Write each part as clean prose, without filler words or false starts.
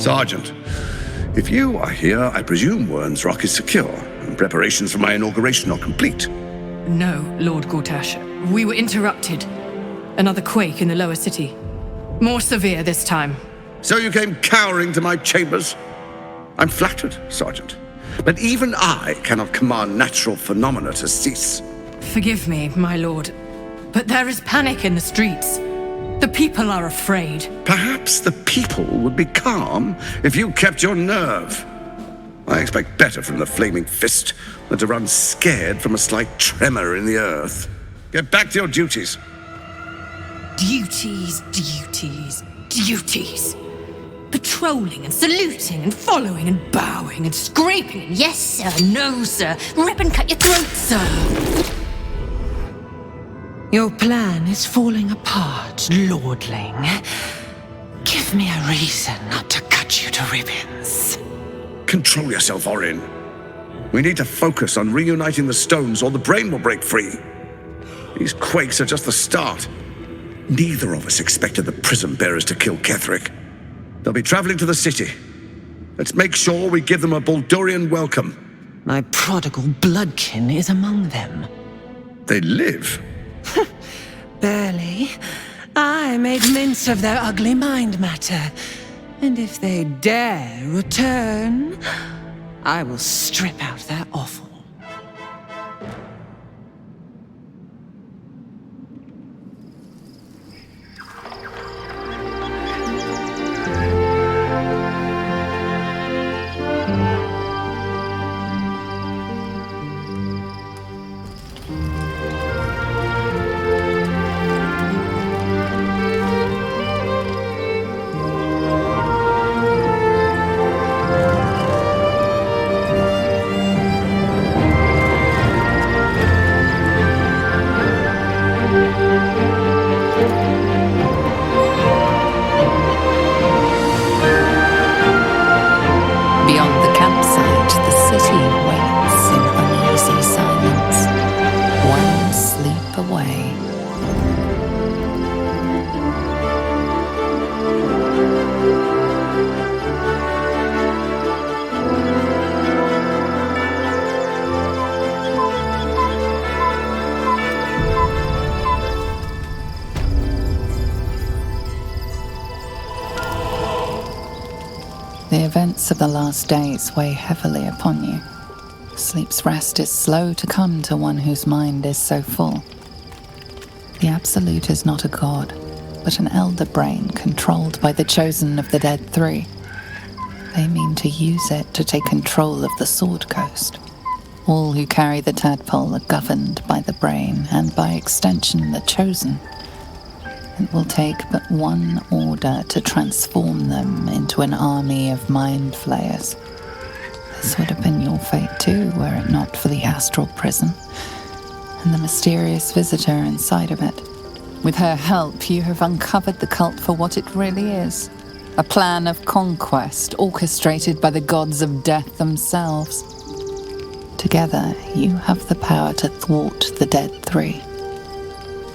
Sergeant, if you are here, I presume Wern's Rock is secure, and preparations for my inauguration are complete. No, Lord Gortash. We were interrupted. Another quake in the lower city. More severe this time. So you came cowering to my chambers? I'm flattered, Sergeant. But even I cannot command natural phenomena to cease. Forgive me, my lord, but there is panic in the streets. The people are afraid. Perhaps the people would be calm if you kept your nerve. I expect better from the flaming fist than to run scared from a slight tremor in the earth. Get back to your duties. Duties, duties, duties. Patrolling and saluting and following and bowing and scraping and yes sir, no sir, rip and cut your throat, sir. Your plan is falling apart, lordling. Give me a reason not to cut you to ribbons. Control yourself, Orin. We need to focus on reuniting the stones or the brain will break free. These quakes are just the start. Neither of us expected the prism bearers to kill Ketheric. They'll be traveling to the city. Let's make sure we give them a Baldurian welcome. My prodigal bloodkin is among them. They live? Barely. I made mince of their ugly mind matter. And if they dare return, I will strip out their offal. The events of the last days weigh heavily upon you. Sleep's rest is slow to come to one whose mind is so full. The Absolute is not a god, but an elder brain controlled by the chosen of the Dead Three. They mean to use it to take control of the Sword Coast. All who carry the tadpole are governed by the brain, and by extension the chosen. It will take but one order to transform them into an army of mind flayers. This would have been your fate too, were it not for the astral prison and the mysterious visitor inside of it. With her help, you have uncovered the cult for what it really is. A plan of conquest orchestrated by the gods of death themselves. Together, you have the power to thwart the Dead Three.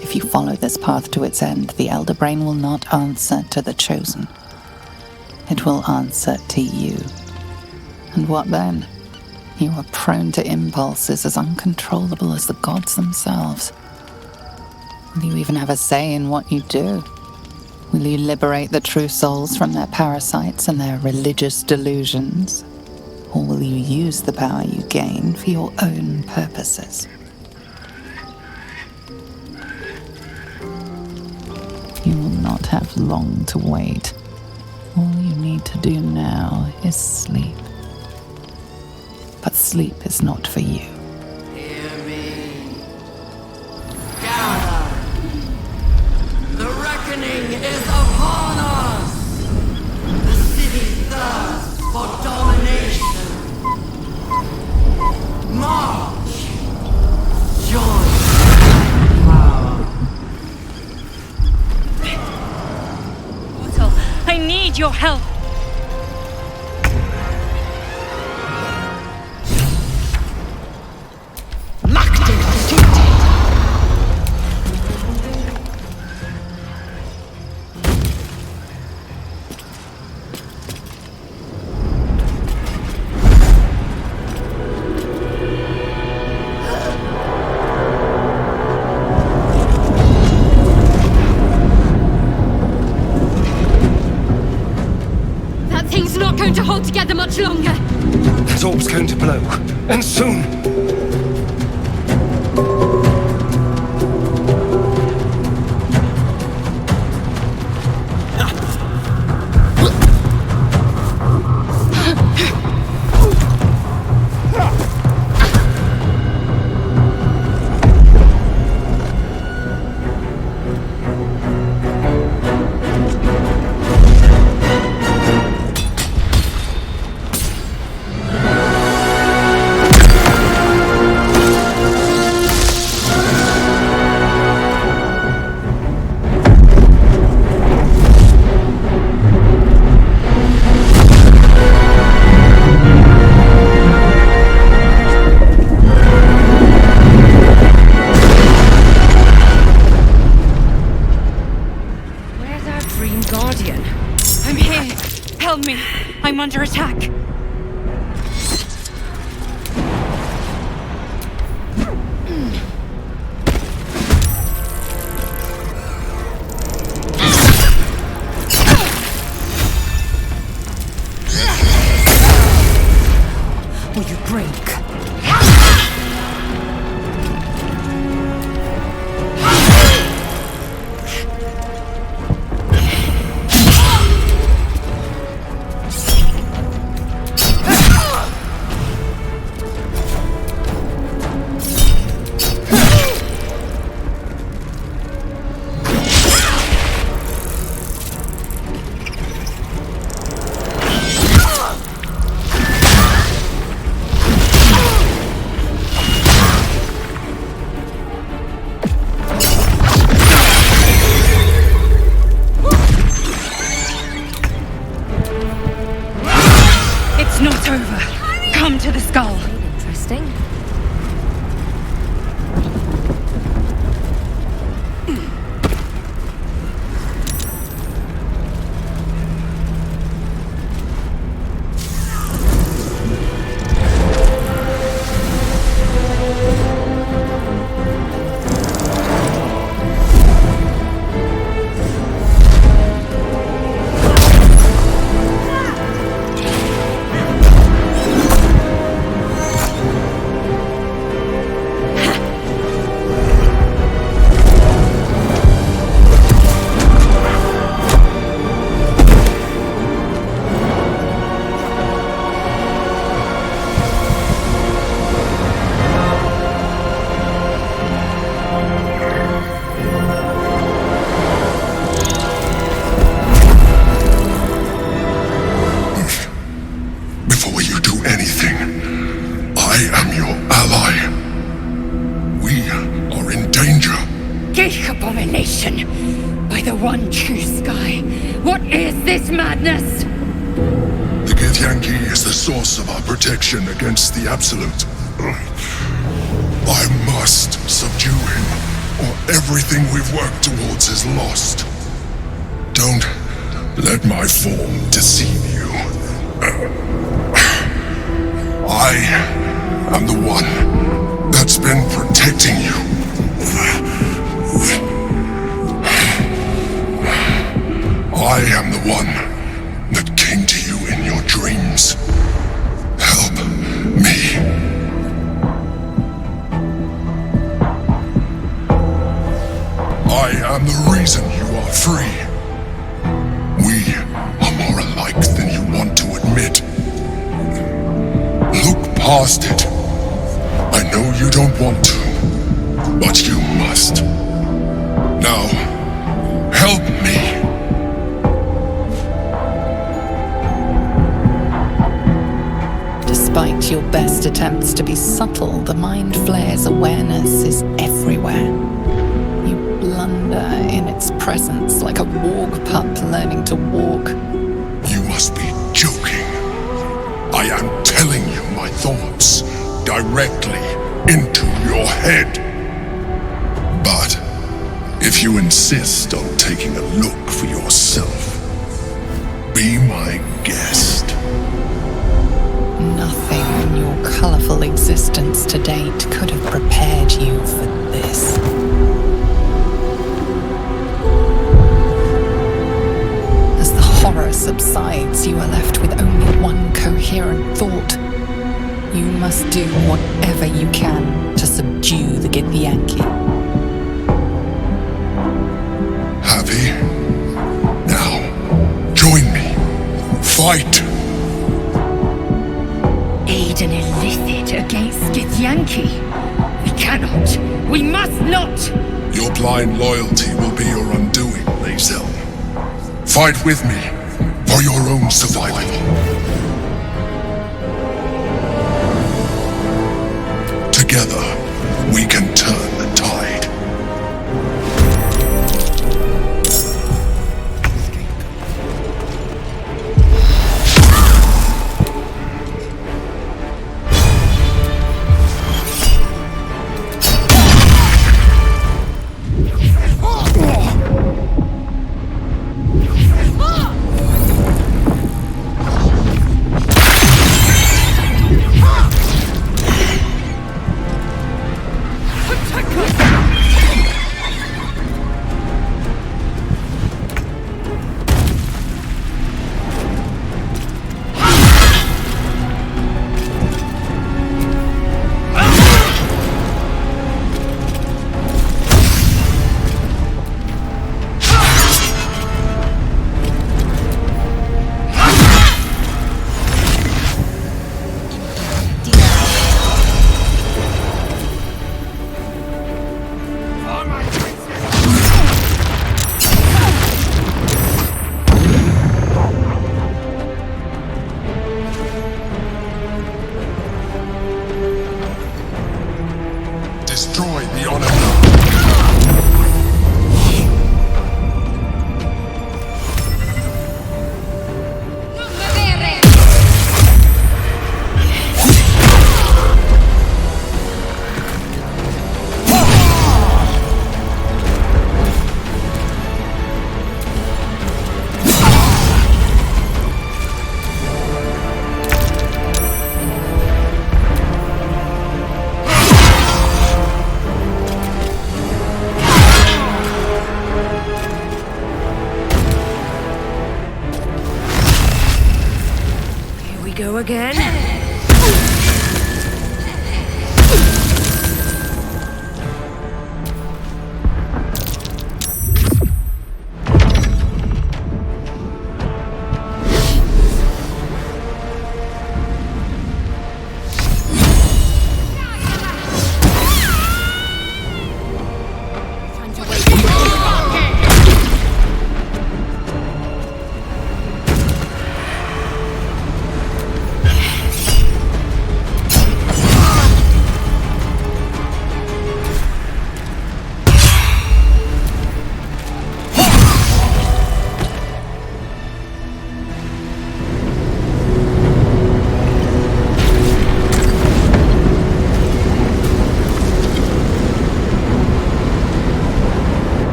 If you follow this path to its end, the Elder Brain will not answer to the Chosen. It will answer to you. And what then? You are prone to impulses as uncontrollable as the gods themselves. Will you even have a say in what you do? Will you liberate the true souls from their parasites and their religious delusions? Or will you use the power you gain for your own purposes? You will not have long to wait. All you need to do now is sleep. But sleep is not for you. Hear me. Gather. The reckoning is upon us. The city thirsts for domination. March. Join power. Otto, I need your help. much longer. That orb's going to blow. And soon. I'm under attack. Will you break? It's not over. Come to the skull. Interesting. Abomination! By the one true sky, what is this madness? The Githyanki is the source of our protection against the Absolute. I must subdue him, or everything we've worked towards is lost. Don't let my form deceive you. I am the one that's been protecting you. I am the one that came to you in your dreams. Help me. I am the reason you are free. We are more alike than you want to admit. Look past it. I know you don't want to, but you must. Now, help me. Despite your best attempts to be subtle, the Mind Flayer's awareness is everywhere. You blunder in its presence like a warg pup learning to walk. You must be joking. I am telling you my thoughts directly into your head. But if you insist on taking a look for yourself, be my guest. Nothing in your colourful existence to date could have prepared you for this. As the horror subsides, you are left with only one coherent thought. You must do whatever you can to subdue the Githyanki. Happy? Now, join me. Fight! Aid an illithid against Githyanki. We cannot. We must not. Your blind loyalty will be your undoing, Lae'zel. Fight with me for your own survival. Together, we can turn the tide. Destroy the honor. Go again.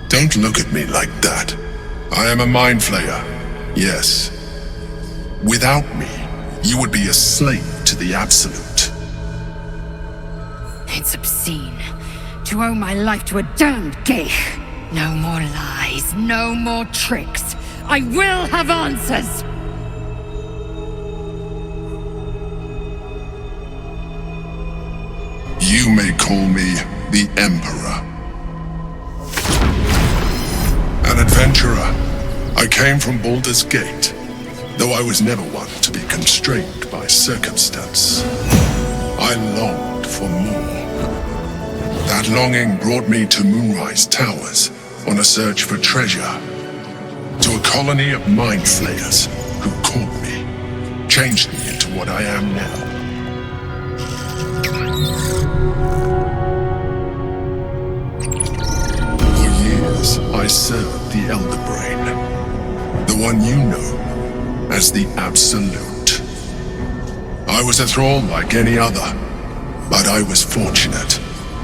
Don't look at me like that. I am a mind flayer, yes. Without me, you would be a slave to the Absolute. It's obscene to owe my life to a damned geich. No more lies, no more tricks. I will have answers! You may call me the Emperor. An adventurer, I came from Baldur's Gate, though I was never one to be constrained by circumstance. I longed for more. That longing brought me to Moonrise Towers on a search for treasure, to a colony of mind flayers who caught me, changed me into what I am now. For years, I served the Elder Brain, the one you know as the Absolute. I was a thrall like any other, but I was fortunate.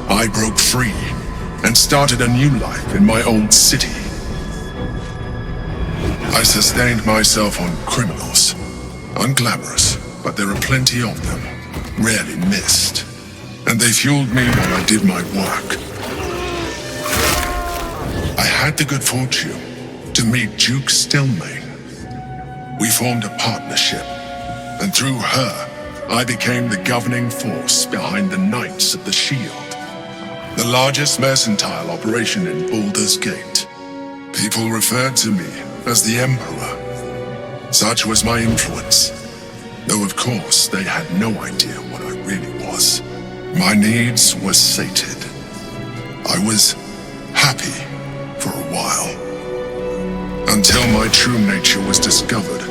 I broke free and started a new life in my old city. I sustained myself on criminals. Unglamorous, but there are plenty of them, rarely missed. And they fueled me while I did my work. I had the good fortune to meet Duke Stelmane. We formed a partnership, and through her, I became the governing force behind the Knights of the Shield, the largest mercantile operation in Baldur's Gate. People referred to me as the Emperor. Such was my influence, though of course they had no idea what I really was. My needs were sated. I was happy for a while, until my true nature was discovered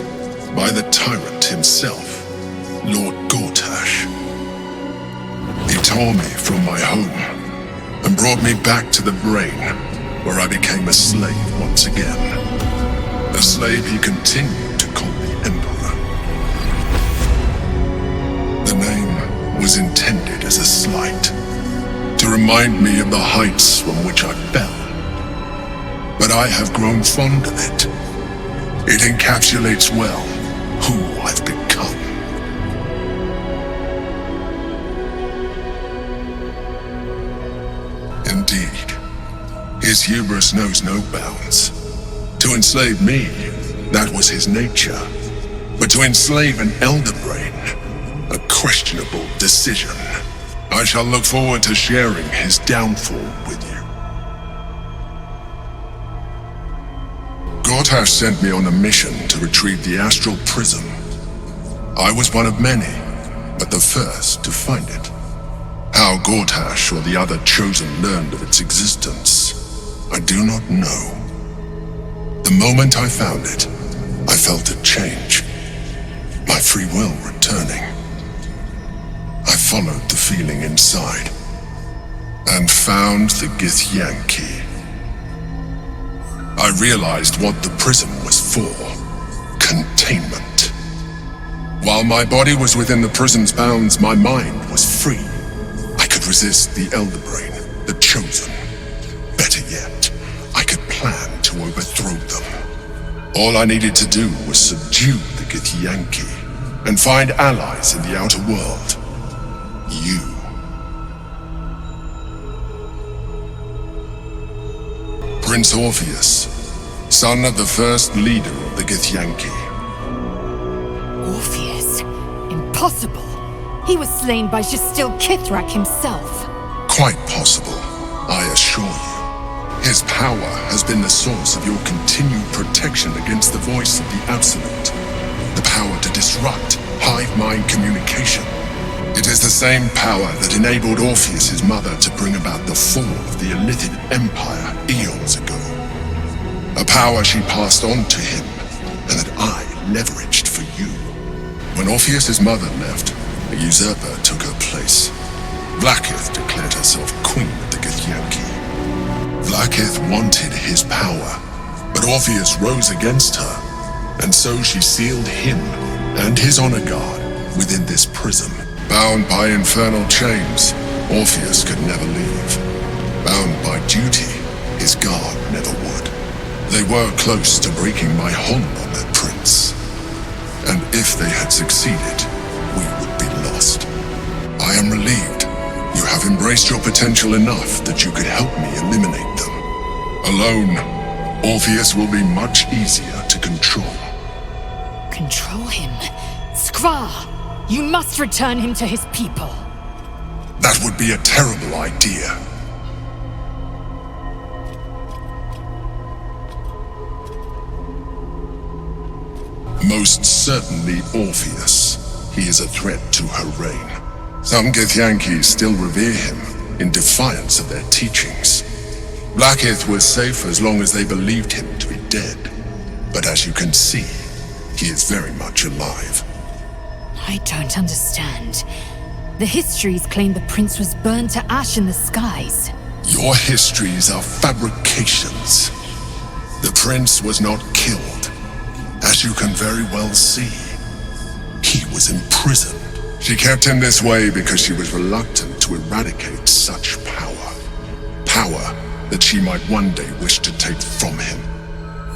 by the tyrant himself, Lord Gortash. He tore me from my home and brought me back to the brain, where I became a slave once again. A slave he continued to call the Emperor. The name was intended as a slight, to remind me of the heights from which I fell. But I have grown fond of it. It encapsulates well who I've become. Indeed, his hubris knows no bounds. To enslave me, that was his nature. But to enslave an Elder Brain, a questionable decision. I shall look forward to sharing his downfall with you. Gortash sent me on a mission to retrieve the Astral Prism. I was one of many, but the first to find it. How Gortash or the other Chosen learned of its existence, I do not know. The moment I found it, I felt a change. My free will returning. I followed the feeling inside, and found the Githyanki. I realized what the prism was for. Containment. While my body was within the prism's bounds, my mind was free. I could resist the Elder Brain, the Chosen. Better yet, I could plan to overthrow them. All I needed to do was subdue the Githyanki and find allies in the outer world. You. Prince Orpheus, son of the first leader of the Githyanki. Orpheus? Impossible. He was slain by Justil Kithrak himself. Quite possible, I assure you. His power has been the source of your continued protection against the voice of the Absolute. The power to disrupt hive mind communication. It is the same power that enabled Orpheus's mother to bring about the fall of the Illithid Empire eons ago. A power she passed on to him, and that I leveraged for you. When Orpheus's mother left, a usurper took her place. Vlaakith declared herself queen of the Githyanki. Vlaakith wanted his power, but Orpheus rose against her, and so she sealed him and his honor guard within this prism. Bound by infernal chains, Orpheus could never leave. Bound by duty, his guard never would. They were close to breaking my hold on that prince. And if they had succeeded, we would be lost. I am relieved. You have embraced your potential enough that you could help me eliminate them. Alone, Orpheus will be much easier to control. Control him? Skra! You must return him to his people. That would be a terrible idea. Most certainly Orpheus. He is a threat to her reign. Some Githyanki still revere him, in defiance of their teachings. Vlaakith was safe as long as they believed him to be dead. But as you can see, he is very much alive. I don't understand. The histories claim the prince was burned to ash in the skies. Your histories are fabrications. The prince was not killed. As you can very well see, he was imprisoned. She kept him this way because she was reluctant to eradicate such power. Power that she might one day wish to take from him.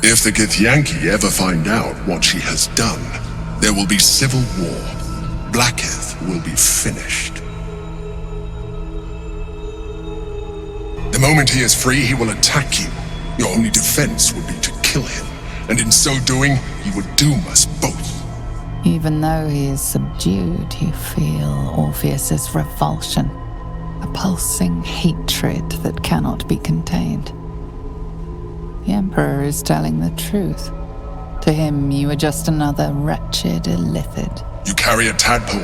If the Githyanki ever find out what she has done, there will be civil war. Vlaakith will be finished. The moment he is free, he will attack you. Your only defense would be to kill him, and in so doing, you would doom us both. Even though he is subdued, you feel Orpheus's revulsion, a pulsing hatred that cannot be contained. The Emperor is telling the truth. To him, you are just another wretched illithid. You carry a tadpole.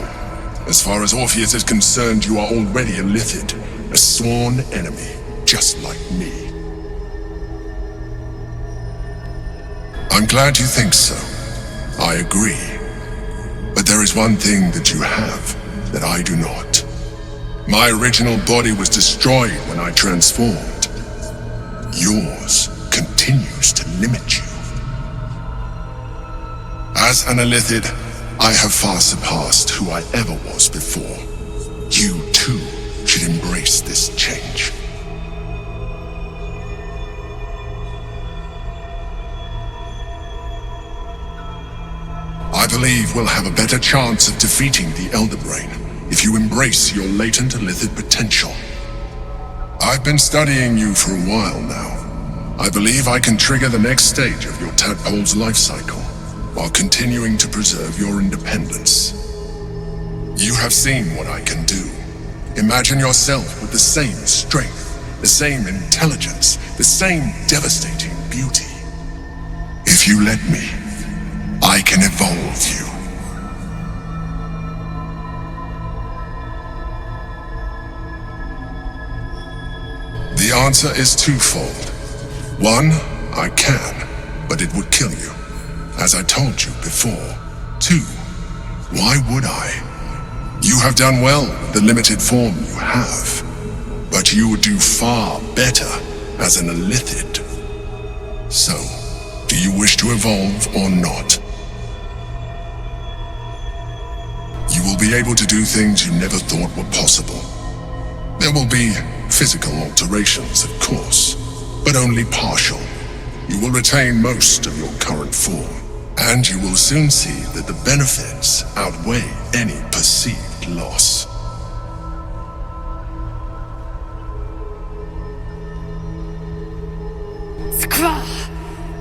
As far as Orpheus is concerned, you are already a illithid, a sworn enemy, just like me. I'm glad you think so. I agree. But there is one thing that you have that I do not. My original body was destroyed when I transformed. Yours continues to limit you. As an illithid, I have far surpassed who I ever was before. You, too, should embrace this change. I believe we'll have a better chance of defeating the Elder Brain if you embrace your latent illithid potential. I've been studying you for a while now. I believe I can trigger the next stage of your tadpole's life cycle, while continuing to preserve your independence. You have seen what I can do. Imagine yourself with the same strength, the same intelligence, the same devastating beauty. If you let me, I can evolve you. The answer is twofold. One, I can, but it would kill you, as I told you before. Two, why would I? You have done well with the limited form you have, but you would do far better as an illithid. So, do you wish to evolve or not? You will be able to do things you never thought were possible. There will be physical alterations, of course, but only partial. You will retain most of your current form, and you will soon see that the benefits outweigh any perceived loss. Skra!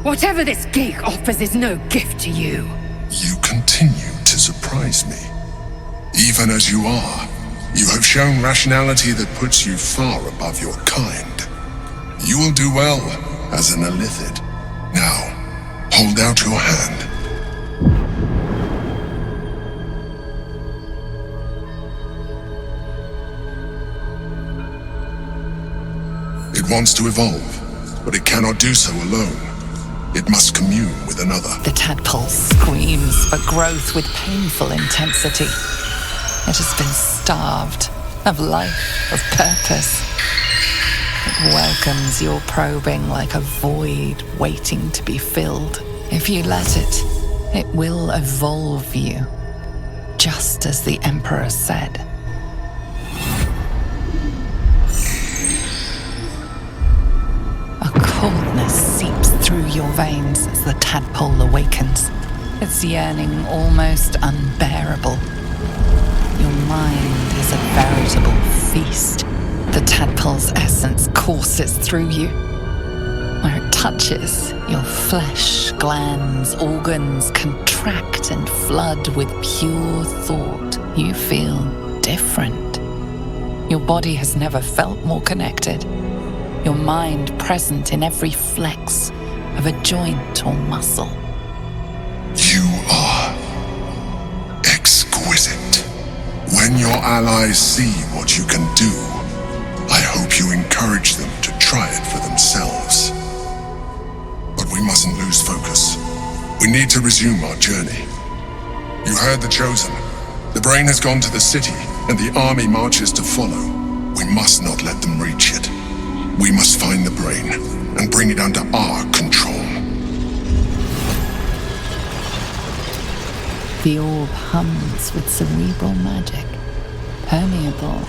Whatever this gig offers is no gift to you. You continue to surprise me. Even as you are, you have shown rationality that puts you far above your kind. You will do well as an illithid. Now, hold out your hand. It wants to evolve, but it cannot do so alone. It must commune with another. The tadpole screams for growth with painful intensity. It has been starved of life, of purpose. It welcomes your probing like a void waiting to be filled. If you let it, it will evolve you, just as the Emperor said. A coldness seeps through your veins as the tadpole awakens, its yearning almost unbearable. Your mind is a veritable feast. The tadpole's essence courses through you. Where it touches, your flesh, glands, organs contract and flood with pure thought. You feel different. Your body has never felt more connected. Your mind present in every flex of a joint or muscle. You are exquisite. When your allies see what you can do, I hope you encourage them to try it for themselves. But we mustn't lose focus. We need to resume our journey. You heard the Chosen. The Brain has gone to the city, and the army marches to follow. We must not let them reach it. We must find the Brain and bring it under our control. The orb hums with cerebral magic, permeable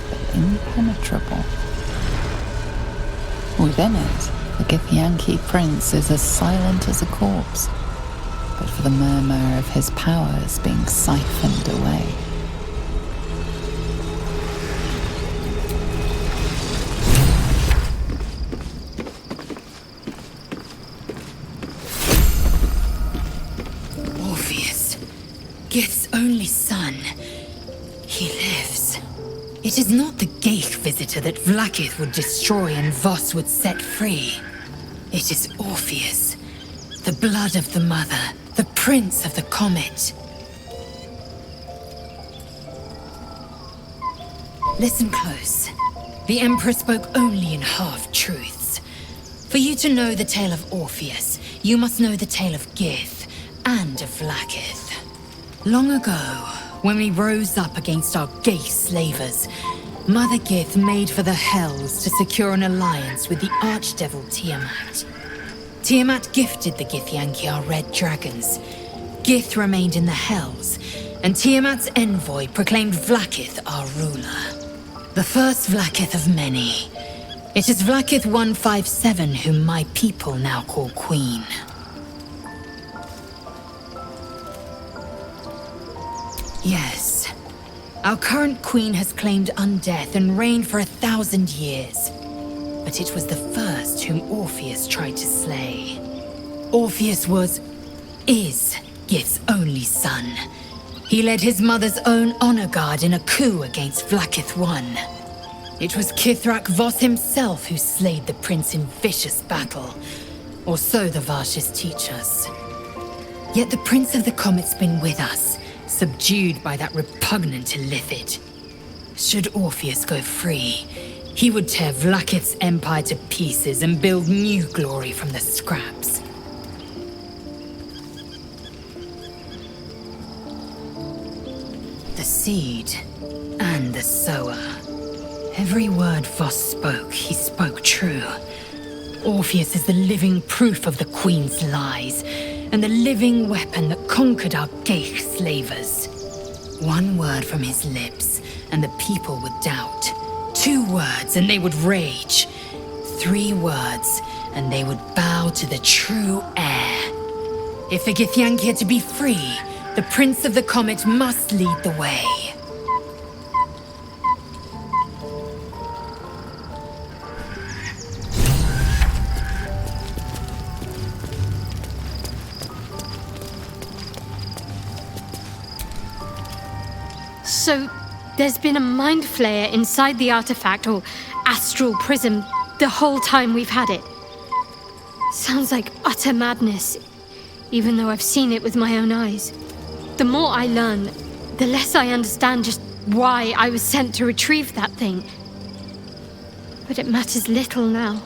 but impenetrable. Within it, the Githyanki prince is as silent as a corpse, but for the murmur of his powers being siphoned away. Gith's only son. He lives. It is not the Geich visitor that Vlaakith would destroy and Voss would set free. It is Orpheus, the blood of the mother, the prince of the comet. Listen close. The Emperor spoke only in half-truths. For you to know the tale of Orpheus, you must know the tale of Gith and of Vlaakith. Long ago, when we rose up against our Geich slavers, Mother Gith made for the Hells to secure an alliance with the archdevil Tiamat. Tiamat gifted the Githyanki our red dragons. Gith remained in the Hells, and Tiamat's envoy proclaimed Vlaakith our ruler. The first Vlaakith of many. It is Vlaakith 157 whom my people now call Queen. Yes, our current queen has claimed undeath and reigned for 1,000 years. But it was the first whom Orpheus tried to slay. Orpheus is Gith's only son. He led his mother's own honor guard in a coup against Vlaakith I. It was Kithrak Voss himself who slayed the prince in vicious battle, or so the Varshas teach us. Yet the Prince of the Comet's been with us, subdued by that repugnant Illithid. Should Orpheus go free, he would tear Vlaakith's empire to pieces and build new glory from the scraps. The seed and the sower. Every word Voss spoke, he spoke true. Orpheus is the living proof of the Queen's lies, and the living weapon that conquered our Geich slavers. One word from his lips, and the people would doubt. 2 words, and they would rage. 3 words, and they would bow to the true heir. If the Githyanki are to be free, the Prince of the Comet must lead the way. So, there's been a mind flayer inside the artifact, or astral prism, the whole time we've had it. Sounds like utter madness, even though I've seen it with my own eyes. The more I learn, the less I understand just why I was sent to retrieve that thing. But it matters little now.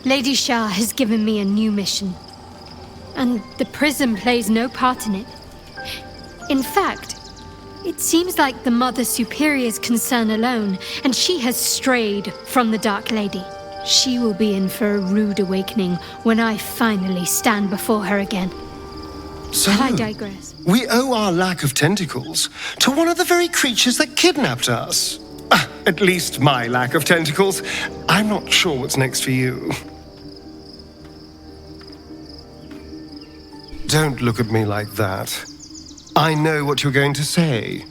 Lady Shah has given me a new mission, and the prism plays no part in it. In fact, it seems like the Mother Superior's concern alone, and she has strayed from the Dark Lady. She will be in for a rude awakening when I finally stand before her again. So, But I digress. we owe our lack of tentacles to one of the very creatures that kidnapped us. At least my lack of tentacles. I'm not sure what's next for you. Don't look at me like that. I know what you're going to say.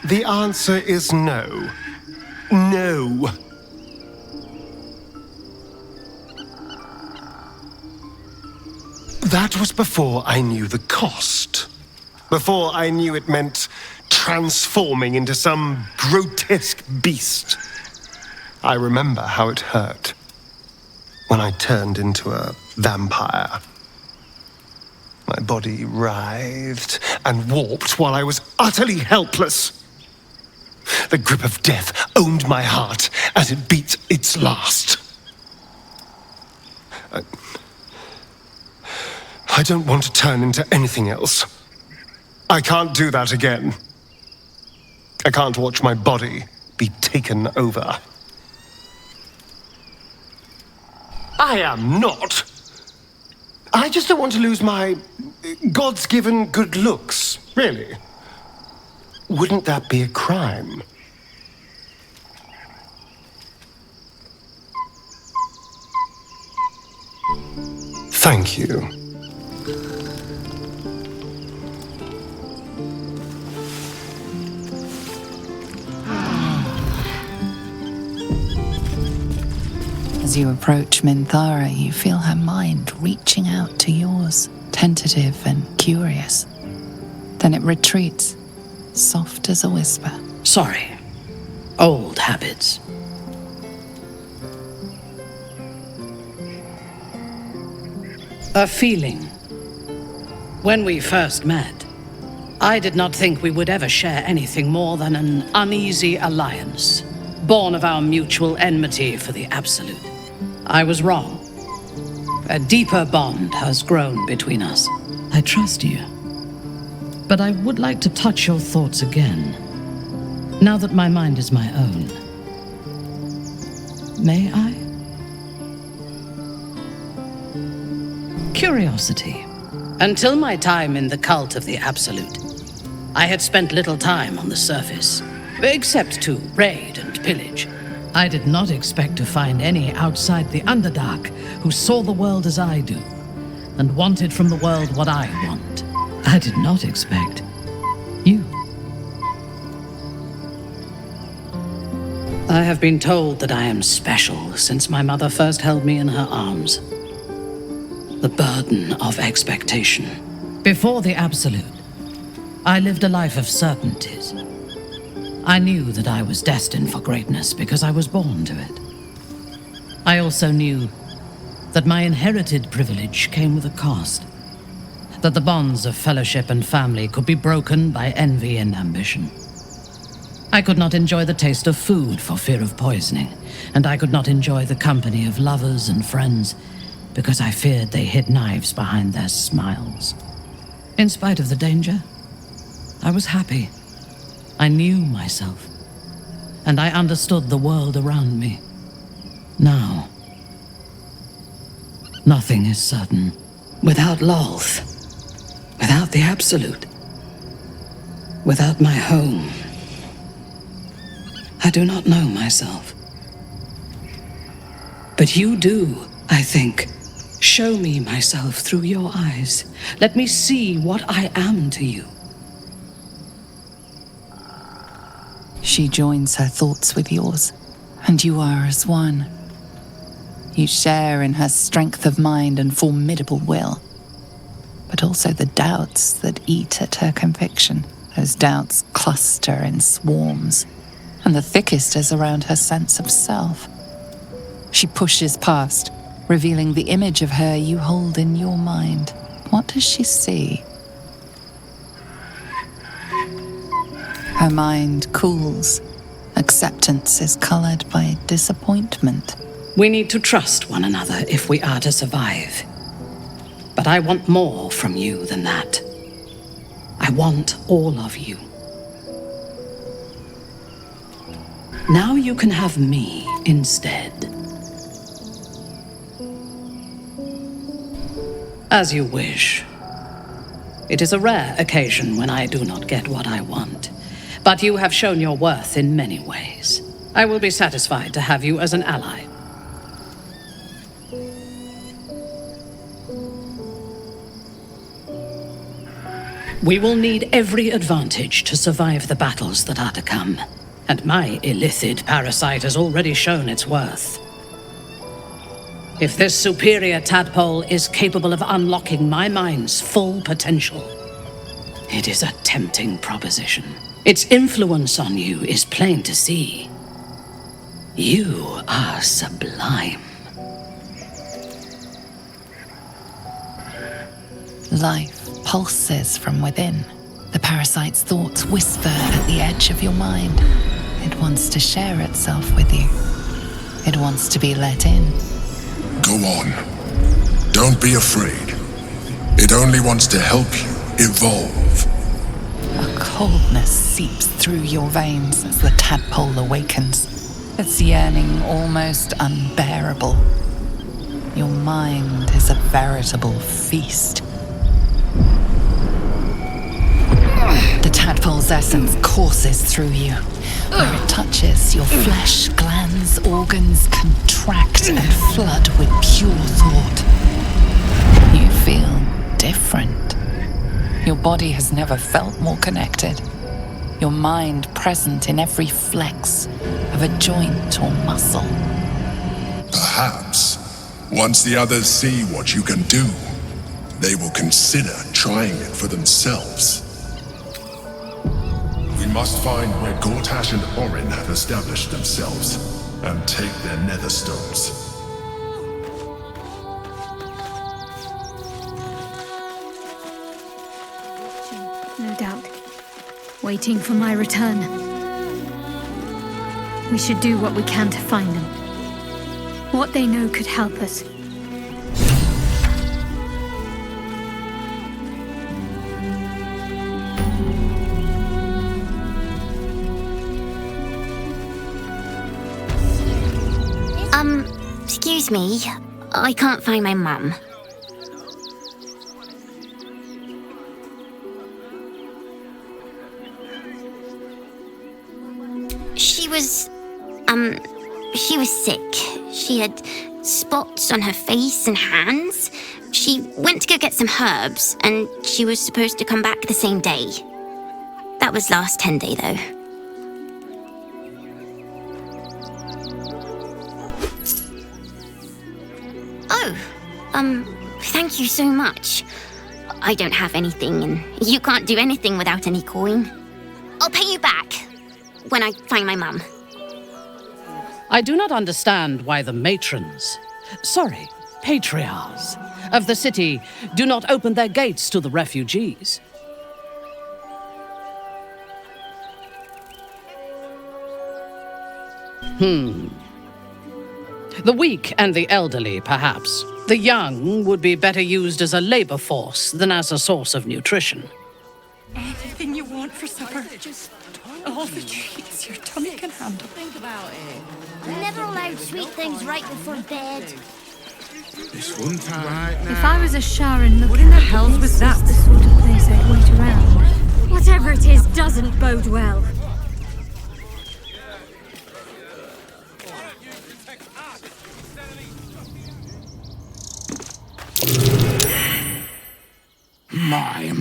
The answer is no. No. That was before I knew the cost. Before I knew it meant transforming into some grotesque beast. I remember how it hurt when I turned into a vampire. My body writhed and warped while I was utterly helpless. The grip of death owned my heart as it beat its last. I don't want to turn into anything else. I can't do that again. I can't watch my body be taken over. I am not. I just don't want to lose my God's given good looks, really. Wouldn't that be a crime? Thank you. As you approach Minthara, you feel her mind reaching out to yours, tentative and curious. Then it retreats, soft as a whisper. Sorry. Old habits. A feeling. When we first met, I did not think we would ever share anything more than an uneasy alliance, born of our mutual enmity for the Absolute. I was wrong. A deeper bond has grown between us. I trust you. But I would like to touch your thoughts again, now that my mind is my own. May I? Curiosity. Until my time in the cult of the Absolute, I had spent little time on the surface, except to raid and pillage. I did not expect to find any outside the Underdark who saw the world as I do, and wanted from the world what I want. I did not expect you. I have been told that I am special since my mother first held me in her arms. The burden of expectation. Before the Absolute, I lived a life of certainties. I knew that I was destined for greatness because I was born to it. I also knew that my inherited privilege came with a cost. That the bonds of fellowship and family could be broken by envy and ambition. I could not enjoy the taste of food for fear of poisoning, and I could not enjoy the company of lovers and friends because I feared they hid knives behind their smiles. In spite of the danger, I was happy. I knew myself, and I understood the world around me. Now, nothing is certain. Without Lolth, without the Absolute, without my home, I do not know myself. But you do, I think. Show me myself through your eyes. Let me see what I am to you. She joins her thoughts with yours, and you are as one. You share in her strength of mind and formidable will, but also the doubts that eat at her conviction. Those doubts cluster in swarms, and the thickest is around her sense of self. She pushes past, revealing the image of her you hold in your mind. What does she see? Her mind cools. Acceptance is colored by disappointment. We need to trust one another if we are to survive. But I want more from you than that. I want all of you. Now you can have me instead. As you wish. It is a rare occasion when I do not get what I want. But you have shown your worth in many ways. I will be satisfied to have you as an ally. We will need every advantage to survive the battles that are to come. And my illithid parasite has already shown its worth. If this superior tadpole is capable of unlocking my mind's full potential, it is a tempting proposition. Its influence on you is plain to see. You are sublime. Life pulses from within. The parasite's thoughts whisper at the edge of your mind. It wants to share itself with you. It wants to be let in. Go on. Don't be afraid. It only wants to help you evolve. A coldness seeps through your veins as the tadpole awakens, its yearning almost unbearable. Your mind is a veritable feast. The tadpole's essence courses through you. Where it touches, your flesh, glands, organs contract and flood with pure thought. You feel different. Your body has never felt more connected. Your mind present in every flex of a joint or muscle. Perhaps, once the others see what you can do, they will consider trying it for themselves. must find where Gortash and Orin have established themselves, and take their nether stones. No doubt. Waiting for my return. We should do what we can to find them. What they know could help us. Excuse me. I can't find my mum. She was sick. She had spots on her face and hands. She went to go get some herbs, and she was supposed to come back the same day. That was last 10 day, though. Oh, thank you so much. I don't have anything, and you can't do anything without any coin. I'll pay you back when I find my mum. I do not understand why the patriarchs of the city do not open their gates to the refugees. The weak and the elderly, perhaps. The young would be better used as a labor force than as a source of nutrition. Anything you want for supper. Just all the treats your tummy can handle. Think about it. I'm never allowed sweet things right before bed. This one time. If I was a Shah and looked What in the at hell this, was that? the sort of place I'd wait around. Whatever it is doesn't bode well.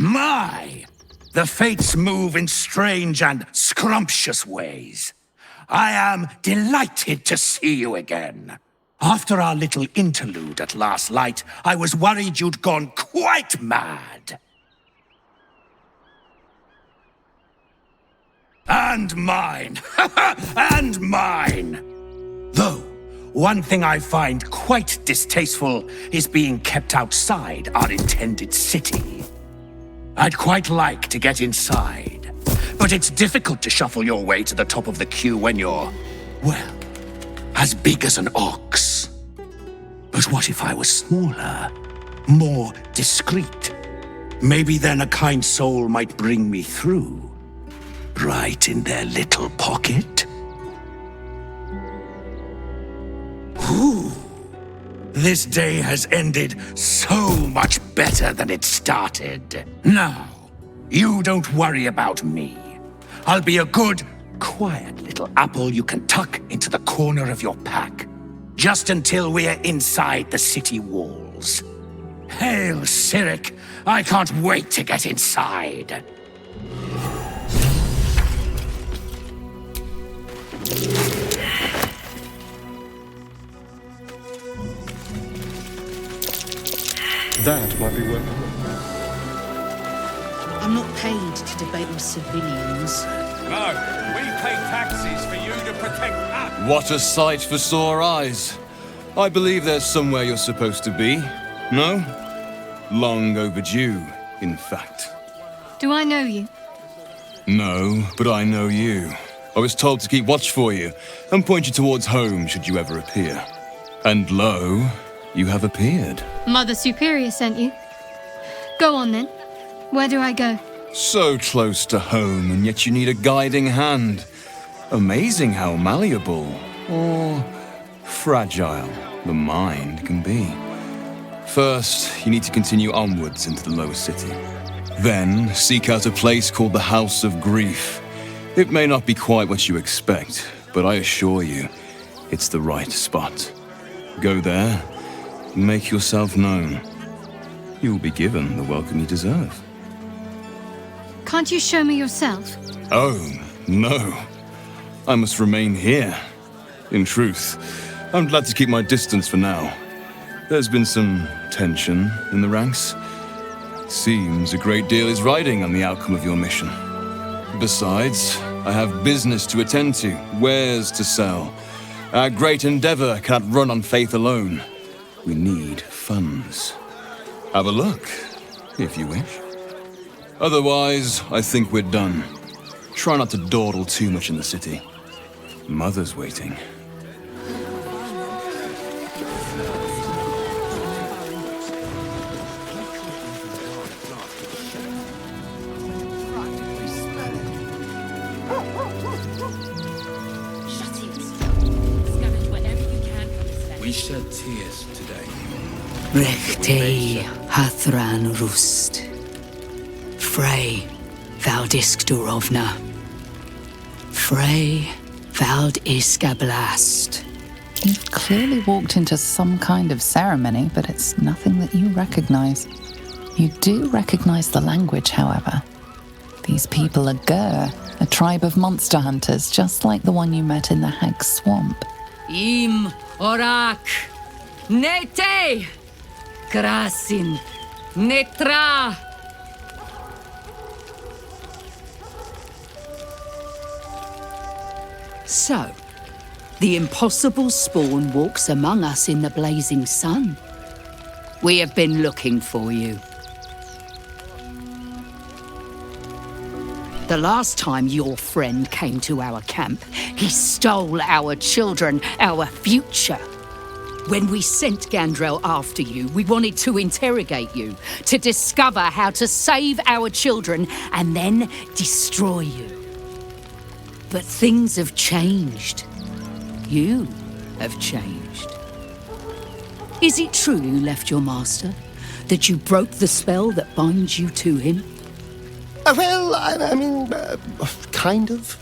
My! The fates move in strange and scrumptious ways. I am delighted to see you again. After our little interlude at last light, I was worried you'd gone quite mad. And mine! And mine! Though, one thing I find quite distasteful is being kept outside our intended city. I'd quite like to get inside, but it's difficult to shuffle your way to the top of the queue when you're, well, as big as an ox. But what if I was smaller, more discreet? Maybe then a kind soul might bring me through, right in their little pocket. Ooh, this day has ended so much better than it started. Now, you don't worry about me. I'll be a good, quiet little apple you can tuck into the corner of your pack, just until we're inside the city walls. Hail, Cyric! I can't wait to get inside. That might be worth it. I'm not paid to debate with civilians. No, we pay taxes for you to protect us. What a sight for sore eyes. I believe there's somewhere you're supposed to be. No? Long overdue, in fact. Do I know you? No, but I know you. I was told to keep watch for you and point you towards home should you ever appear. And lo, you have appeared. Mother Superior sent you. Go on then. Where do I go? So close to home, and yet you need a guiding hand. Amazing how malleable, or fragile, the mind can be. First, you need to continue onwards into the lower city. Then, seek out a place called the House of Grief. It may not be quite what you expect, but I assure you, it's the right spot. Go there, and make yourself known. You will be given the welcome you deserve. Can't you show me yourself? Oh, no. I must remain here. In truth, I'm glad to keep my distance for now. There's been some tension in the ranks. Seems a great deal is riding on the outcome of your mission. Besides, I have business to attend to, wares to sell. Our great endeavor cannot run on faith alone. We need funds. Have a look, if you wish. Otherwise, I think we're done. Try not to dawdle too much in the city. Mother's waiting. We shed tears today. Rechte Hathran Rust. Frey Valdiskdurovna. Frey Valdiskablast. You've clearly walked into some kind of ceremony, but it's nothing that you recognize. You do recognize the language, however. These people are Gur, a tribe of monster hunters, just like the one you met in the Hag Swamp. Im Orak. Nete. Krasin. Netra. So, the impossible spawn walks among us in the blazing sun. We have been looking for you. The last time your friend came to our camp, he stole our children, our future. When we sent Gandrel after you, we wanted to interrogate you, to discover how to save our children and then destroy you. But things have changed. You have changed. Is it true you left your master? That you broke the spell that binds you to him? Well, I mean, kind of.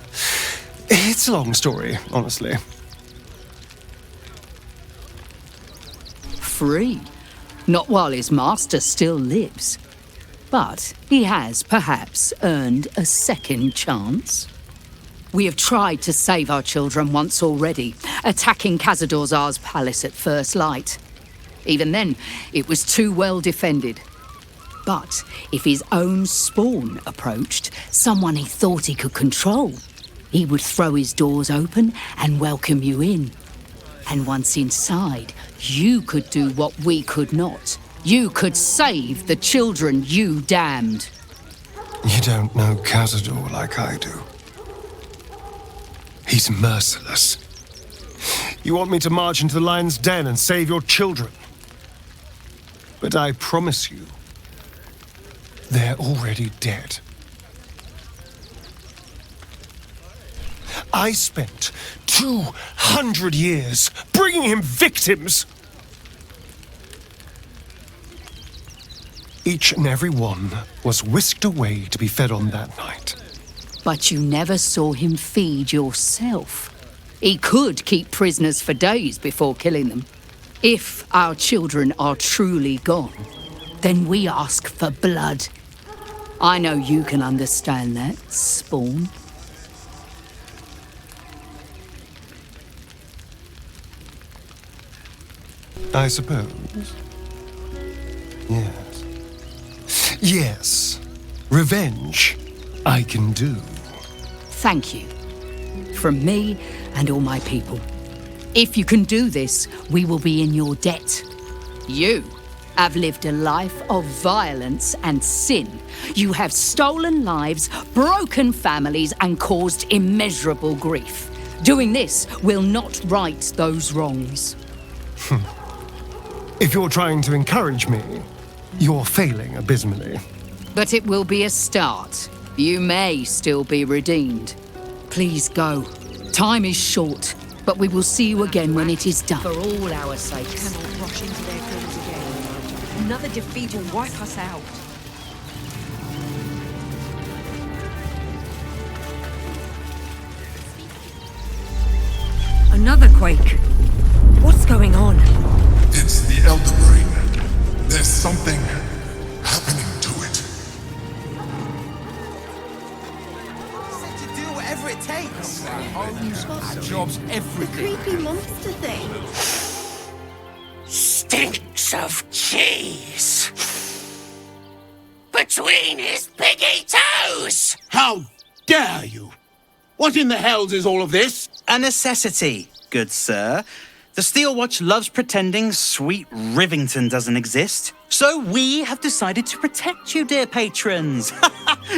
It's a long story, honestly. Free. Not while his master still lives. But he has perhaps earned a second chance. We have tried to save our children once already, attacking Khazad-dûr'Zar's palace at first light. Even then, it was too well defended. But if his own spawn approached, someone he thought he could control, he would throw his doors open and welcome you in. And once inside, you could do what we could not. You could save the children you damned. You don't know Khazad-dûr like I do. He's merciless. You want me to march into the lion's den and save your children? But I promise you, they're already dead. I spent 200 years bringing him victims. Each and every one was whisked away to be fed on that night. But you never saw him feed yourself. He could keep prisoners for days before killing them. If our children are truly gone, then we ask for blood. I know you can understand that, Spawn. I suppose. Yes. Yes. Revenge, I can do. Thank you. From me and all my people. If you can do this, we will be in your debt. You have lived a life of violence and sin. You have stolen lives, broken families, and caused immeasurable grief. Doing this will not right those wrongs. If you're trying to encourage me, you're failing abysmally. But it will be a start. You may still be redeemed. Please go. Time is short, but we will see you again when it is done. For all our sakes. Cannot rush into their kills again. Another defeat will wipe us out. Another quake. What's going on? It's the Elder Brain. There's something happening to it. Said to do whatever it takes. Our job's everything. Creepy monster thing. Stinks of cheese between his piggy toes. How dare you? What in the hells is all of this? A necessity, good sir. The Steel Watch loves pretending sweet Rivington doesn't exist. So we have decided to protect you, dear patrons.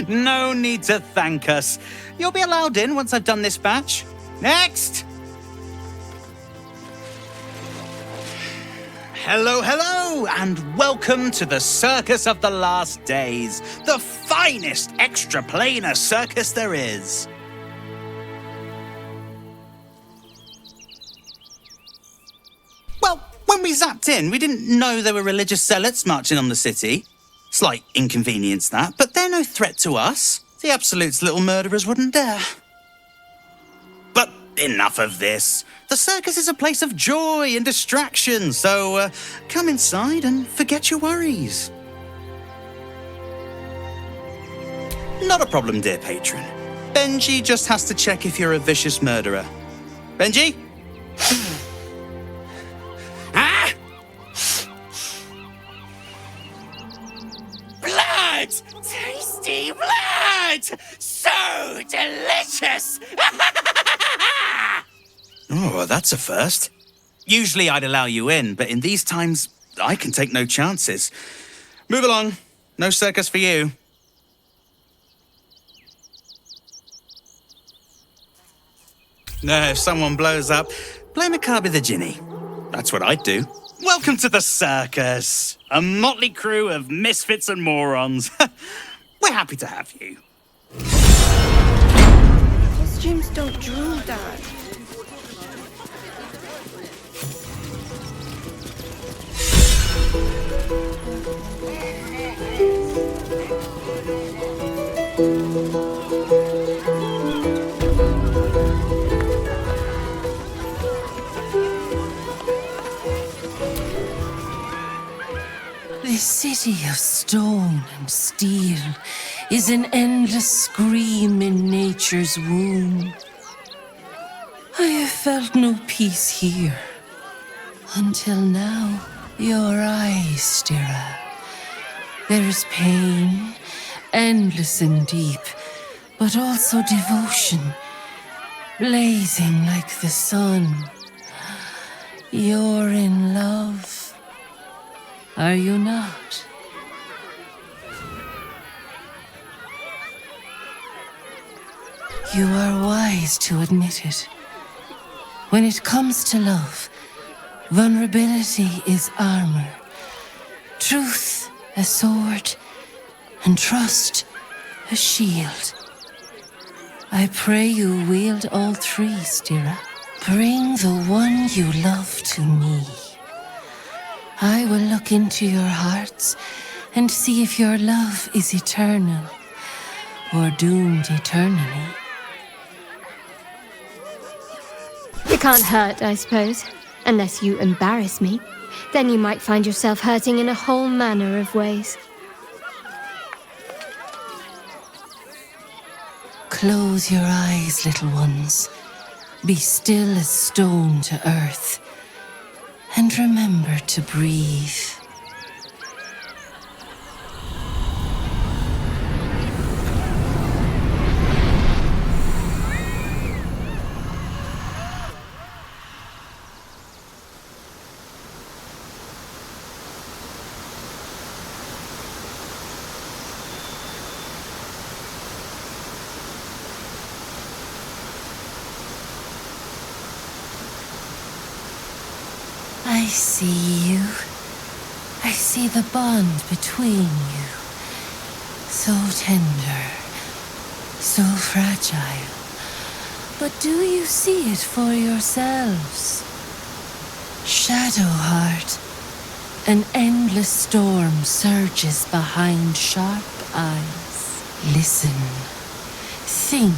No need to thank us. You'll be allowed in once I've done this batch. Next! Hello, hello, and welcome to the Circus of the Last Days, the finest extra-planar circus there is. Well, when we zapped in, we didn't know there were religious zealots marching on the city. Slight inconvenience, that, but they're no threat to us. The Absolute's little murderers wouldn't dare. But enough of this. The circus is a place of joy and distraction, so come inside and forget your worries. Not a problem, dear patron. Benji just has to check if you're a vicious murderer. Benji? Ah! Blood! Tasty blood! So delicious! Oh, that's a first. Usually I'd allow you in, but in these times, I can take no chances. Move along. No circus for you. No, if someone blows up, blame Akabi the Ginny. That's what I'd do. Welcome to the circus. A motley crew of misfits and morons. We're happy to have you. Costumes don't drool, Dad. This city of stone and steel is an endless scream in nature's womb. I have felt no peace here. Until now, your eyes, Stira. There is pain, endless and deep, but also devotion, blazing like the sun. You're in love. Are you not? You are wise to admit it. When it comes to love, vulnerability is armor, truth a sword, and trust a shield. I pray you wield all three, Stira. Bring the one you love to me. I will look into your hearts and see if your love is eternal or doomed eternally. It can't hurt, I suppose. Unless you embarrass me. Then you might find yourself hurting in a whole manner of ways. Close your eyes, little ones. Be still as stone to earth. And remember to breathe. I see you. I see the bond between you. So tender, so fragile. But do you see it for yourselves? Shadowheart, an endless storm surges behind sharp eyes. Listen, think.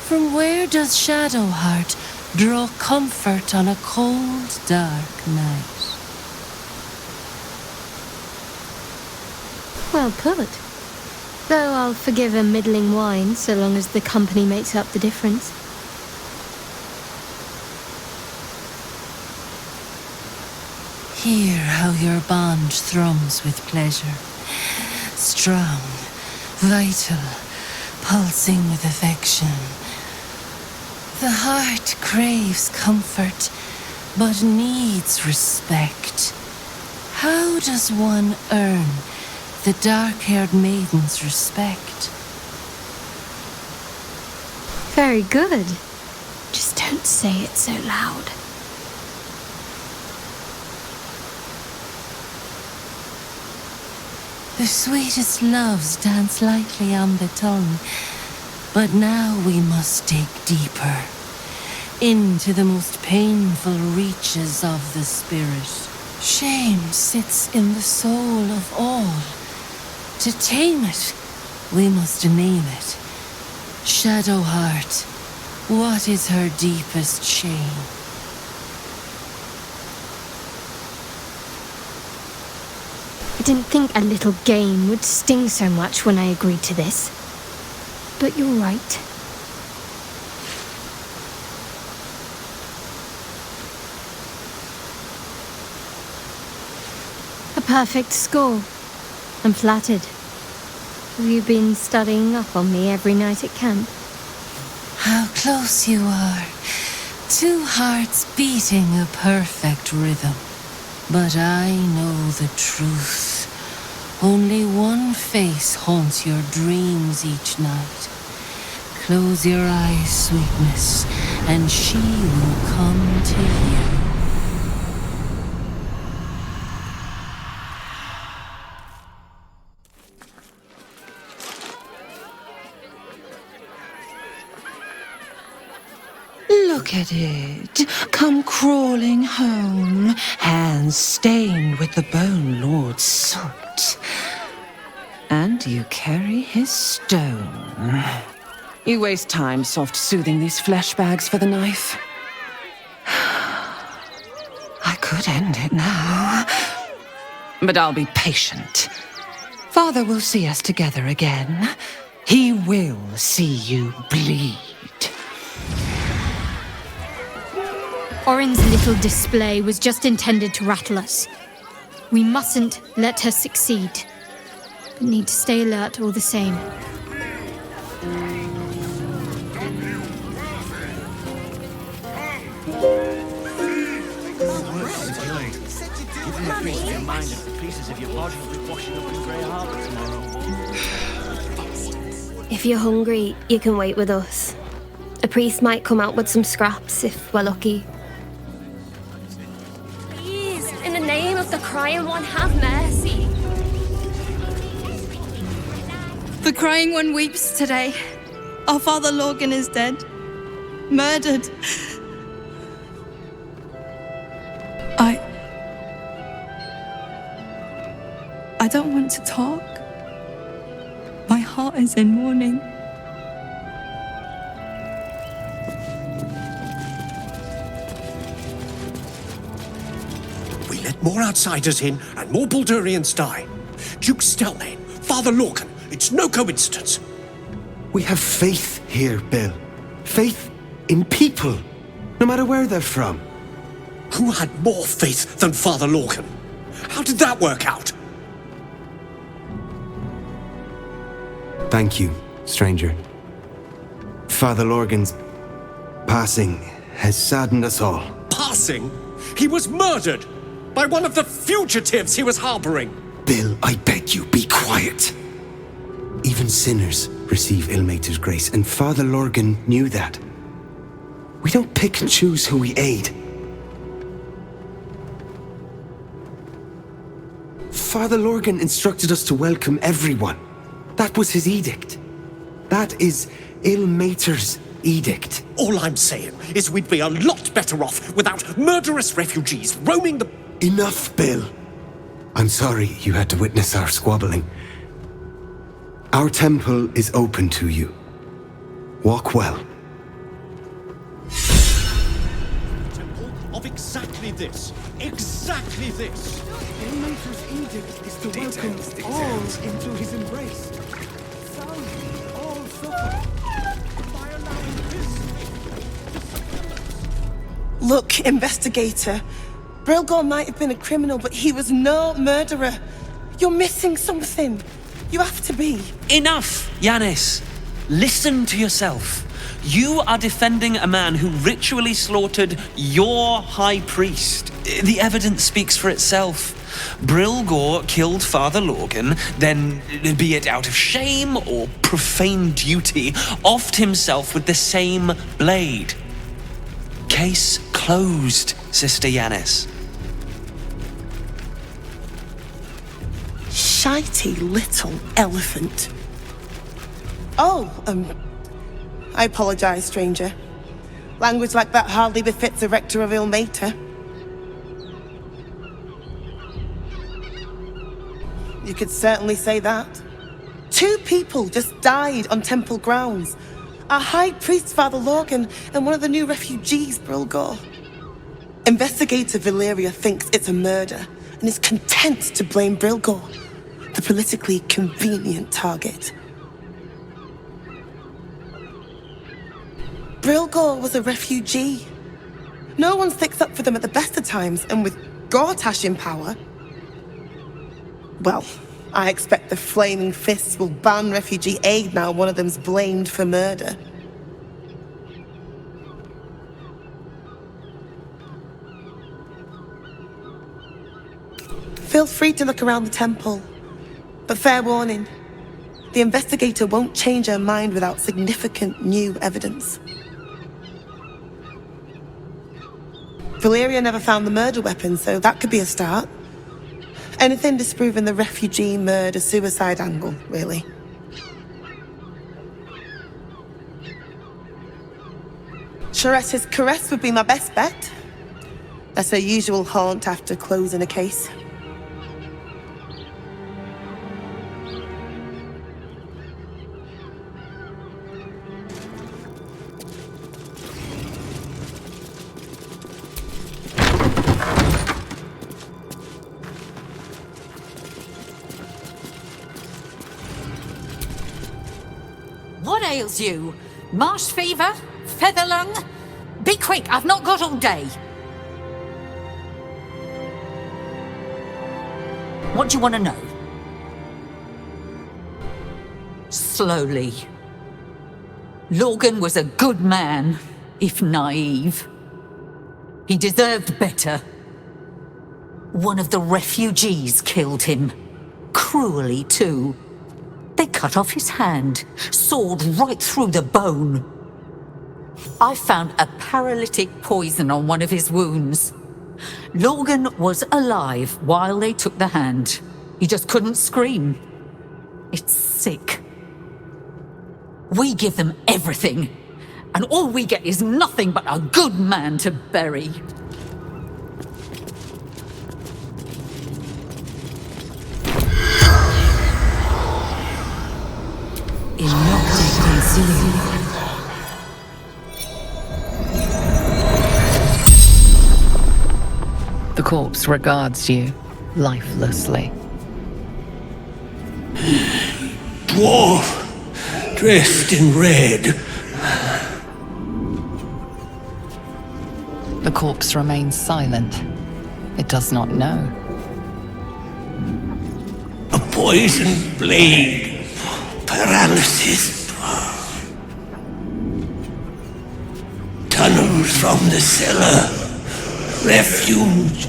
From where does Shadowheart draw comfort on a cold, dark night? Well put. Though I'll forgive a middling wine so long as the company makes up the difference. Hear how your bond thrums with pleasure. Strong, vital, pulsing with affection. The heart craves comfort, but needs respect. How does one earn the dark-haired maiden's respect? Very good. Just don't say it so loud. The sweetest loves dance lightly on the tongue, but now we must dig deeper, into the most painful reaches of the spirit. Shame sits in the soul of all. To tame it, we must name it. Shadow heart, what is her deepest shame? I didn't think a little game would sting so much when I agreed to this. But you're right. A perfect score. I'm flattered. Have you been studying up on me every night at camp? How close you are. Two hearts beating a perfect rhythm. But I know the truth. Only one face haunts your dreams each night. Close your eyes, sweetness, and she will come to you. Look at it, come crawling home, hands stained with the Bone Lord's soot. And you carry his stone. You waste time soft-soothing these flesh bags for the knife. I could end it now, but I'll be patient. Father will see us together again. He will see you bleed. Orin's little display was just intended to rattle us. We mustn't let her succeed, but need to stay alert all the same. If you're hungry, you can wait with us. A priest might come out with some scraps if we're lucky. Please, in the name of the Crying One, have mercy. The Crying One weeps today. Our father Lorgan is dead. Murdered. I don't want to talk. My heart is in mourning. We let more outsiders in and more Baldurians die. Duke Stellane, Father Lorcan, it's no coincidence. We have faith here, Bill. Faith in people, no matter where they're from. Who had more faith than Father Lorcan? How did that work out? Thank you, stranger. Father Lorgan's passing has saddened us all. Passing? He was murdered by one of the fugitives he was harboring. Bill, I beg you, be quiet. Even sinners receive Ilmater's grace, and Father Lorgan knew that. We don't pick and choose who we aid. Father Lorgan instructed us to welcome everyone. That was his edict. That is Ilmater's edict. All I'm saying is we'd be a lot better off without murderous refugees roaming the... Enough, Bill. I'm sorry you had to witness our squabbling. Our temple is open to you. Walk well. Temple of exactly this. Exactly this. Ilmater's edict is to welcome all into his embrace. All suffer. Look, investigator. Brilgor might have been a criminal, but he was no murderer. You're missing something. You have to be. Enough, Yanis. Listen to yourself. You are defending a man who ritually slaughtered your high priest. The evidence speaks for itself. Brilgor killed Father Lorgan, then, be it out of shame or profane duty, offed himself with the same blade. Case closed, Sister Yanis. Shitey little elephant. Oh, I apologise, stranger. Language like that hardly befits a rector of Ilmater. You could certainly say that. 2 people just died on temple grounds. Our high priest, Father Lorgan, and one of the new refugees, Brilgor. Investigator Valeria thinks it's a murder and is content to blame Brilgor, the politically convenient target. Brilgor was a refugee. No one sticks up for them at the best of times, and with Gortash in power, well, I expect the Flaming Fists will ban refugee aid now one of them's blamed for murder. Feel free to look around the temple, but fair warning, the investigator won't change her mind without significant new evidence. Valeria never found the murder weapon, so that could be a start. Anything disproving the refugee murder-suicide angle, really. Charessa's caress would be my best bet. That's her usual haunt after closing a case. What ails you? Marsh fever? Feather lung? Be quick, I've not got all day. What do you want to know? Slowly. Lorgan was a good man, if naive. He deserved better. One of the refugees killed him. Cruelly, too. They cut off his hand, sawed right through the bone. I found a paralytic poison on one of his wounds. Lorgan was alive while they took the hand. He just couldn't scream. It's sick. We give them everything, and all we get is nothing but a good man to bury. The corpse regards you lifelessly. Dwarf, dressed in red. The corpse remains silent. It does not know. A poisoned blade. Paralysis. Tunnels from the cellar. Refuge.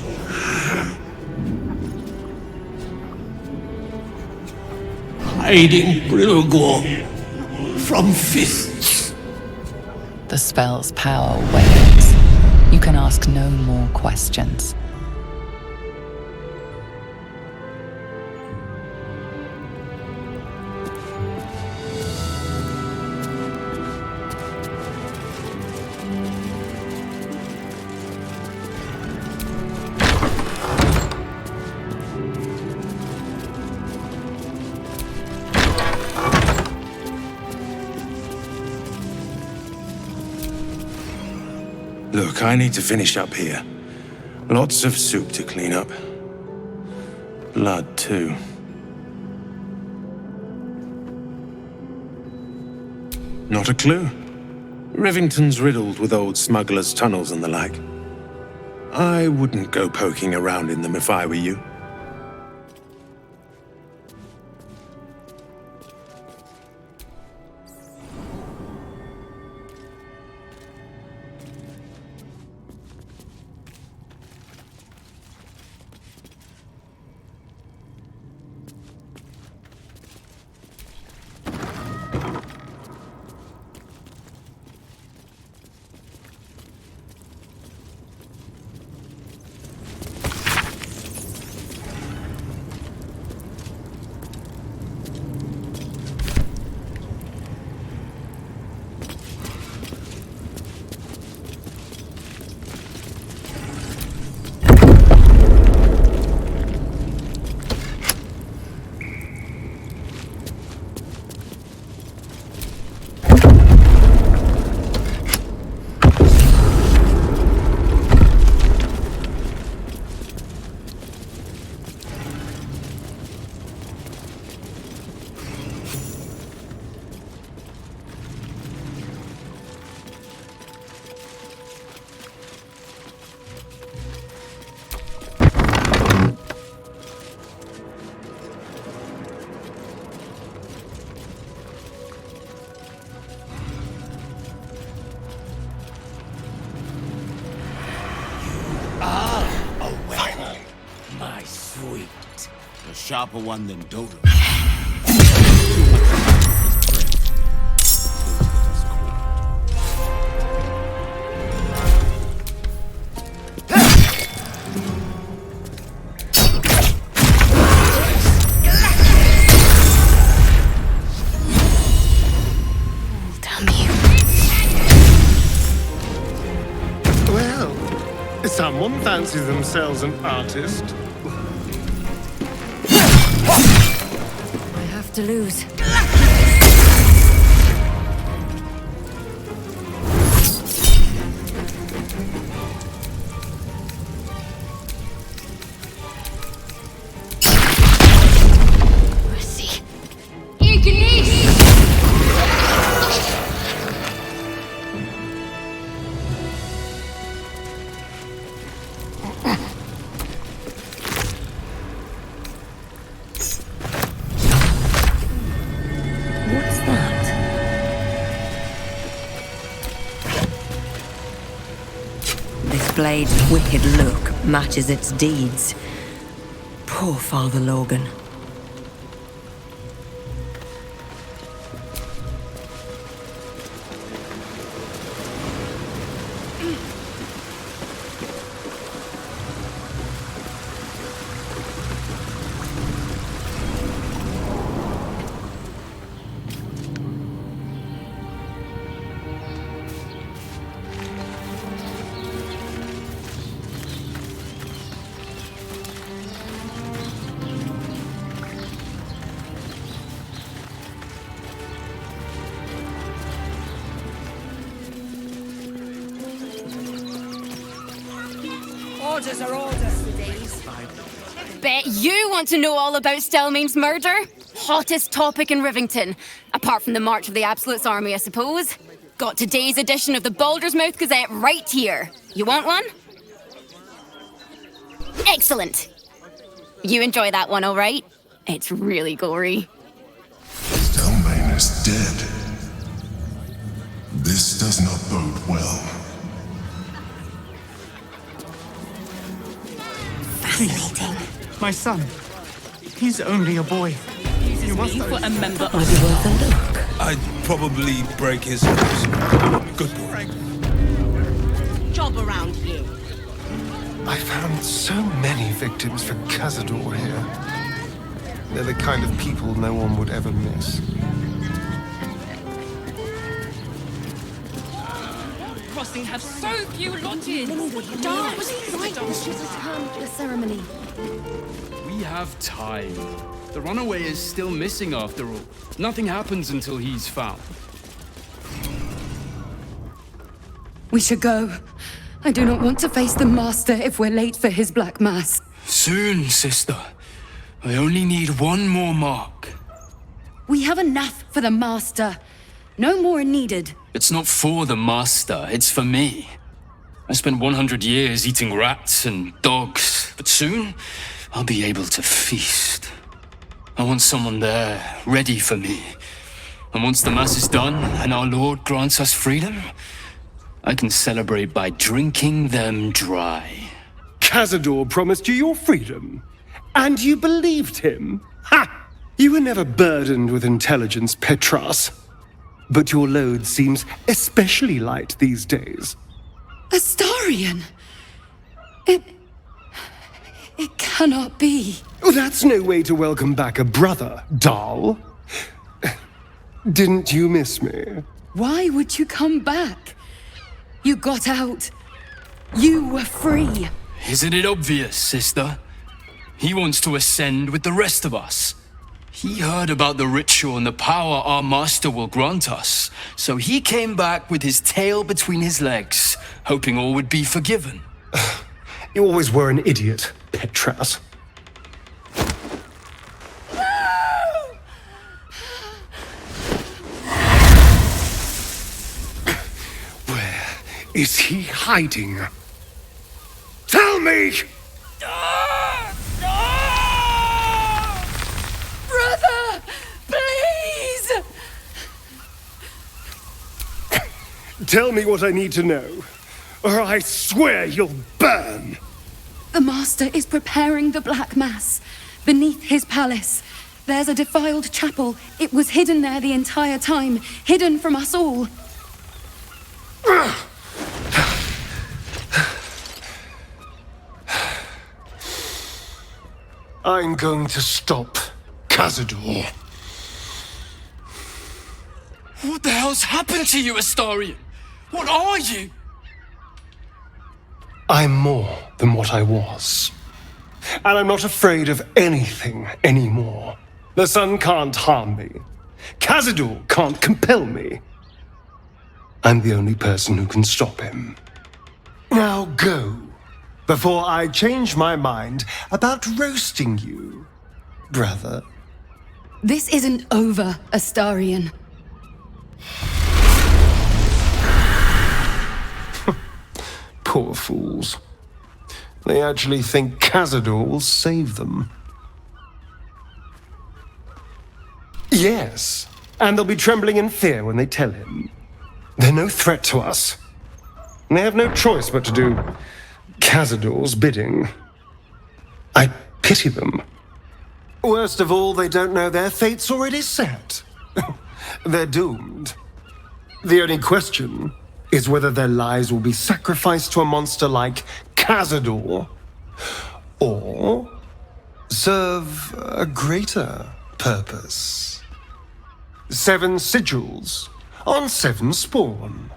Hiding Brilgor from fists. The spell's power wanes. You can ask no more questions. Look, I need to finish up here. Lots of soup to clean up. Blood, too. Not a clue. Rivington's riddled with old smugglers' tunnels and the like. I wouldn't go poking around in them if I were you. sharper one than Dodo. Someone fancies themselves an artist. I have to lose. Mercy. What's that? This blade's wicked look matches its deeds. Poor Father Logan. Orders are orders for days. Bet you want to know all about Stelmane's murder? Hottest topic in Rivington. Apart from the March of the Absolute's army, I suppose. Got today's edition of the Baldur's Mouth Gazette right here. You want one? Excellent. You enjoy that one, all right? It's really gory. Stelmane is dead. This does not bode well. Fascinating. My son. He's only a boy. You must for a member of Might be worth a look. I'd probably break his nose. Good boy. Job around here. I found so many victims for Cazador here. They're the kind of people no one would ever miss. Crossing have so few lodges. Dark was right when she returned for the ceremony. We have time. The runaway is still missing after all. Nothing happens until he's found. We should go. I do not want to face the Master if we're late for his Black Mass. Soon, sister. I only need one more mark. We have enough for the Master. No more needed. It's not for the Master, it's for me. I spent 100 years eating rats and dogs, but soon I'll be able to feast. I want someone there, ready for me. And once the Mass is done and our Lord grants us freedom, I can celebrate by drinking them dry. Cazador promised you your freedom, and you believed him? Ha! You were never burdened with intelligence, Petras. But your load seems especially light these days. Astarion! It cannot be. Oh, that's no way to welcome back a brother, doll. Didn't you miss me? Why would you come back? You got out. You were free. Isn't it obvious, sister? He wants to ascend with the rest of us. He heard about the ritual and the power our master will grant us, so he came back with his tail between his legs, hoping all would be forgiven. You always were an idiot, Petras. Where is he hiding? Tell me! Brother! Please! Tell me what I need to know, or I swear you'll burn! The Master is preparing the Black Mass. beneath his palace. There's a defiled chapel. It was hidden there the entire time, hidden from us all. I'm going to stop Cazador. What the hell's happened to you, Astarion? What are you? I'm more than what I was. And I'm not afraid of anything anymore. The sun can't harm me. Cazador can't compel me. I'm the only person who can stop him. Now go, before I change my mind about roasting you, brother. This isn't over, Astarion. Poor fools. They actually think Cazador will save them. Yes, and they'll be trembling in fear when they tell him. They're no threat to us. And they have no choice but to do Cazador's bidding. I pity them. Worst of all, they don't know their fate's already set. They're doomed. The only question is whether their lives will be sacrificed to a monster like Cazador, or serve a greater purpose. 7 sigils on 7 spawn.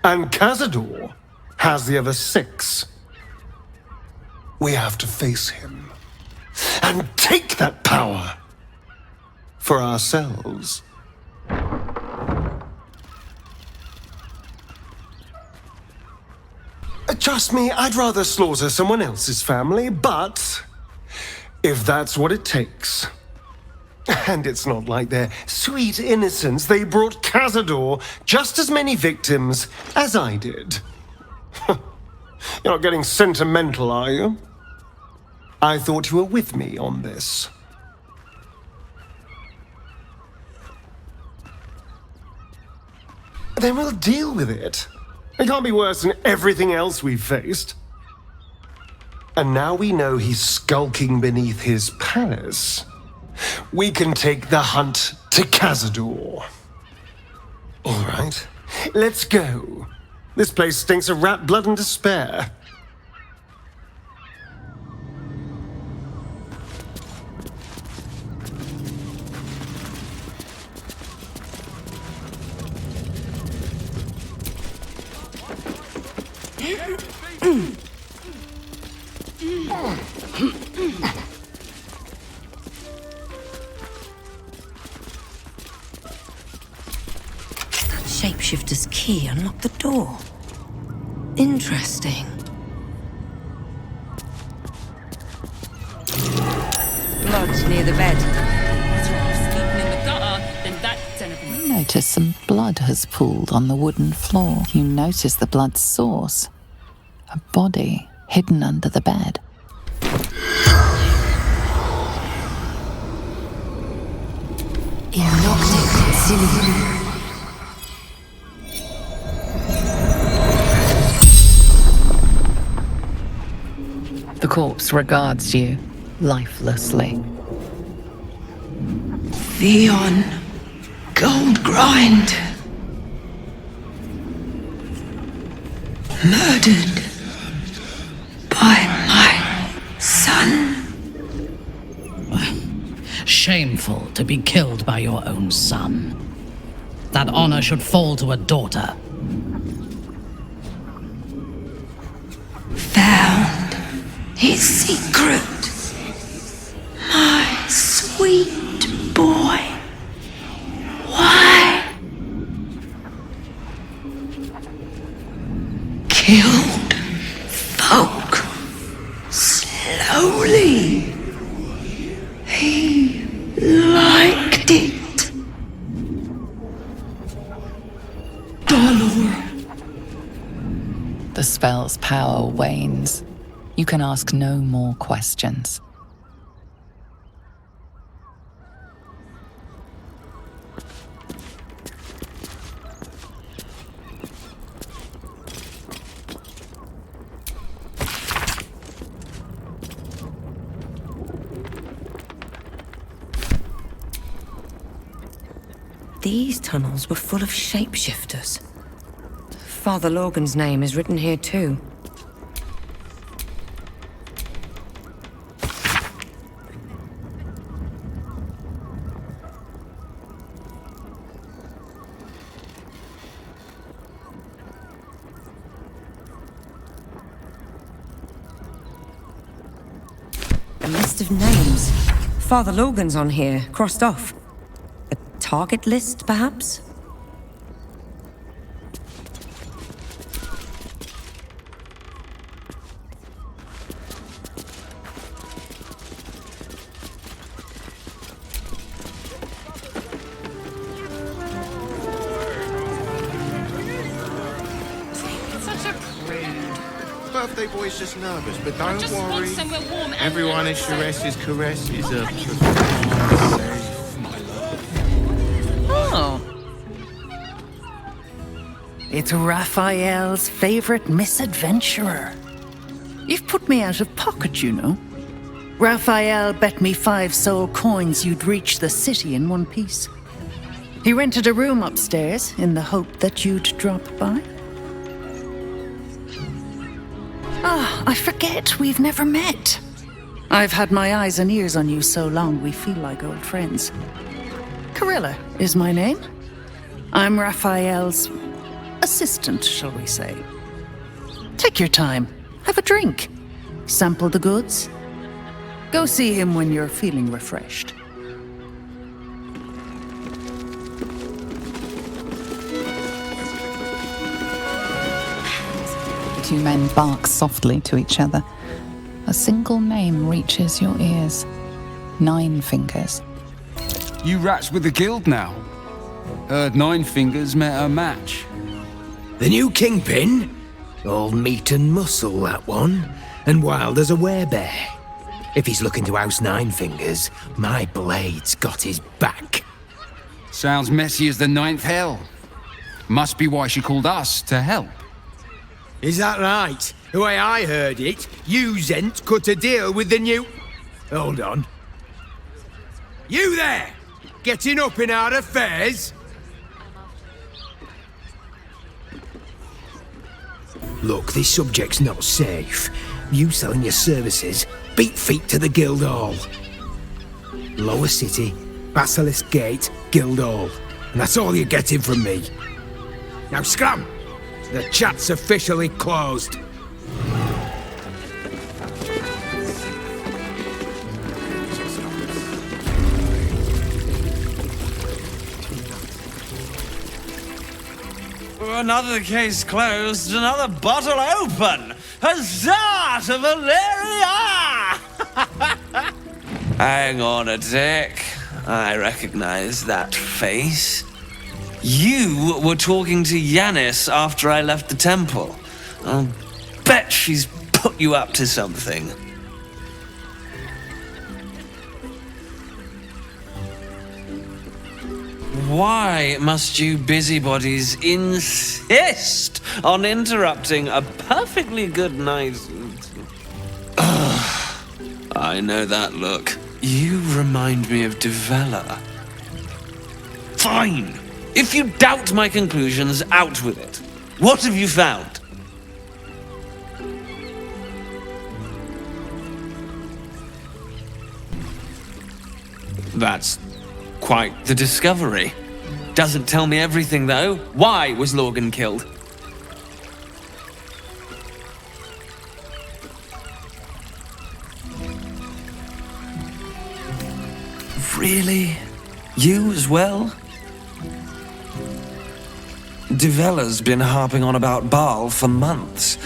And Cazador has the other 6. We have to face him and take that power for ourselves. Trust me, I'd rather slaughter someone else's family, but if that's what it takes. And it's not like their sweet innocence. They brought Cazador just as many victims as I did. You're not getting sentimental, are you? I thought you were with me on this. Then we'll deal with it. It can't be worse than everything else we've faced. And now we know he's skulking beneath his palace. We can take the hunt to Cazador. All right, let's go. This place stinks of rat blood and despair. That shapeshifter's key unlocked the door. Interesting. Blood near the bed. Sleeping in the gutter, then that's anything. You notice some blood has pooled on the wooden floor. You notice the blood's source. A body hidden under the bed. You locked it, silly. The corpse regards you lifelessly. Theon, gold grind. Murdered by my son. Shameful to be killed by your own son. That honor should fall to a daughter. Found his secret. My sweet boy. Why? Killed folk slowly. He liked it. Baldur. The spell's power wanes. You can ask no more questions. These tunnels were full of shapeshifters. Father Logan's name is written here too. A list of names. Father Logan's on here, crossed off. A target list, perhaps? Such a prude. Birthday boy's just nervous, but don't just worry. want somewhere warm and Everyone is Shares's caress is a... Oh. It's Raphael's favorite misadventurer. You've put me out of pocket, you know. Raphael bet me 5 soul coins you'd reach the city in one piece. He rented a room upstairs in the hope that you'd drop by. Ah, I forget we've never met. I've had my eyes and ears on you so long we feel like old friends. Carilla is my name. I'm Raphael's assistant, shall we say. Take your time, have a drink, sample the goods. Go see him when you're feeling refreshed. The 2 men bark softly to each other. A single name reaches your ears. 9 Fingers. You rats with the guild now. Heard 9 Fingers met her match. The new kingpin? All meat and muscle, that one. And wild as a werebear. If he's looking to oust 9 Fingers, my blade's got his back. Sounds messy as the 9th hell. Must be why she called us to help. Is that right? The way I heard it, you Zent cut a deal with the new... Hold on. You there! Getting up in our affairs? Look, this subject's not safe. You selling your services, beat feet to the Guildhall. Lower City, Basilisk Gate, Guildhall. And that's all you're getting from me. Now scram! The chat's officially closed. Another case closed, another bottle open! Huzzah to Valeria! Hang on a tick. I recognize that face. You were talking to Yanis after I left the temple. I'll bet she's put you up to something. Why must you busybodies insist on interrupting a perfectly good night? I know that look. You remind me of Devella. Fine! If you doubt my conclusions, out with it. What have you found? That's quite the discovery. Doesn't tell me everything, though. Why was Logan killed? Really? You as well? Devella's been harping on about Baal for months.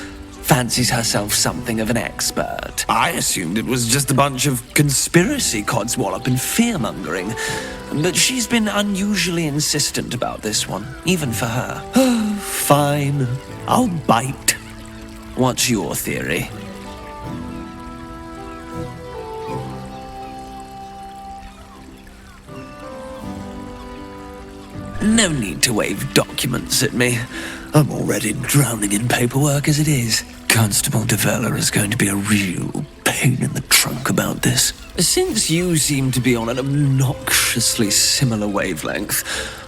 Fancies herself something of an expert. I assumed it was just a bunch of conspiracy codswallop and fear-mongering. But she's been unusually insistent about this one, even for her. Fine, I'll bite. What's your theory? No need to wave documents at me. I'm already drowning in paperwork as it is. Constable Devella is going to be a real pain pain in the trunk about this. Since you seem to be on an obnoxiously similar wavelength,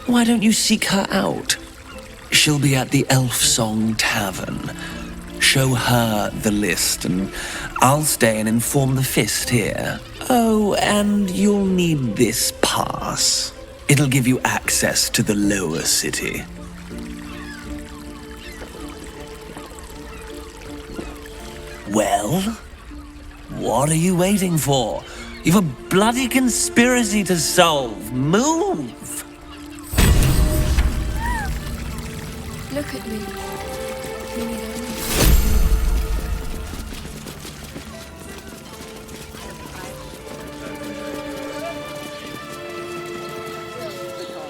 why don't you seek her out? She'll be at the Elf Song Tavern. Show her the list, and I'll stay and inform the Fist here. Oh, and you'll need this pass. It'll give you access to the lower city. Well, what are you waiting for? You've a bloody conspiracy to solve. Move! Look at me.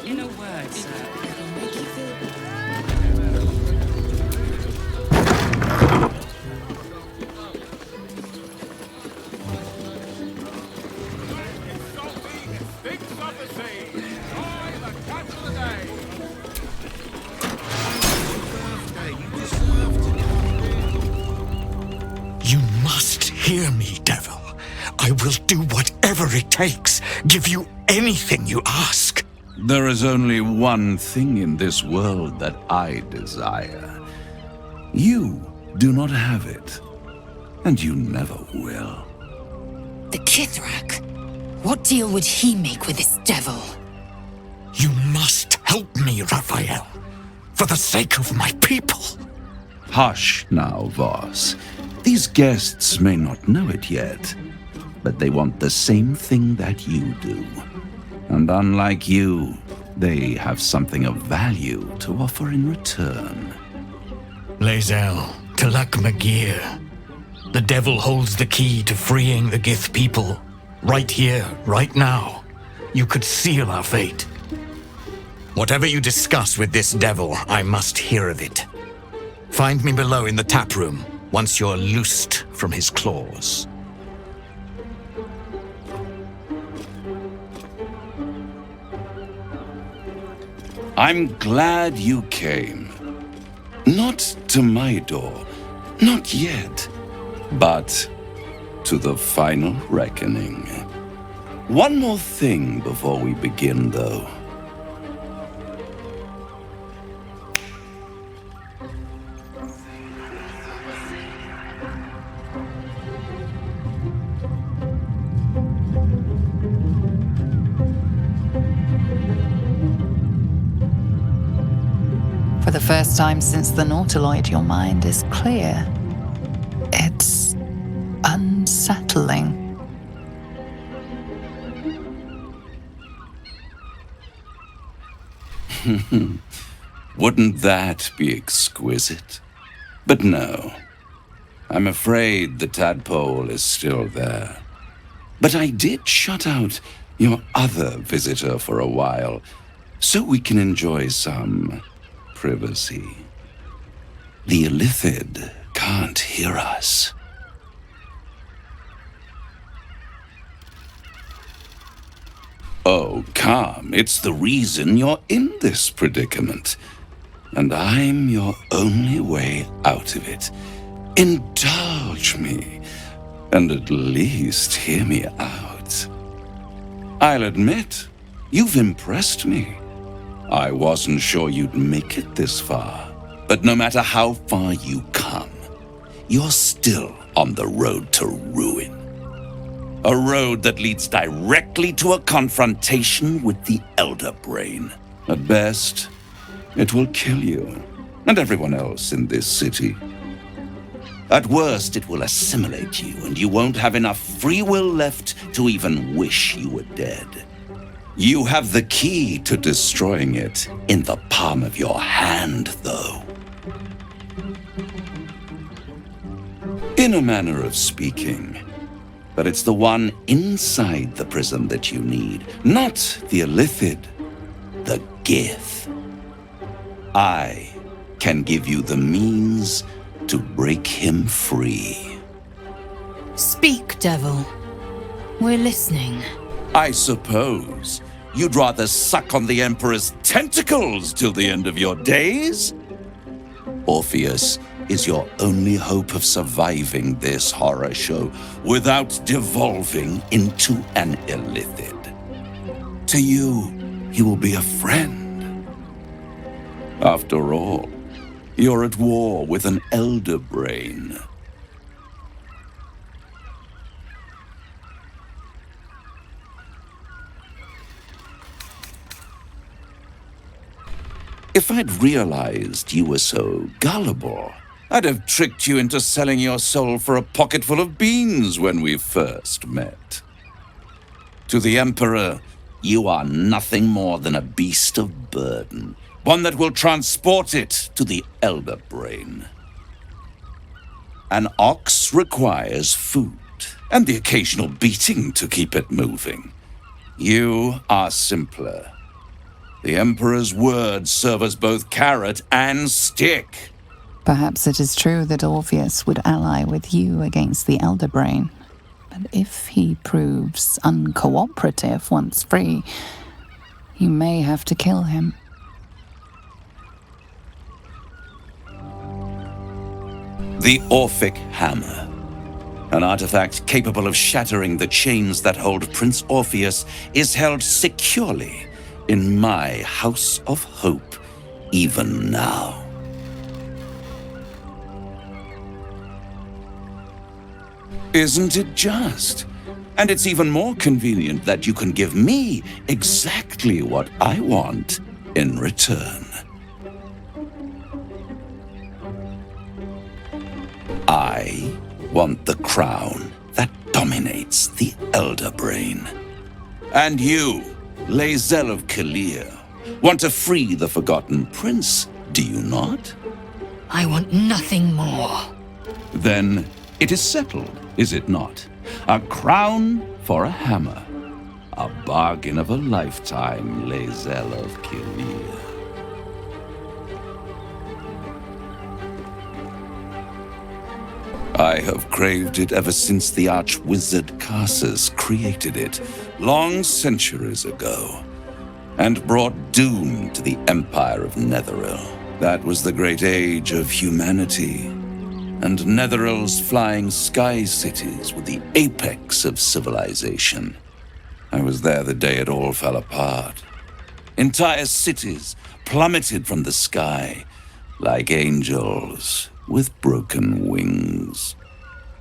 In a word, sir, it'll make you feel You must hear me, devil. I will do whatever it takes, give you anything you ask. There is only one thing in this world that I desire. You do not have it, and you never will. The Kithrak? What deal would he make with this devil? You must help me, Raphael, for the sake of my people. Hush now, Voss. These guests may not know it yet, but they want the same thing that you do. And unlike you, they have something of value to offer in return. Lae'zel, Talak Magir. The devil holds the key to freeing the Gith people. Right here, right now. You could seal our fate. Whatever you discuss with this devil, I must hear of it. Find me below in the tap room, once you're loosed from his claws. I'm glad you came. Not to my door, not yet, but to the final reckoning. One more thing before we begin, though. For the first time since the Nautiloid, your mind is clear. It's unsettling. Wouldn't that be exquisite? But no. I'm afraid the tadpole is still there. But I did shut out your other visitor for a while, so we can enjoy some privacy. The Illithid can't hear us. Oh, come. It's the reason you're in this predicament. And I'm your only way out of it. Indulge me, and at least hear me out. I'll admit, you've impressed me. I wasn't sure you'd make it this far. But no matter how far you come, you're still on the road to ruin. A road that leads directly to a confrontation with the Elder Brain. At best, it will kill you and everyone else in this city. At worst, it will assimilate you, and you won't have enough free will left to even wish you were dead. You have the key to destroying it in the palm of your hand, though. In a manner of speaking. But it's the one inside the prison that you need, not the Illithid, the Gith. I can give you the means to break him free. Speak, devil. We're listening. I suppose you'd rather suck on the Emperor's tentacles till the end of your days? Orpheus, is your only hope of surviving this horror show without devolving into an illithid. To you, he will be a friend. After all, you're at war with an elder brain. If I'd realized you were so gullible, I'd have tricked you into selling your soul for a pocketful of beans when we first met. To the Emperor, you are nothing more than a beast of burden, one that will transport it to the Elder Brain. An ox requires food, and the occasional beating to keep it moving. You are simpler. The Emperor's words serve as both carrot and stick. Perhaps it is true that Orpheus would ally with you against the Elder Brain. But if he proves uncooperative once free, you may have to kill him. The Orphic Hammer. An artifact capable of shattering the chains that hold Prince Orpheus is held securely in my House of Hope, even now. Isn't it just? And it's even more convenient that you can give me exactly what I want in return. I want the crown that dominates the Elder Brain. And you, Lae'zel of Kalir, want to free the Forgotten Prince, do you not? I want nothing more. Then it is settled, is it not? A crown for a hammer. A bargain of a lifetime, Lae'zel of Kalir. I have craved it ever since the arch-wizard Karsus created it, long centuries ago, and brought doom to the Empire of Netheril. That was the great age of humanity, and Netheril's flying sky cities were the apex of civilization. I was there the day it all fell apart. Entire cities plummeted from the sky like angels with broken wings.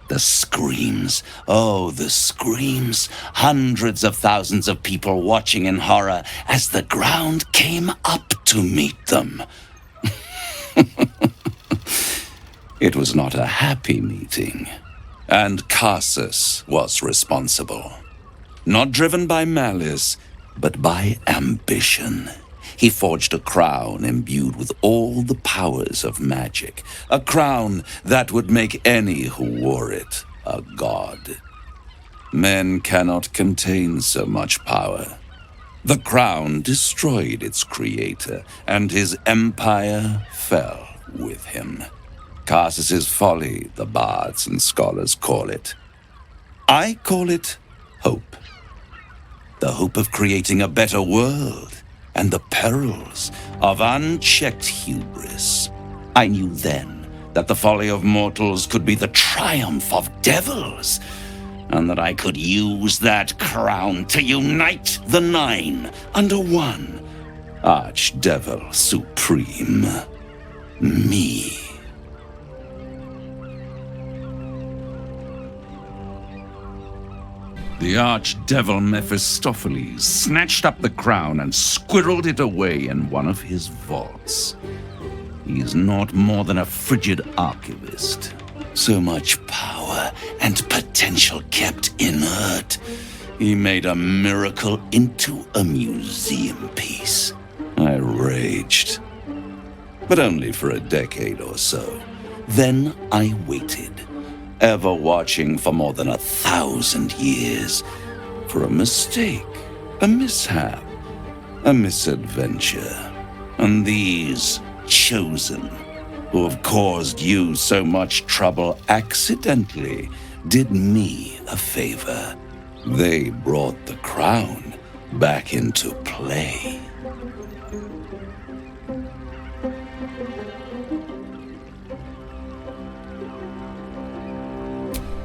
The screams, oh, the screams. Hundreds of thousands of people watching in horror as the ground came up to meet them. It was not a happy meeting, and Karsus was responsible. Not driven by malice, but by ambition. He forged a crown imbued with all the powers of magic. A crown that would make any who wore it a god. Men cannot contain so much power. The crown destroyed its creator, and his empire fell with him. Karsus's folly, the bards and scholars call it. I call it hope. The hope of creating a better world, and the perils of unchecked hubris. I knew then that the folly of mortals could be the triumph of devils, and that I could use that crown to unite the Nine under one Archdevil Supreme. Me. The archdevil Mephistopheles snatched up the crown and squirreled it away in one of his vaults. He's not more than a frigid archivist. So much power and potential kept inert. He made a miracle into a museum piece. I raged. But only for a decade or so. Then I waited. Ever watching for more than 1,000 years for a mistake, a mishap, a misadventure. And these chosen, who have caused you so much trouble accidentally, did me a favor. They brought the crown back into play.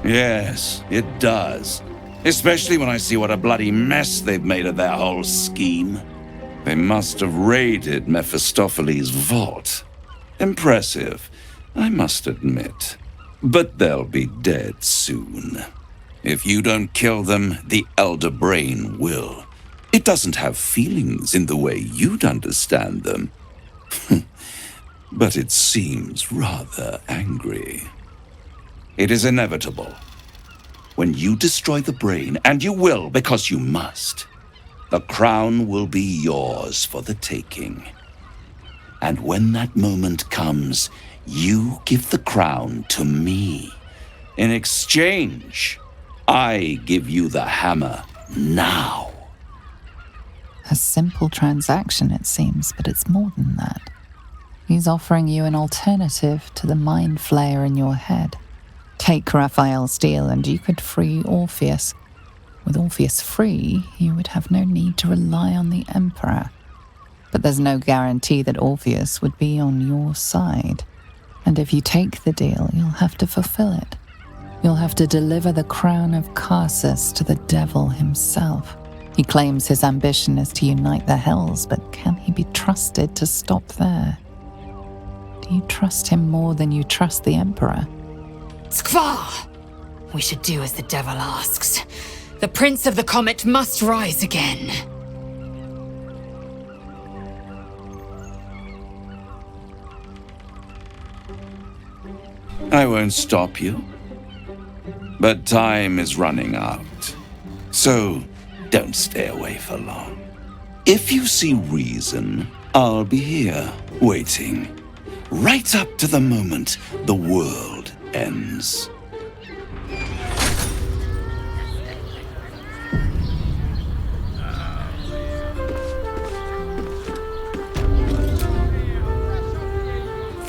Yes, it does. Especially when I see what a bloody mess they've made of their whole scheme. They must have raided Mephistopheles' vault. Impressive, I must admit. But they'll be dead soon. If you don't kill them, the Elder Brain will. It doesn't have feelings in the way you'd understand them. But it seems rather angry. It is inevitable. When you destroy the brain, and you will because you must, the crown will be yours for the taking. And when that moment comes, you give the crown to me. In exchange, I give you the hammer now. A simple transaction, it seems, but it's more than that. He's offering you an alternative to the mind flayer in your head. Take Raphael's deal and you could free Orpheus. With Orpheus free, you would have no need to rely on the Emperor. But there's no guarantee that Orpheus would be on your side. And if you take the deal, you'll have to fulfill it. You'll have to deliver the crown of Carsus to the devil himself. He claims his ambition is to unite the Hells, but can he be trusted to stop there? Do you trust him more than you trust the Emperor? Skvar! We should do as the devil asks. The Prince of the Comet must rise again. I won't stop you. But time is running out. So don't stay away for long. If you see reason, I'll be here, waiting. Right up to the moment the world ends.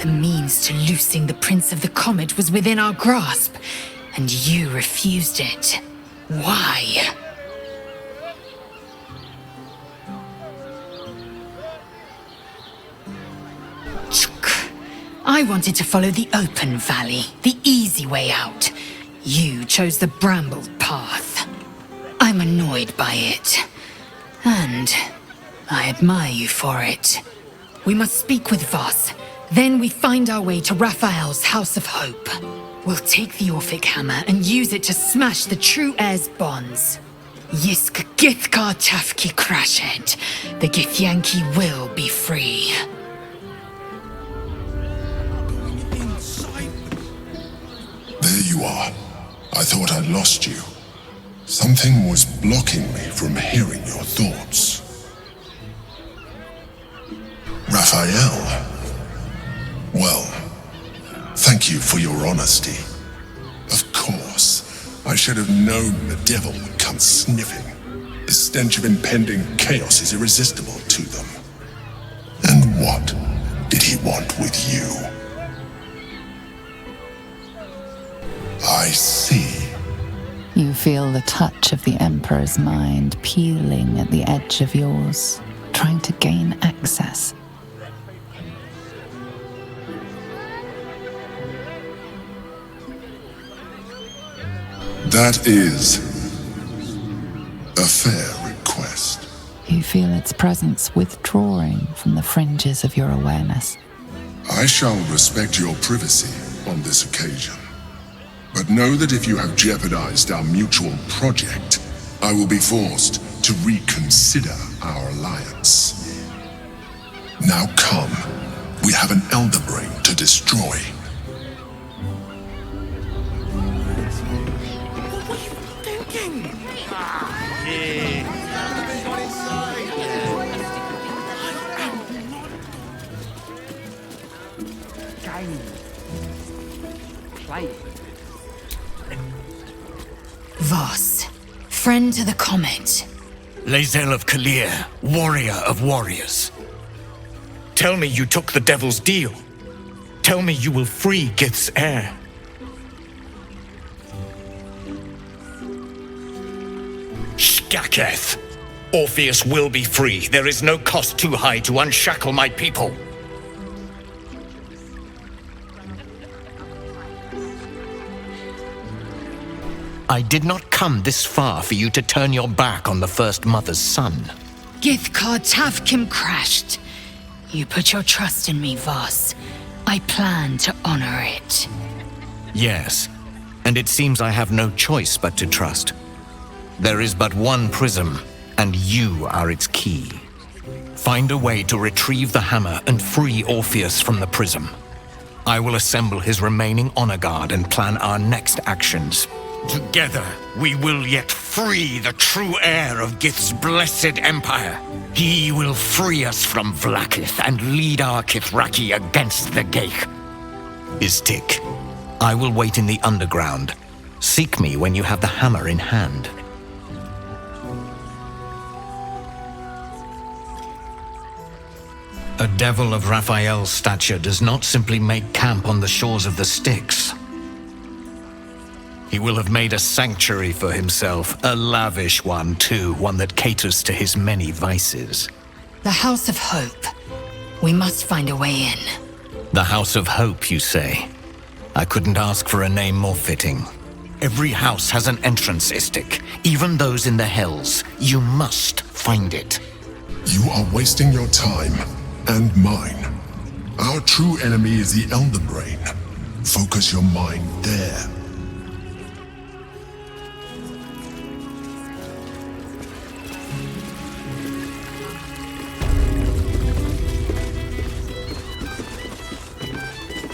The means to loosing the Prince of the Comet was within our grasp, and you refused it. Why? I wanted to follow the open valley, the easy way out. You chose the brambled path. I'm annoyed by it. And I admire you for it. We must speak with Voss. Then we find our way to Raphael's House of Hope. We'll take the Orphic Hammer and use it to smash the true heir's bonds. Yisk Githkar Tafki Krashed. The Githyanki will be free. There you are. I thought I'd lost you. Something was blocking me from hearing your thoughts. Raphael. Well, thank you for your honesty. Of course, I should have known the devil would come sniffing. The stench of impending chaos is irresistible to them. And what did he want with you? I see. You feel the touch of the Emperor's mind peeling at the edge of yours, trying to gain access. That is a fair request. You feel its presence withdrawing from the fringes of your awareness. I shall respect your privacy on this occasion. But know that if you have jeopardized our mutual project, I will be forced to reconsider our alliance. Now come, we have an Elder Brain to destroy. Voss, friend to the Comet. Lae'zel of Kalir, warrior of warriors. Tell me you took the devil's deal. Tell me you will free Gith's heir. Shkaketh! Orpheus will be free. There is no cost too high to unshackle my people. I did not come this far for you to turn your back on the First Mother's son. Githkar Tavkim crashed. You put your trust in me, Voss. I plan to honor it. Yes, and it seems I have no choice but to trust. There is but one prism, and you are its key. Find a way to retrieve the hammer and free Orpheus from the prism. I will assemble his remaining honor guard and plan our next actions. Together, we will yet free the true heir of Gith's blessed empire. He will free us from Vlaakith and lead our Kithraki against the Geich. Istik, I will wait in the underground. Seek me when you have the hammer in hand. A devil of Raphael's stature does not simply make camp on the shores of the Styx. He will have made a sanctuary for himself, a lavish one too, one that caters to his many vices. The House of Hope. We must find a way in. The House of Hope, you say? I couldn't ask for a name more fitting. Every house has an entrance, Istik, even those in the Hells. You must find it. You are wasting your time, and mine. Our true enemy is the Elder Brain. Focus your mind there.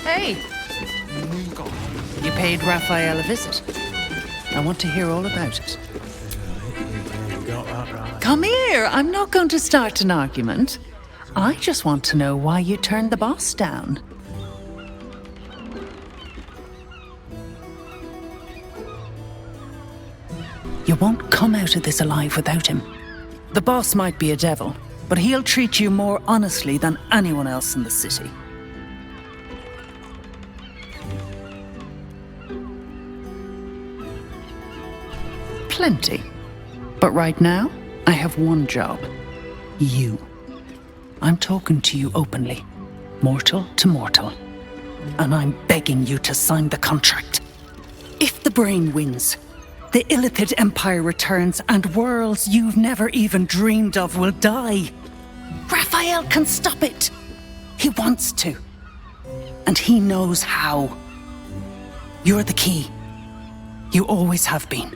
Hey! You paid Raphael a visit. I want to hear all about it. Come here! I'm not going to start an argument. I just want to know why you turned the boss down. You won't come out of this alive without him. The boss might be a devil, but he'll treat you more honestly than anyone else in the city. Plenty. But right now, I have one job. You. I'm talking to you openly, mortal to mortal. And I'm begging you to sign the contract. If the Brain wins, the Illithid Empire returns and worlds you've never even dreamed of will die. Raphael can stop it. He wants to. And he knows how. You're the key. You always have been.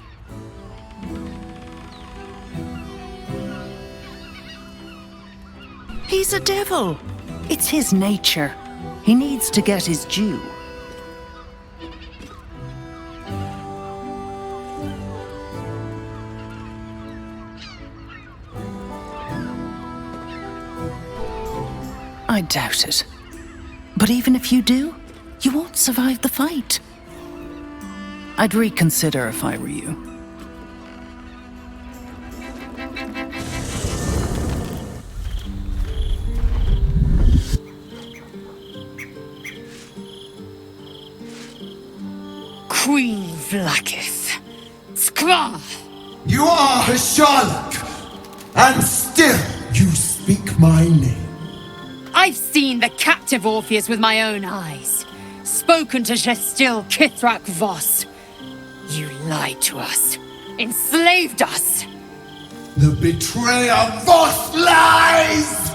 He's a devil. It's his nature. He needs to get his due. I doubt it. But even if you do, you won't survive the fight. I'd reconsider if I were you. Queen Vlaakith. Skra! You are a Sherlock, and still you speak my name. I've seen the captive Orpheus with my own eyes. Spoken to Gestil Kithrak Voss. You lied to us. Enslaved us. The betrayer Voss lies!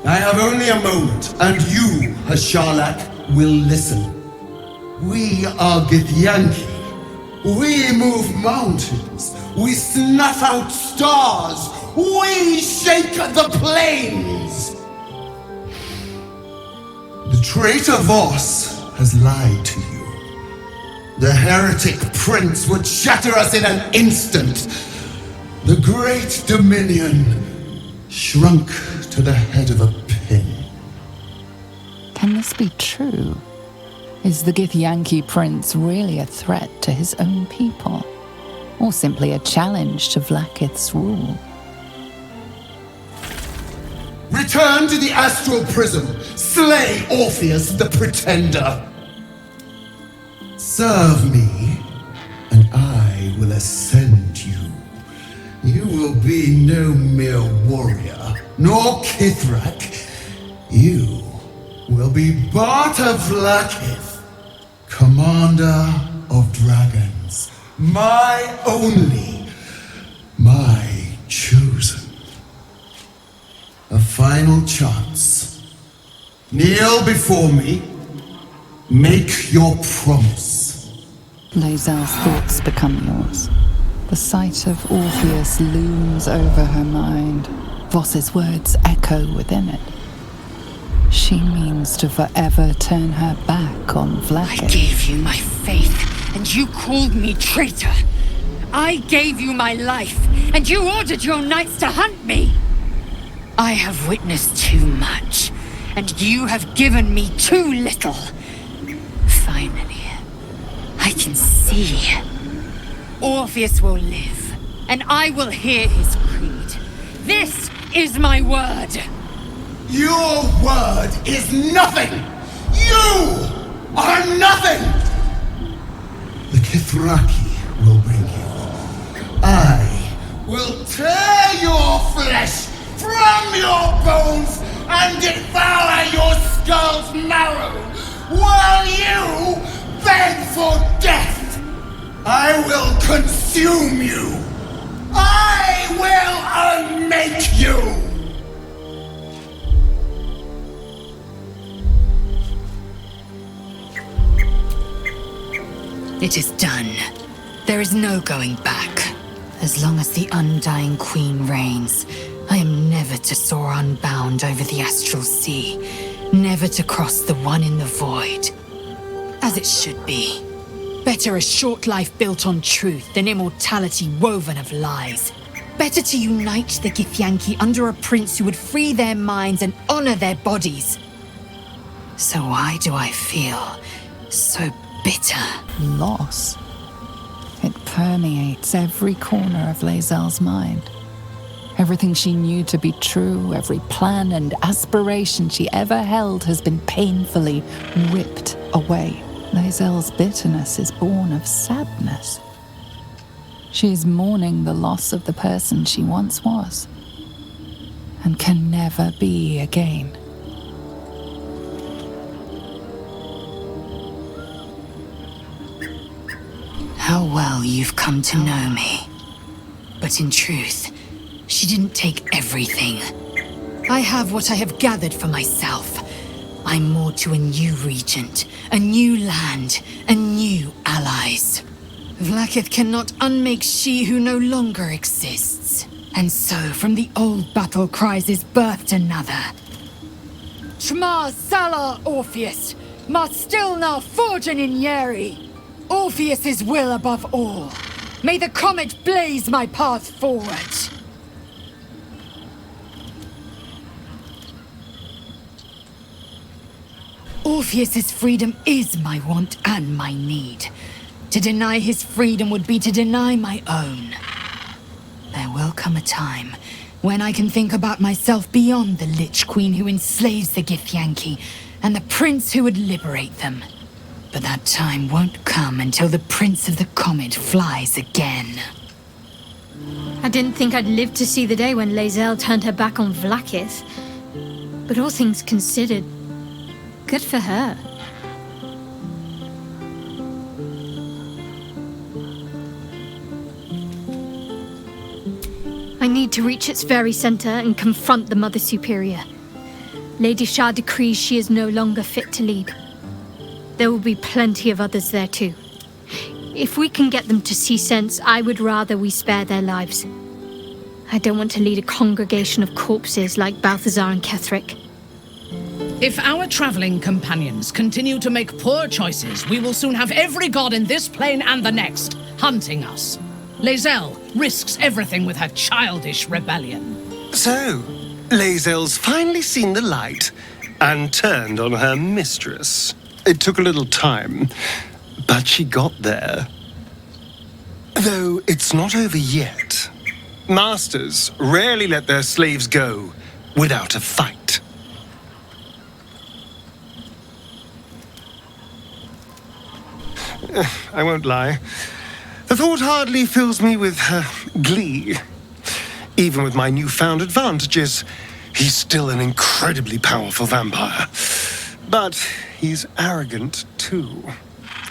I have only a moment, and you, Hasharlak, will listen. We are Githyanki. We move mountains. We snuff out stars. We shake the plains. The traitor Voss has lied to you. The heretic prince would shatter us in an instant. The great dominion shrunk to the head of a pin. Can this be true? Is the Githyanki prince really a threat to his own people? Or simply a challenge to Vlaakith's rule? Return to the astral prism. Slay Orpheus the Pretender. Serve me, and I will ascend you. You will be no mere warrior, nor Kithrak. You will be Barta Vlaakith, Commander of dragons, my only, my chosen. A final chance. Kneel before me. Make your promise. Lae'zel's thoughts become yours. The sight of Orpheus looms over her mind. Voss's words echo within it. She means to forever turn her back on Vlaakith. I gave you my faith, and you called me traitor. I gave you my life, and you ordered your knights to hunt me. I have witnessed too much, and you have given me too little. Finally, I can see. Orpheus will live, and I will hear his creed. This is my word. Your word is nothing! You are nothing! The Kithraki will bring you. I will tear your flesh from your bones and devour your skull's marrow while you beg for death. I will consume you. I will unmake you. It is done. There is no going back. As long as the Undying Queen reigns, I am never to soar unbound over the astral sea, never to cross the one in the void. As it should be. Better a short life built on truth than immortality woven of lies. Better to unite the Githyanki under a prince who would free their minds and honor their bodies. So why do I feel so bitter? Loss. It permeates every corner of Lae'zel's mind. Everything she knew to be true, every plan and aspiration she ever held has been painfully ripped away. Lae'zel's bitterness is born of sadness. She is mourning the loss of the person she once was, and can never be again. How well you've come to know me. But in truth, she didn't take everything. I have what I have gathered for myself. I'm more to a new regent, a new land, and new allies. Vlaakith cannot unmake she who no longer exists. And so from the old battle cries is birthed another. Shma Salar Orpheus, Ma Stilna Forgen in Yeri. Orpheus's will above all. May the comet blaze my path forward. Orpheus's freedom is my want and my need. To deny his freedom would be to deny my own. There will come a time when I can think about myself beyond the Lich Queen who enslaves the Githyanki and the prince who would liberate them. But that time won't come until the Prince of the Comet flies again. I didn't think I'd live to see the day when Lae'zel turned her back on Vlaakith. But all things considered, good for her. I need to reach its very center and confront the Mother Superior. Lady Shah decrees she is no longer fit to lead. There will be plenty of others there too. If we can get them to see sense, I would rather we spare their lives. I don't want to lead a congregation of corpses like Balthazar and Ketheric. If our traveling companions continue to make poor choices, we will soon have every god in this plane and the next hunting us. Lae'zel risks everything with her childish rebellion. So, Lae'zel's finally seen the light and turned on her mistress. It took a little time, but she got there. Though it's not over yet. Masters rarely let their slaves go without a fight. I won't lie. The thought hardly fills me with glee. Even with my newfound advantages, he's still an incredibly powerful vampire. But he's arrogant, too.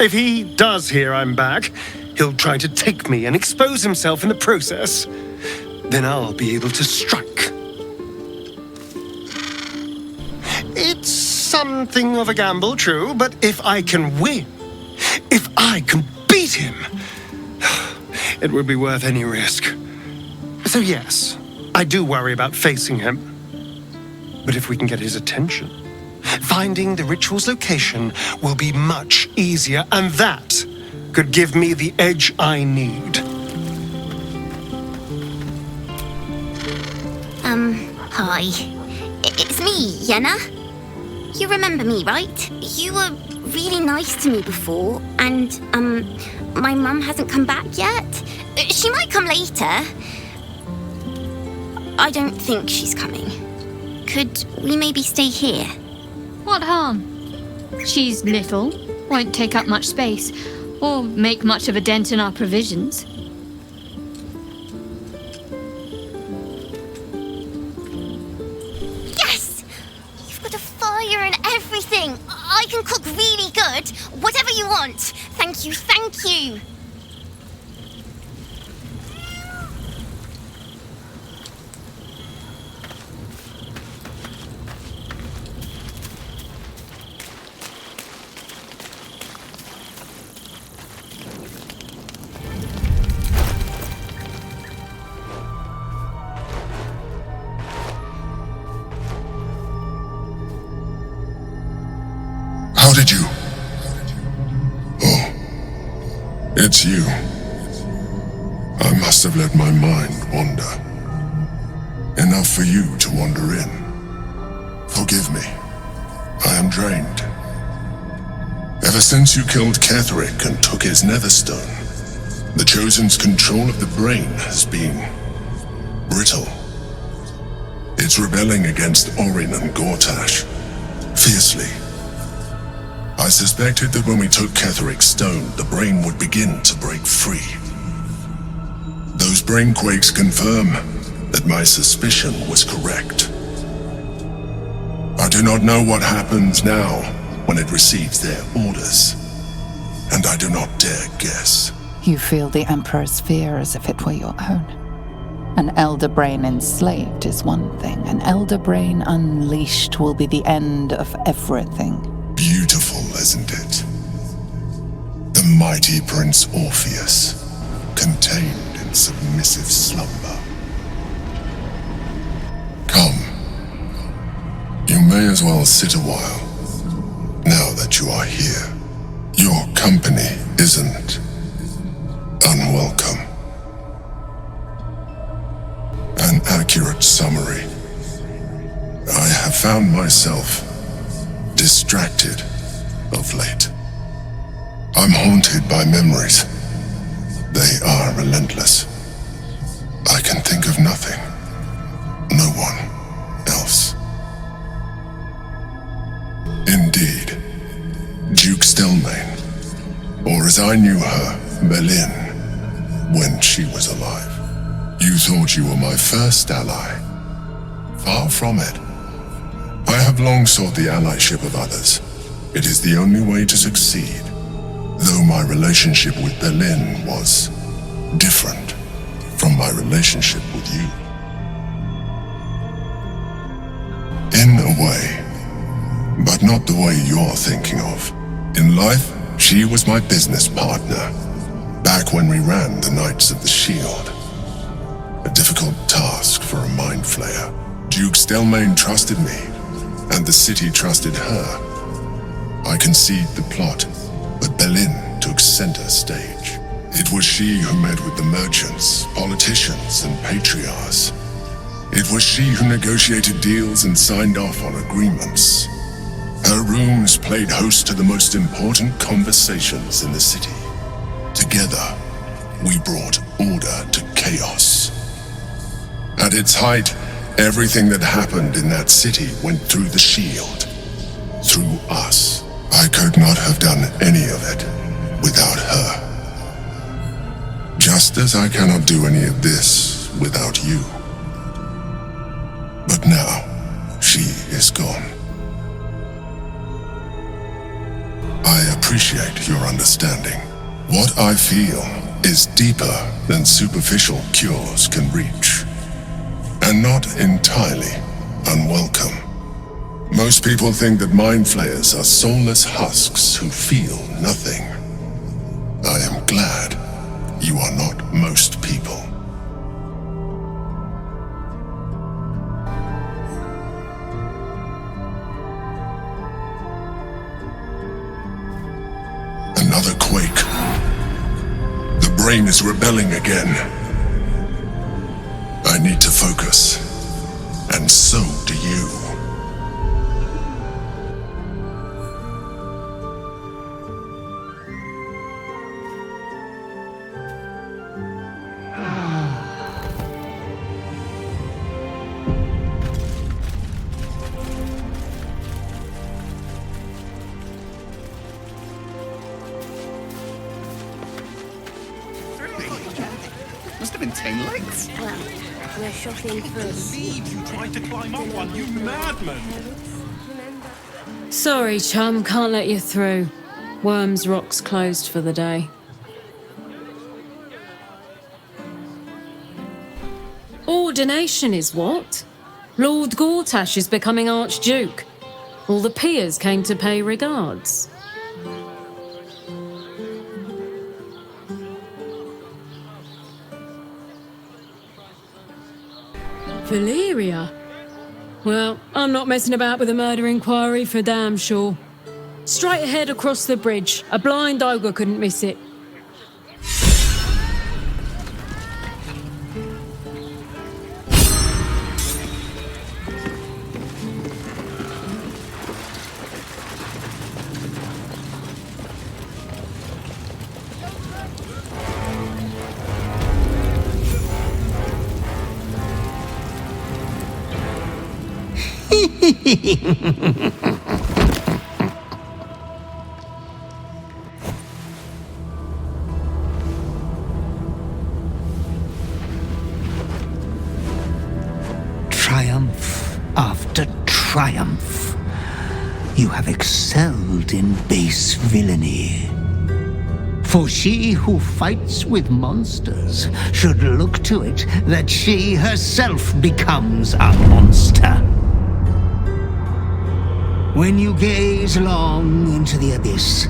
If he does hear I'm back, he'll try to take me and expose himself in the process. Then I'll be able to strike. It's something of a gamble, true, but if I can win, if I can beat him, it would be worth any risk. So yes, I do worry about facing him. But if we can get his attention, finding the ritual's location will be much easier, and that could give me the edge I need. Hi. It's me, Yenna. You remember me, right? You were really nice to me before, and, my mum hasn't come back yet. She might come later. I don't think she's coming. Could we maybe stay here? What harm? She's little, won't take up much space, or make much of a dent in our provisions. Yes! You've got a fire and everything! I can cook really good! Whatever you want! Thank you, thank you! How did you? Oh, it's you. I must have let my mind wander. Enough for you to wander in. Forgive me. I am drained. Ever since you killed Ketheric and took his nether stone, the Chosen's control of the brain has been brittle. It's rebelling against Orin and Gortash fiercely. I suspected that when we took Ketheric's stone, the brain would begin to break free. Those brain quakes confirm that my suspicion was correct. I do not know what happens now when it receives their orders, and I do not dare guess. You feel the Emperor's fear as if it were your own. An elder brain enslaved is one thing. An elder brain unleashed will be the end of everything. Beautiful, isn't it? The mighty Prince Orpheus, contained in submissive slumber. Come. You may as well sit a while, now that you are here. Your company isn't unwelcome. An accurate summary. I have found myself distracted of late. I'm haunted by memories. They are relentless. I can think of nothing. No one else. Indeed, Duke Stelmane, or as I knew her, Belin, when she was alive. You thought you were my first ally. Far from it. I have long sought the allyship of others. It is the only way to succeed. Though my relationship with Belin was different from my relationship with you. In a way, but not the way you're thinking of. In life, she was my business partner, back when we ran the Knights of the Shield. A difficult task for a mind flayer. Duke Stelmane trusted me, and the city trusted her. I conceived the plot, but Belin took center stage. It was she who met with the merchants, politicians, and patriarchs. It was she who negotiated deals and signed off on agreements. Her rooms played host to the most important conversations in the city. Together, we brought order to chaos. At its height, everything that happened in that city went through the shield. Through us. I could not have done any of it without her. Just as I cannot do any of this without you. But now, she is gone. I appreciate your understanding. What I feel is deeper than superficial cures can reach, and not entirely unwelcome. Most people think that mind flayers are soulless husks who feel nothing. I am glad you are not most people. Another quake. The brain is rebelling again. I need to focus, and so do you. Must have been 10 legs. Well, we're shopping for... I believe you tried to climb up one, you madman! Sorry, chum, can't let you through. Worms Rock's closed for the day. Ordination is what? Lord Gortash is becoming Archduke. All the peers came to pay regards. Valeria? Well, I'm not messing about with a murder inquiry for damn sure. Straight ahead across the bridge. A blind ogre couldn't miss it. Triumph after triumph. You have excelled in base villainy. For she who fights with monsters should look to it that she herself becomes a monster. When you gaze long into the abyss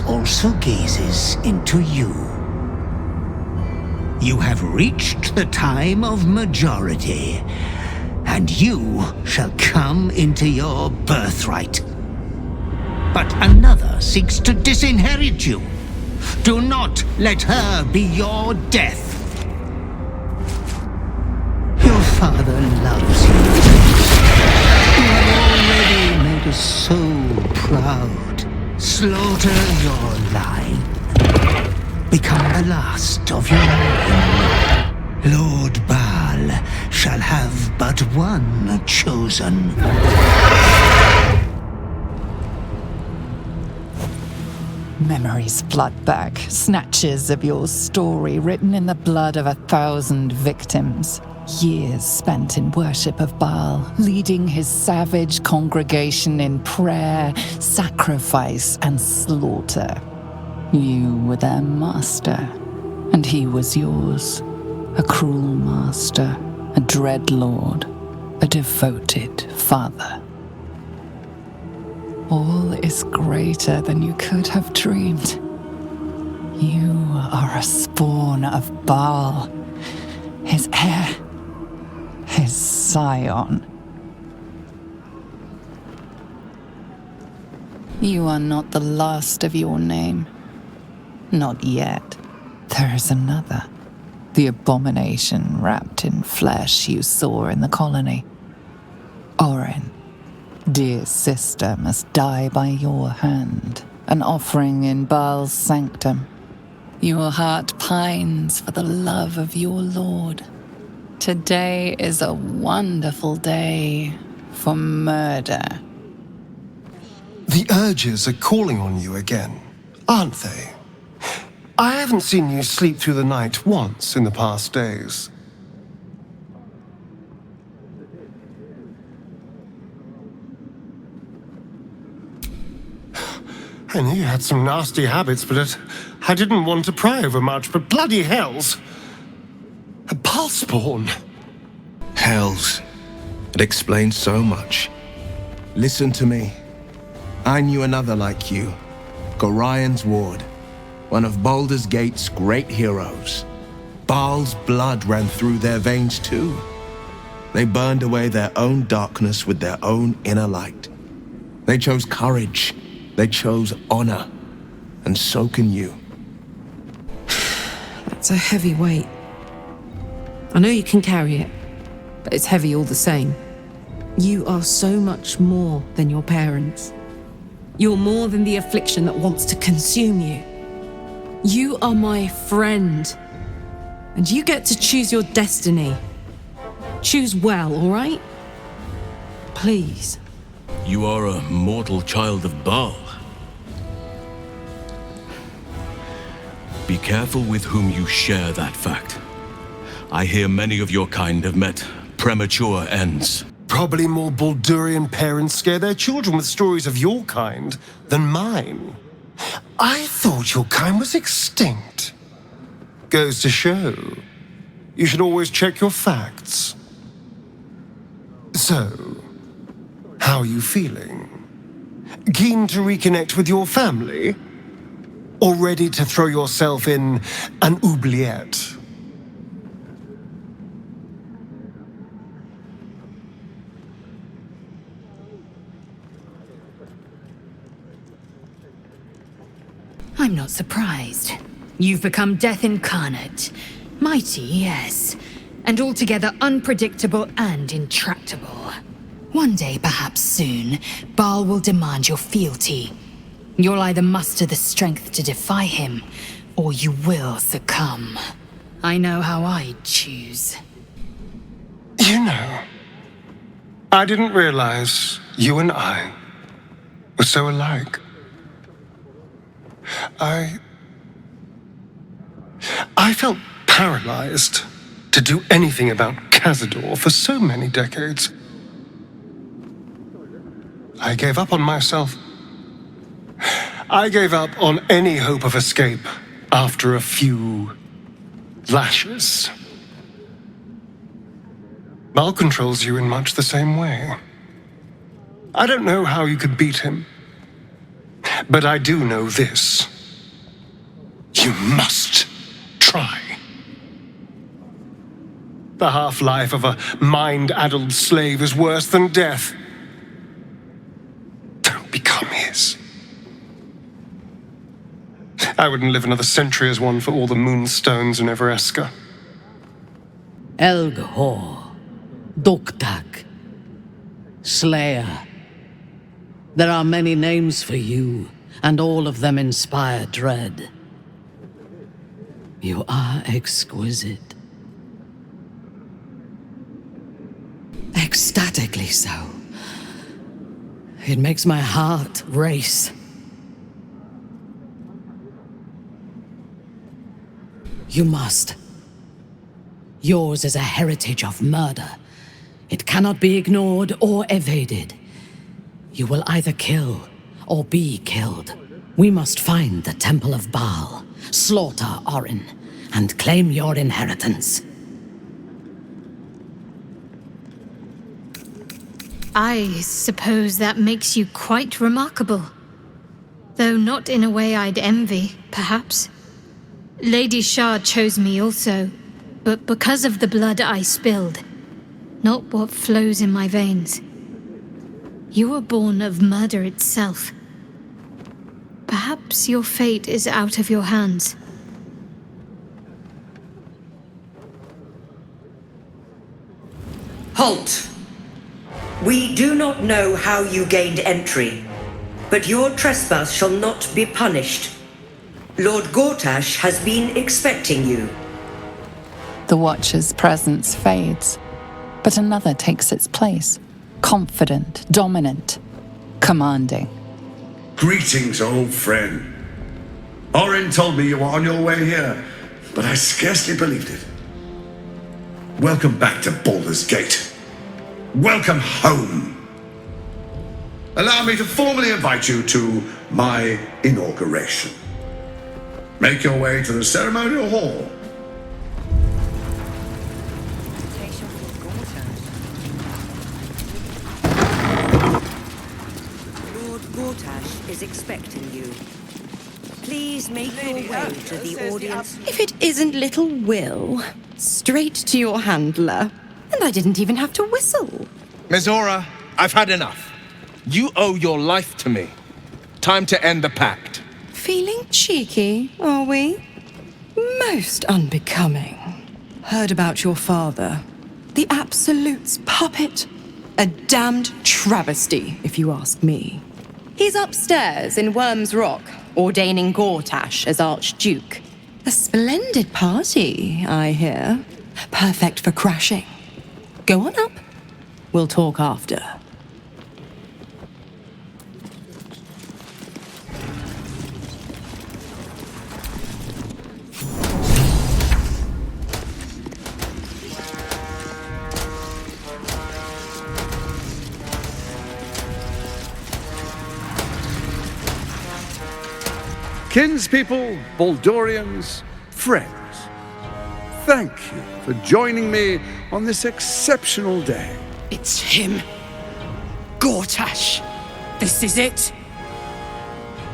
also gazes into you. You have reached the time of majority, and you shall come into your birthright. But another seeks to disinherit you. Do not let her be your death. Your father loves you. You have already made us so proud. Slaughter your line. Become the last of your own. Lord Baal shall have but one chosen. Memories flood back, snatches of your story written in the blood of 1,000 victims. Years spent in worship of Baal, leading his savage congregation in prayer, sacrifice, and slaughter. You were their master, and he was yours. A cruel master, a dread lord, a devoted father. All is greater than you could have dreamed. You are a spawn of Baal, his heir, his scion. You are not the last of your name. Not yet. There is another. The abomination wrapped in flesh you saw in the colony. Orin, dear sister, must die by your hand, an offering in Baal's sanctum. Your heart pines for the love of your lord. Today is a wonderful day for murder. The urges are calling on you again, aren't they? I haven't seen you sleep through the night once in the past days. I knew you had some nasty habits, but I didn't want to pry over much. But bloody hells! A pulse-spawn! Hells. It explains so much. Listen to me. I knew another like you. Gorion's ward. One of Baldur's Gate's great heroes. Baal's blood ran through their veins too. They burned away their own darkness with their own inner light. They chose courage. They chose honor. And so can you. That's a heavy weight. I know you can carry it, but it's heavy all the same. You are so much more than your parents. You're more than the affliction that wants to consume you. You are my friend. And you get to choose your destiny. Choose well, all right? Please. You are a mortal child of Baal. Be careful with whom you share that fact. I hear many of your kind have met premature ends. Probably more Baldurian parents scare their children with stories of your kind than mine. I thought your kind was extinct. Goes to show, you should always check your facts. So, how are you feeling? Keen to reconnect with your family? Or ready to throw yourself in an oubliette? I'm not surprised. You've become death incarnate. Mighty, yes. And altogether unpredictable and intractable. One day, perhaps soon, Baal will demand your fealty. You'll either muster the strength to defy him, or you will succumb. I know how I'd choose. You know, I didn't realize you and I were so alike. I felt paralyzed to do anything about Cazador for so many decades. I gave up on myself. I gave up on any hope of escape after a few lashes. Baal controls you in much the same way. I don't know how you could beat him, but I do know this. You must try. The half-life of a mind-addled slave is worse than death. Don't become his. I wouldn't live another century as one for all the moonstones in Evereska. Elghor, Doktak, Slayer. There are many names for you, and all of them inspire dread. You are exquisite. Ecstatically so. It makes my heart race. You must. Yours is a heritage of murder. It cannot be ignored or evaded. You will either kill or be killed. We must find the Temple of Baal, slaughter Orin, and claim your inheritance. I suppose that makes you quite remarkable. Though not in a way I'd envy, perhaps. Lady Shah chose me also, but because of the blood I spilled, not what flows in my veins. You were born of murder itself. Perhaps your fate is out of your hands. Halt! We do not know how you gained entry, but your trespass shall not be punished. Lord Gortash has been expecting you. The Watcher's presence fades, but another takes its place. Confident, dominant, commanding. Greetings, old friend. Orin told me you were on your way here, but I scarcely believed it. Welcome back to Baldur's Gate. Welcome home. Allow me to formally invite you to my inauguration. Make your way to the ceremonial hall. Lord Gortash is expecting you. Please make your way to the audience. If it isn't little Will, straight to your handler. And I didn't even have to whistle. Mizora, I've had enough. You owe your life to me. Time to end the pact. Feeling cheeky, are we? Most unbecoming. Heard about your father. The Absolute's puppet. A damned travesty, if you ask me. He's upstairs in Worm's Rock, ordaining Gortash as Archduke. A splendid party, I hear. Perfect for crashing. Go on up. We'll talk after. Kinspeople, Baldurians, friends, thank you for joining me on this exceptional day. It's him. Gortash. This is it.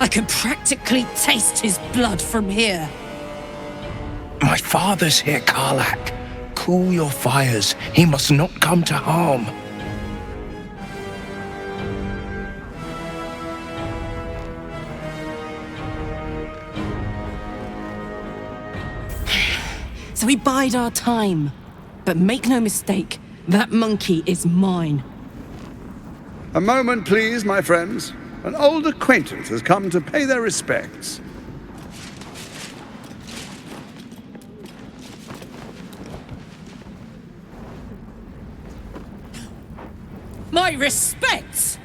I can practically taste his blood from here. My father's here, Karlach. Cool your fires. He must not come to harm. So we bide our time. But make no mistake, that monkey is mine. A moment, please, my friends. An old acquaintance has come to pay their respects. My respects?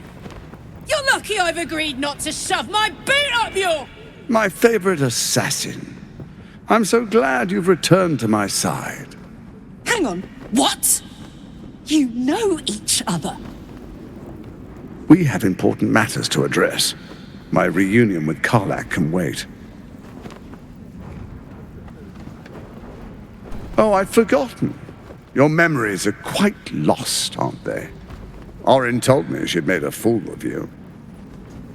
You're lucky I've agreed not to shove my boot up your... My favorite assassin. I'm so glad you've returned to my side. Hang on, what? You know each other? We have important matters to address. My reunion with Karlach can wait. Oh, I'd forgotten. Your memories are quite lost, aren't they? Orin told me she'd made a fool of you.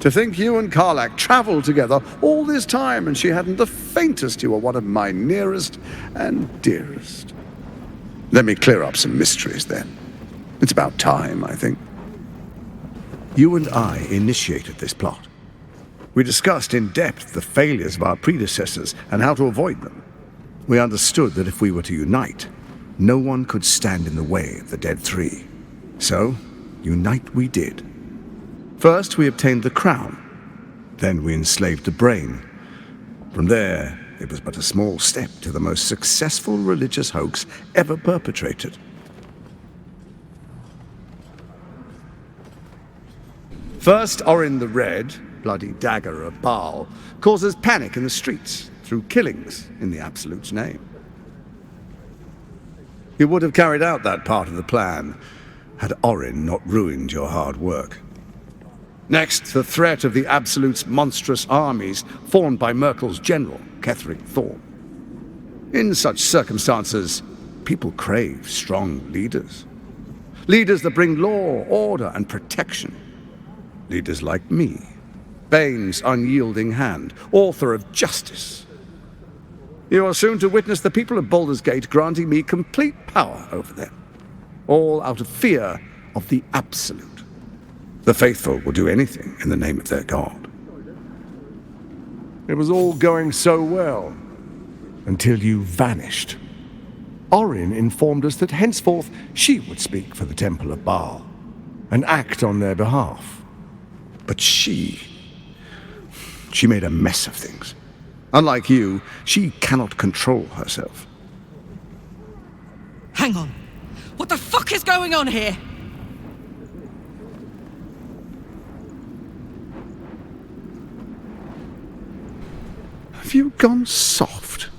To think you and Karlach traveled together all this time and she hadn't the faintest you were one of my nearest and dearest. Let me clear up some mysteries then. It's about time, I think. You and I initiated this plot. We discussed in depth the failures of our predecessors and how to avoid them. We understood that if we were to unite, no one could stand in the way of the Dead Three. So, unite we did. First, we obtained the crown. Then we enslaved the brain. From there, it was but a small step to the most successful religious hoax ever perpetrated. First, Orin the Red, bloody dagger of Baal, causes panic in the streets through killings in the Absolute's name. You would have carried out that part of the plan had Orin not ruined your hard work. Next, the threat of the Absolute's monstrous armies formed by Merkel's general, Ketheric Thorn. In such circumstances, people crave strong leaders. Leaders that bring law, order, and protection. Leaders like me, Bane's unyielding hand, author of justice. You are soon to witness the people of Baldur's Gate granting me complete power over them, all out of fear of the Absolute. The faithful will do anything in the name of their god. It was all going so well, until you vanished. Orin informed us that henceforth she would speak for the Temple of Baal, and act on their behalf. But she made a mess of things. Unlike you, she cannot control herself. Hang on. What the fuck is going on here? Have you gone soft?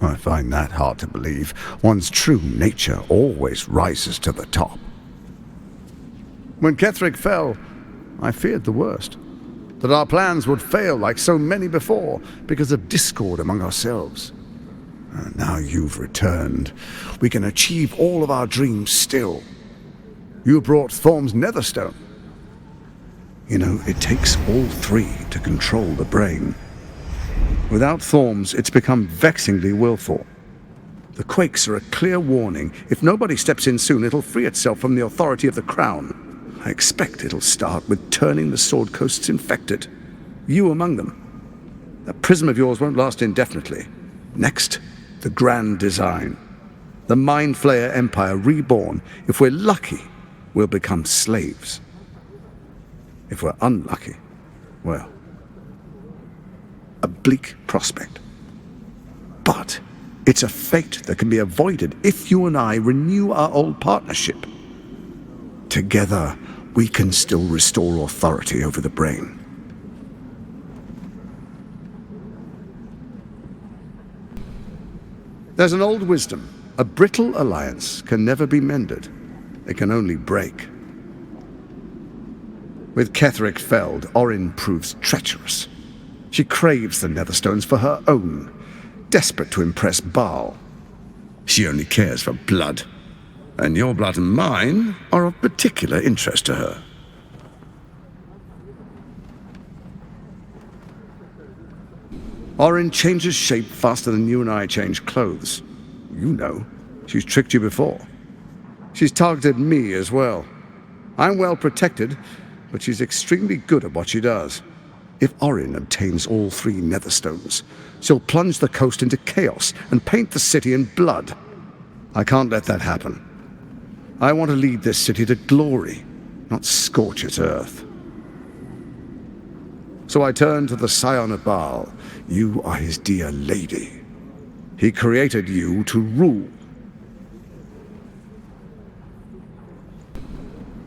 I find that hard to believe. One's true nature always rises to the top. When Ketheric fell, I feared the worst. that our plans would fail like so many before because of discord among ourselves. And now you've returned. We can achieve all of our dreams still. You brought Thorm's netherstone. You know, it takes all three to control the brain. Without Thorm's, it's become vexingly willful. The quakes are a clear warning. If nobody steps in soon, it'll free itself from the authority of the crown. I expect it'll start with turning the Sword Coasts infected. You among them. That prism of yours won't last indefinitely. Next, the grand design. The Mind Flayer Empire reborn. If we're lucky, we'll become slaves. If we're unlucky, well, a bleak prospect. But it's a fate that can be avoided if you and I renew our old partnership. Together, we can still restore authority over the brain. There's an old wisdom. A brittle alliance can never be mended. It can only break. With Ketheric felled, Orin proves treacherous. She craves the Netherstones for her own, desperate to impress Baal. She only cares for blood, and your blood and mine are of particular interest to her. Orin changes shape faster than you and I change clothes. You know, she's tricked you before. She's targeted me as well. I'm well protected, but she's extremely good at what she does. If Orin obtains all three Netherstones, she'll plunge the coast into chaos and paint the city in blood. I can't let that happen. I want to lead this city to glory, not scorch its earth. So I turn to the Scion of Baal. You are his dear lady. He created you to rule.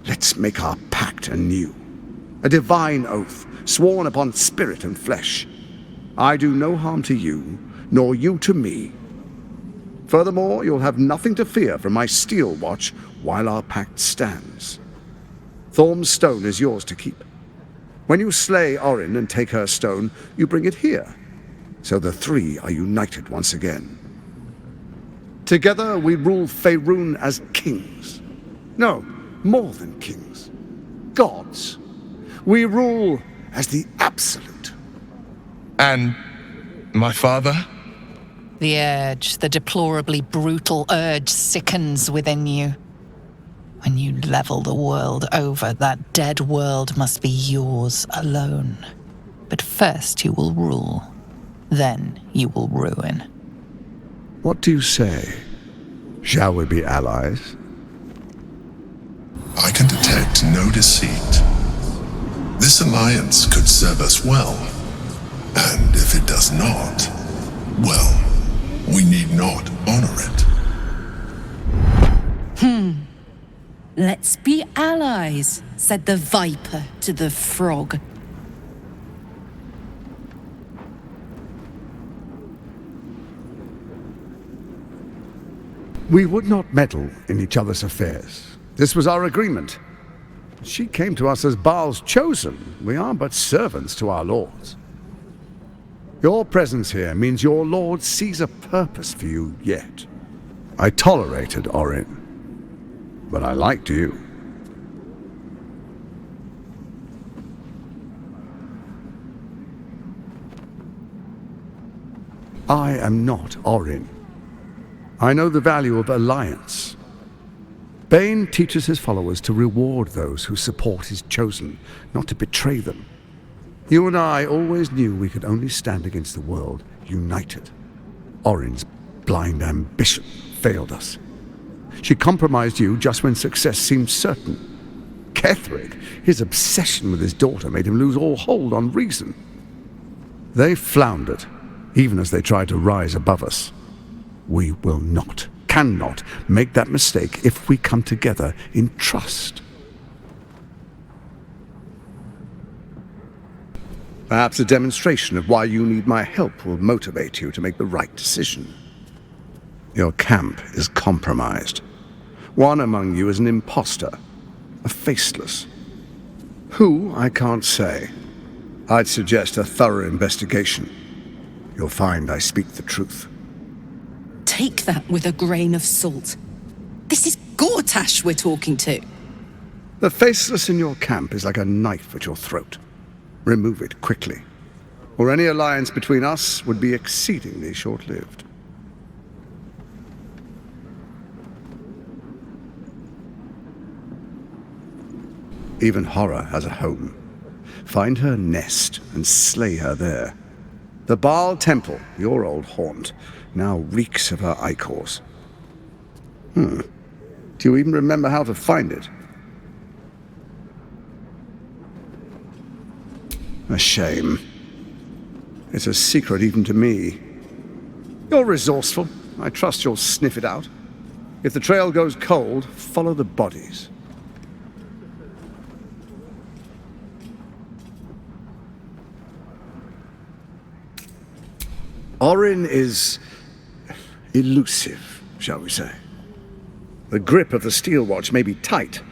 Let's make our pact anew. A divine oath, sworn upon spirit and flesh. I do no harm to you, nor you to me. Furthermore, you'll have nothing to fear from my steel watch while our pact stands. Thorm's stone is yours to keep. When you slay Orin and take her stone, you bring it here, so the three are united once again. Together we rule Faerun as kings. No, more than kings. Gods. We rule as the Absolute. And my father? The urge, the deplorably brutal urge sickens within you. When you level the world over, that dead world must be yours alone. But first you will rule. Then you will ruin. What do you say? Shall we be allies? I can detect no deceit. This alliance could serve us well. And if it does not, well, we need not honor it. Let's be allies, said the viper to the frog. We would not meddle in each other's affairs. This was our agreement. She came to us as Baal's chosen. We are but servants to our lords. Your presence here means your lord sees a purpose for you yet. I tolerated Orin, but I liked you. I am not Orin. I know the value of alliance. Bane teaches his followers to reward those who support his chosen, not to betray them. You and I always knew we could only stand against the world united. Orin's blind ambition failed us. She compromised you just when success seemed certain. Ketheric, his obsession with his daughter made him lose all hold on reason. They floundered, even as they tried to rise above us. We will not, cannot make that mistake if we come together in trust. Perhaps a demonstration of why you need my help will motivate you to make the right decision. Your camp is compromised. One among you is an imposter, a faceless. Who, I can't say. I'd suggest a thorough investigation. You'll find I speak the truth. Take that with a grain of salt. This is Gortash we're talking to. The faceless in your camp is like a knife at your throat. Remove it quickly, or any alliance between us would be exceedingly short-lived. Even horror has a home. Find her nest and slay her there. The Baal Temple, your old haunt, now reeks of her ichors. Do you even remember how to find it? A shame. It's a secret even to me. You're resourceful. I trust you'll sniff it out. If the trail goes cold, follow the bodies. Orin is elusive, shall we say. The grip of the steel watch may be tight,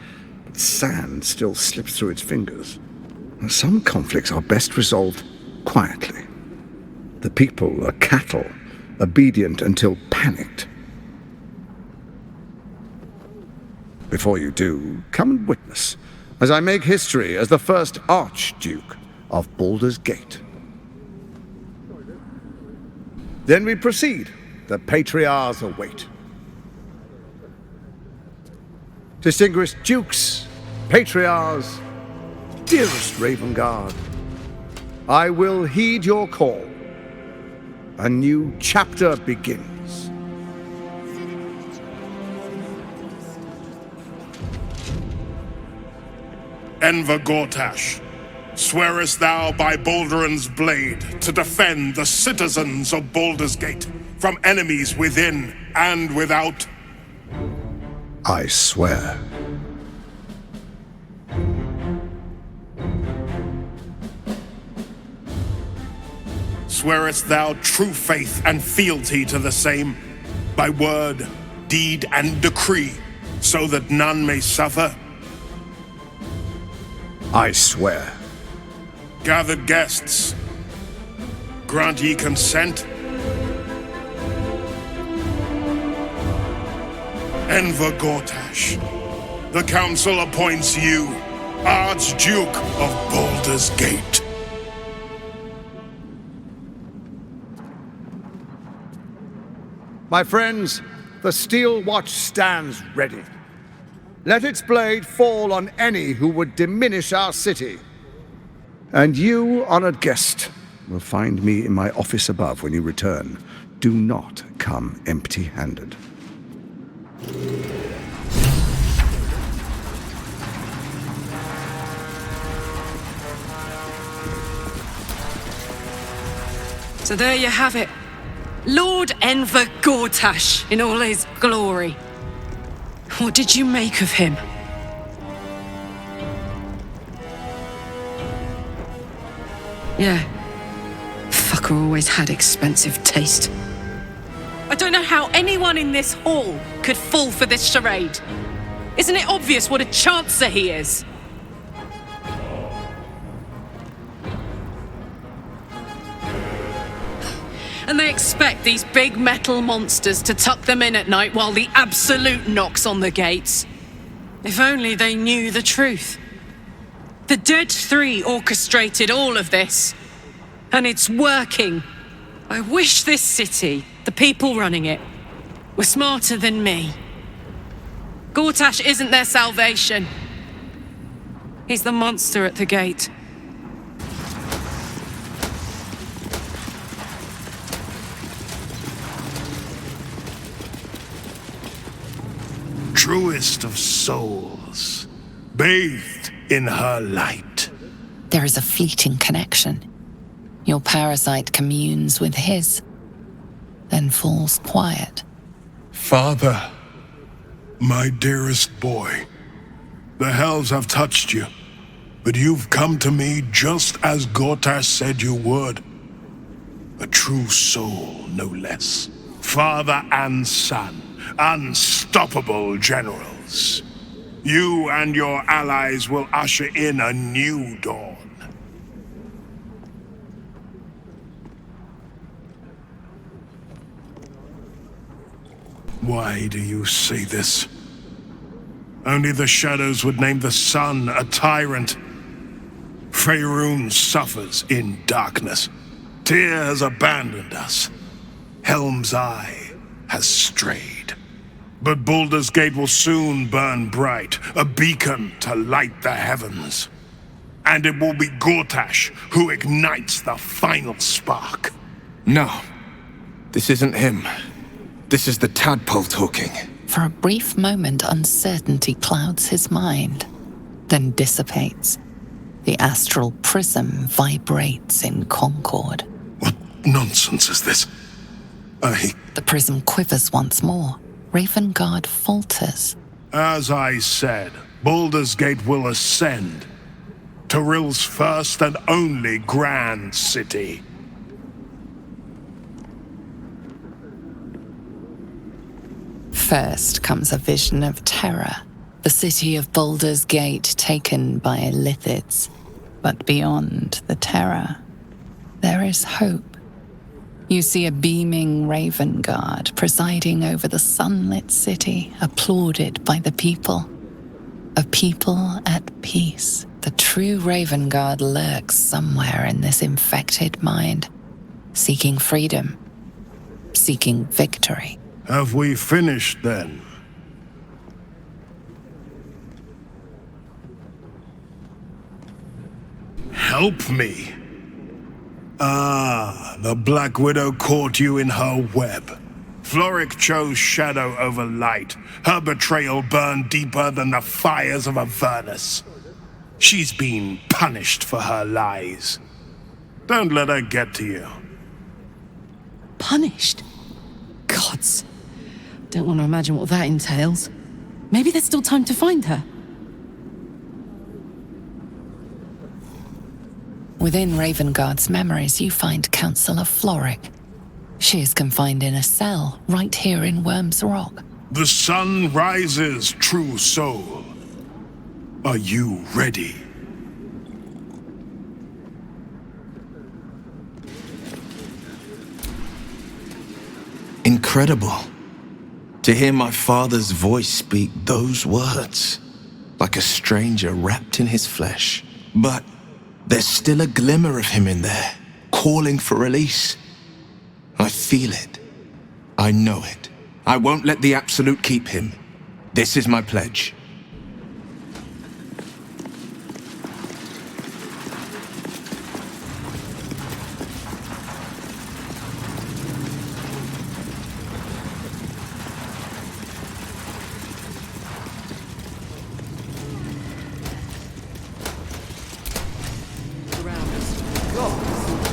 but sand still slips through its fingers. Some conflicts are best resolved quietly. The people are cattle, obedient until panicked. Before you do, come and witness, as I make history as the first Archduke of Baldur's Gate. Then we proceed. The patriarchs await. Distinguished dukes, patriarchs, dearest Ravengard, I will heed your call. A new chapter begins. Enver Gortash, swearest thou by Balduran's blade to defend the citizens of Baldur's Gate from enemies within and without? I swear. Swearest thou true faith and fealty to the same, by word, deed, and decree, so that none may suffer? I swear. Gathered guests, grant ye consent? Enver Gortash, the council appoints you Archduke of Baldur's Gate. My friends, the steel watch stands ready. Let its blade fall on any who would diminish our city. And you, honored guest, will find me in my office above when you return. Do not come empty-handed. So there you have it. Lord Enver Gortash in all his glory. What did you make of him? Yeah. Fucker always had expensive taste. I don't know how anyone in this hall could fall for this charade. Isn't it obvious what a chancer he is? And they expect these big metal monsters to tuck them in at night while the Absolute knocks on the gates. If only they knew the truth. The Dead Three orchestrated all of this. And it's working. I wish this city, the people running it, were smarter than me. Gortash isn't their salvation. He's the monster at the gate. Truest of souls, bathed in her light. There is a fleeting connection. Your parasite communes with his, then falls quiet. Father, my dearest boy, the hells have touched you, but you've come to me just as Gortash said you would. A true soul, no less. Father and son, unstoppable generals. You and your allies will usher in a new dawn. Why do you say this? Only the shadows would name the sun a tyrant. Faerun suffers in darkness. Tyr has abandoned us. Helm's Eye has strayed. But Baldur's Gate will soon burn bright, a beacon to light the heavens. And it will be Gortash who ignites the final spark. No. This isn't him. This is the tadpole talking. For a brief moment, uncertainty clouds his mind, then dissipates. The astral prism vibrates in concord. What nonsense is this? The prism quivers once more. Ravengard falters. As I said, Baldur's Gate will ascend. Torill's first and only grand city. First comes a vision of terror. The city of Baldur's Gate taken by Lithids. But beyond the terror, there is hope. You see a beaming Ravengard presiding over the sunlit city, applauded by the people. A people at peace. The true Ravengard lurks somewhere in this infected mind, seeking freedom, seeking victory. Have we finished then? Help me. Ah, the Black Widow caught you in her web. Floric chose shadow over light. Her betrayal burned deeper than the fires of Avernus. She's been punished for her lies. Don't let her get to you. Punished? Gods. Don't want to imagine what that entails. Maybe there's still time to find her. Within Ravengard's memories, you find Councillor Floric. She is confined in a cell right here in Worm's Rock. The sun rises, true soul. Are you ready? Incredible. To hear my father's voice speak those words, like a stranger wrapped in his flesh. But there's still a glimmer of him in there, calling for release. I feel it. I know it. I won't let the Absolute keep him. This is my pledge.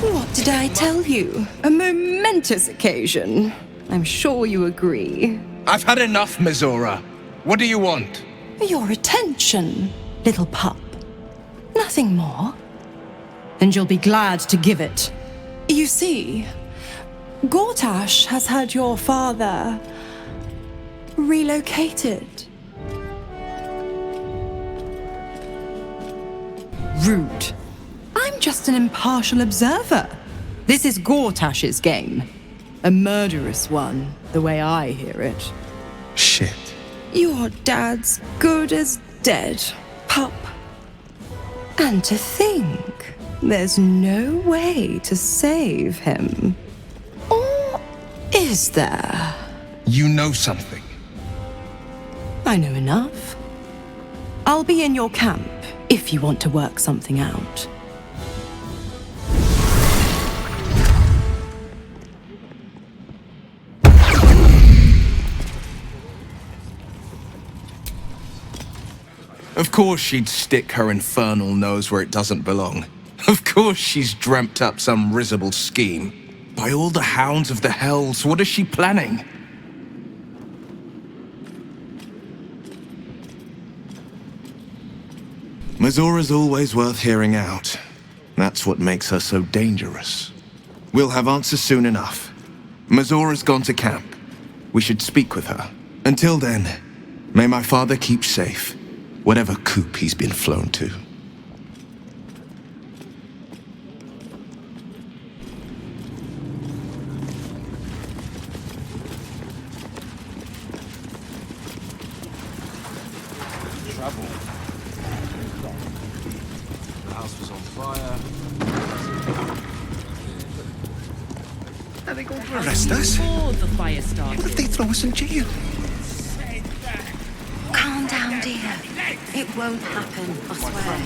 What did I tell you? A momentous occasion. I'm sure you agree. I've had enough, Mizora. What do you want? Your attention, little pup. Nothing more. And you'll be glad to give it. You see, Gortash has had your father relocated. Rude. I'm just an impartial observer. This is Gortash's game. A murderous one, the way I hear it. Shit. Your dad's good as dead, pup. And to think, there's no way to save him. Or is there? You know something. I know enough. I'll be in your camp if you want to work something out. Of course she'd stick her infernal nose where it doesn't belong. Of course she's dreamt up some risible scheme. By all the hounds of the hells, what is she planning? Mizora's always worth hearing out. That's what makes her so dangerous. We'll have answers soon enough. Mizora's gone to camp. We should speak with her. Until then, may my father keep safe. Whatever coop he's been flown to. Are they going to arrest us? Before the fire started. What if they throw us in jail? Calm down, dear. It won't happen, I swear.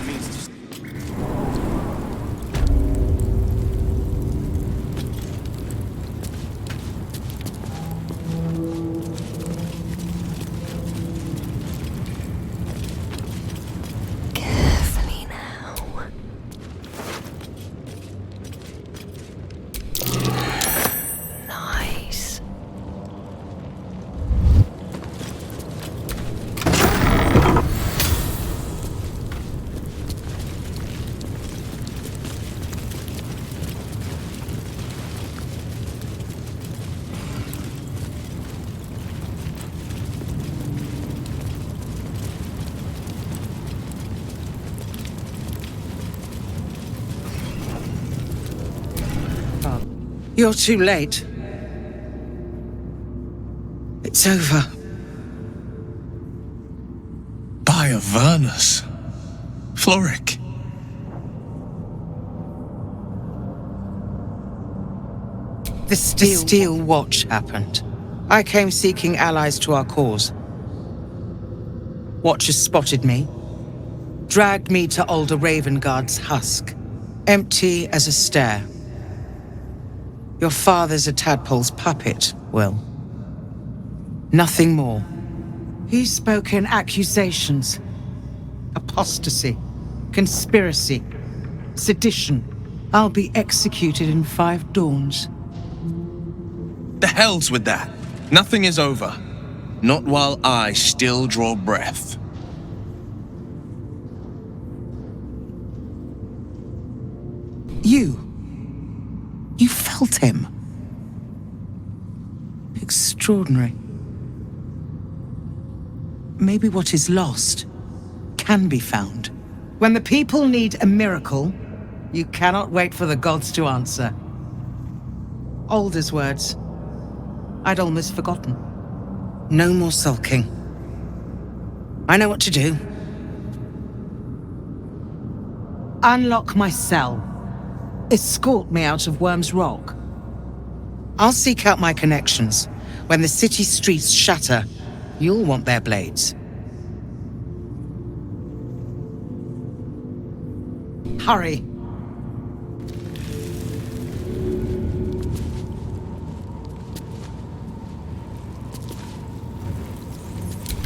You're too late. It's over. By Avernus. Floric. The Steel Watch happened. I came seeking allies to our cause. Watchers spotted me, dragged me to Alder Ravengard's husk, empty as a stair. Your father's a tadpole's puppet, Will. Nothing more. He's spoken accusations. Apostasy, conspiracy, sedition. I'll be executed in 5 dawns. The hell's with that. Nothing is over. Not while I still draw breath. You felt him. Extraordinary. Maybe what is lost can be found. When the people need a miracle, you cannot wait for the gods to answer. Alder's words. I'd almost forgotten. No more sulking. I know what to do. Unlock my cell. Escort me out of Worm's Rock. I'll seek out my connections. When the city streets shatter, you'll want their blades. Hurry.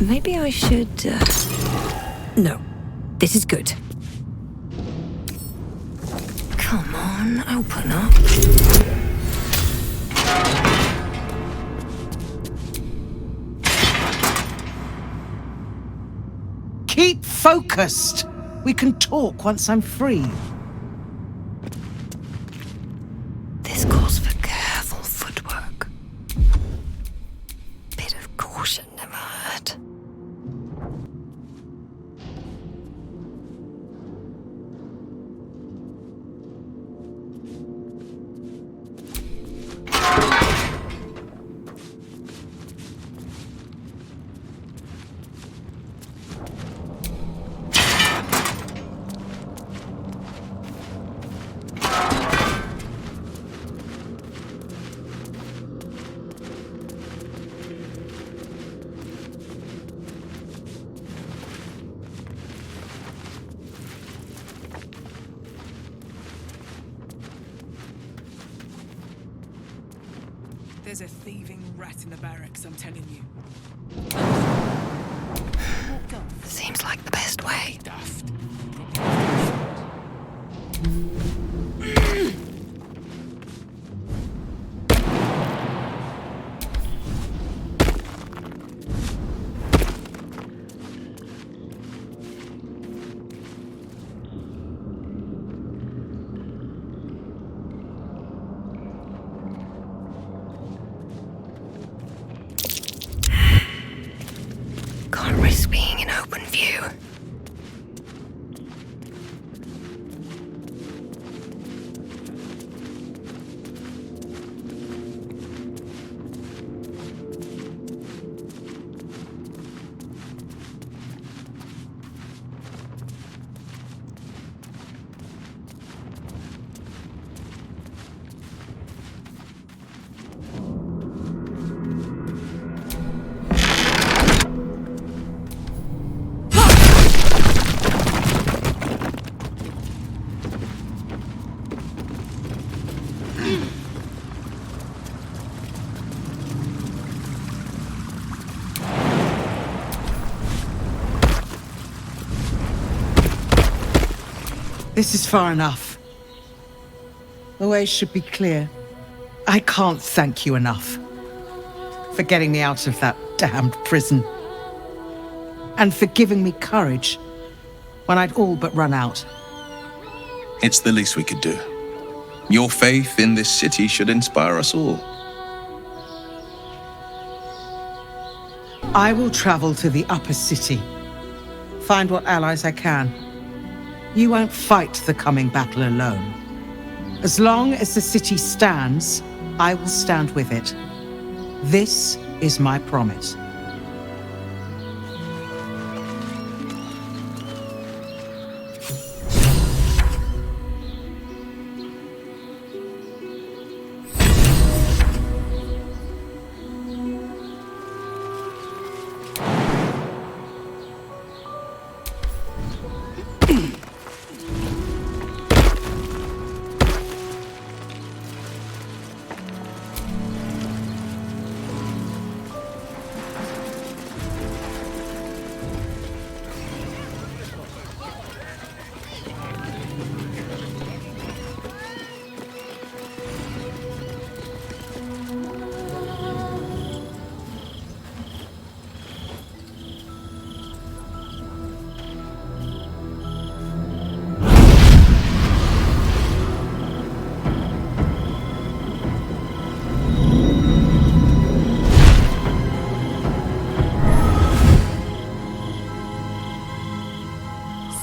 Maybe I should... No. This is good. Come on, open up. Keep focused. We can talk once I'm free. This calls for careful footwork. Bit of caution never hurt. There's a thieving rat in the barracks, I'm telling you. Seems like the best way. Can't risk being in open view. This is far enough. The way should be clear. I can't thank you enough for getting me out of that damned prison. And for giving me courage when I'd all but run out. It's the least we could do. Your faith in this city should inspire us all. I will travel to the upper city. Find what allies I can. You won't fight the coming battle alone. As long as the city stands, I will stand with it. This is my promise.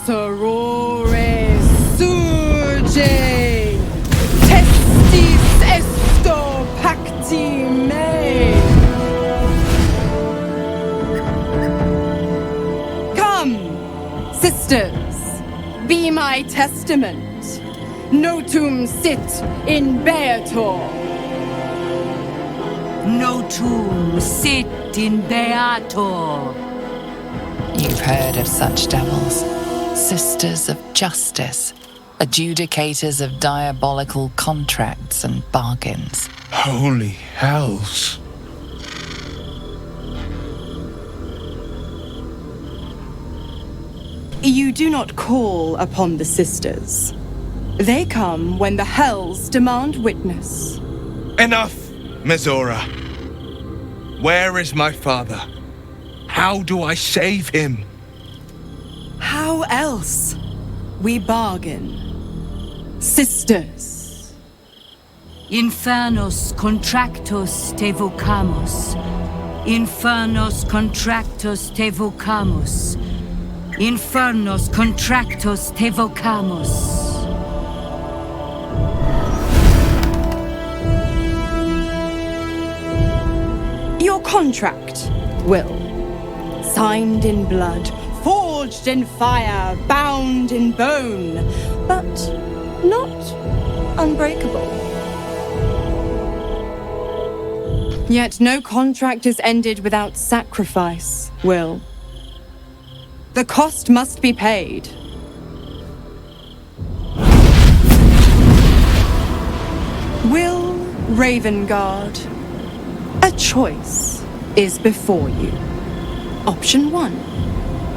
Sorore surge, testis esto pacti me. Come, sisters, be my testament. Notum sit in beator. Notum sit in beator. You've heard of such devils. Sisters of justice, adjudicators of diabolical contracts and bargains. Holy hells. You do not call upon the sisters. They come when the hells demand witness. Enough, Mizora. Where is my father? How do I save him? How else? We bargain. Sisters. Infernos contractos te vocamus. Infernos contractos te vocamus. Infernos contractos te vocamus. Your contract, Will. Signed in blood, forged in fire, bound in bone, but not unbreakable. Yet no contract is ended without sacrifice, Will. The cost must be paid. Will Ravengard, a choice is before you. Option 1.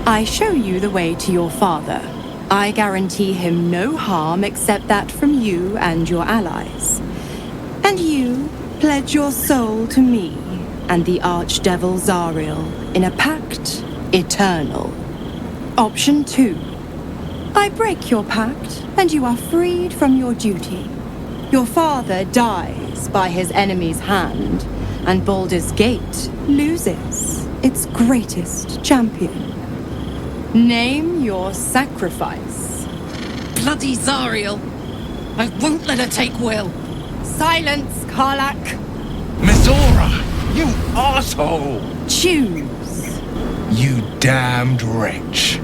I show you the way to your father. I guarantee him no harm except that from you and your allies. And you pledge your soul to me and the archdevil Zariel in a pact eternal. Option 2. I break your pact and you are freed from your duty. Your father dies by his enemy's hand, and Baldur's Gate loses its greatest champion. Name your sacrifice. Bloody Zariel! I won't let her take Will. Silence, Karlak. Mizora, you asshole! Choose. You damned wretch.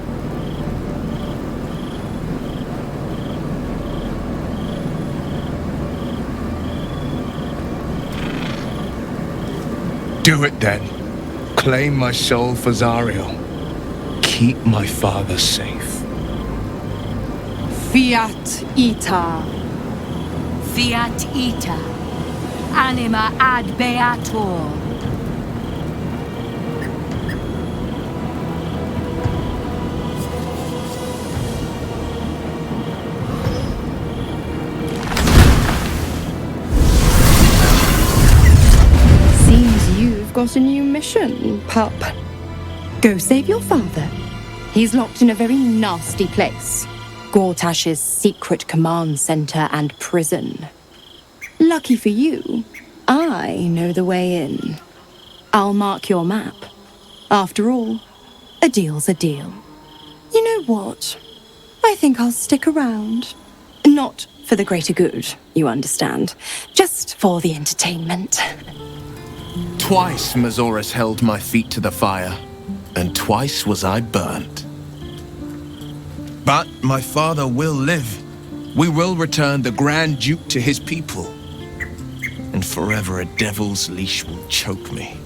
Do it then. Claim my soul for Zariel. Keep my father safe. Fiat ita. Fiat ita. Anima ad beator. got a new mission, pup. Go save your father. He's locked in a very nasty place. Gortash's secret command center and prison. Lucky for you, I know the way in. I'll mark your map. After all, a deal's a deal. You know what? I think I'll stick around. Not for the greater good, you understand. Just for the entertainment. Twice Mazoris held my feet to the fire, and twice was I burnt. But my father will live. We will return the Grand Duke to his people. And forever a devil's leash will choke me.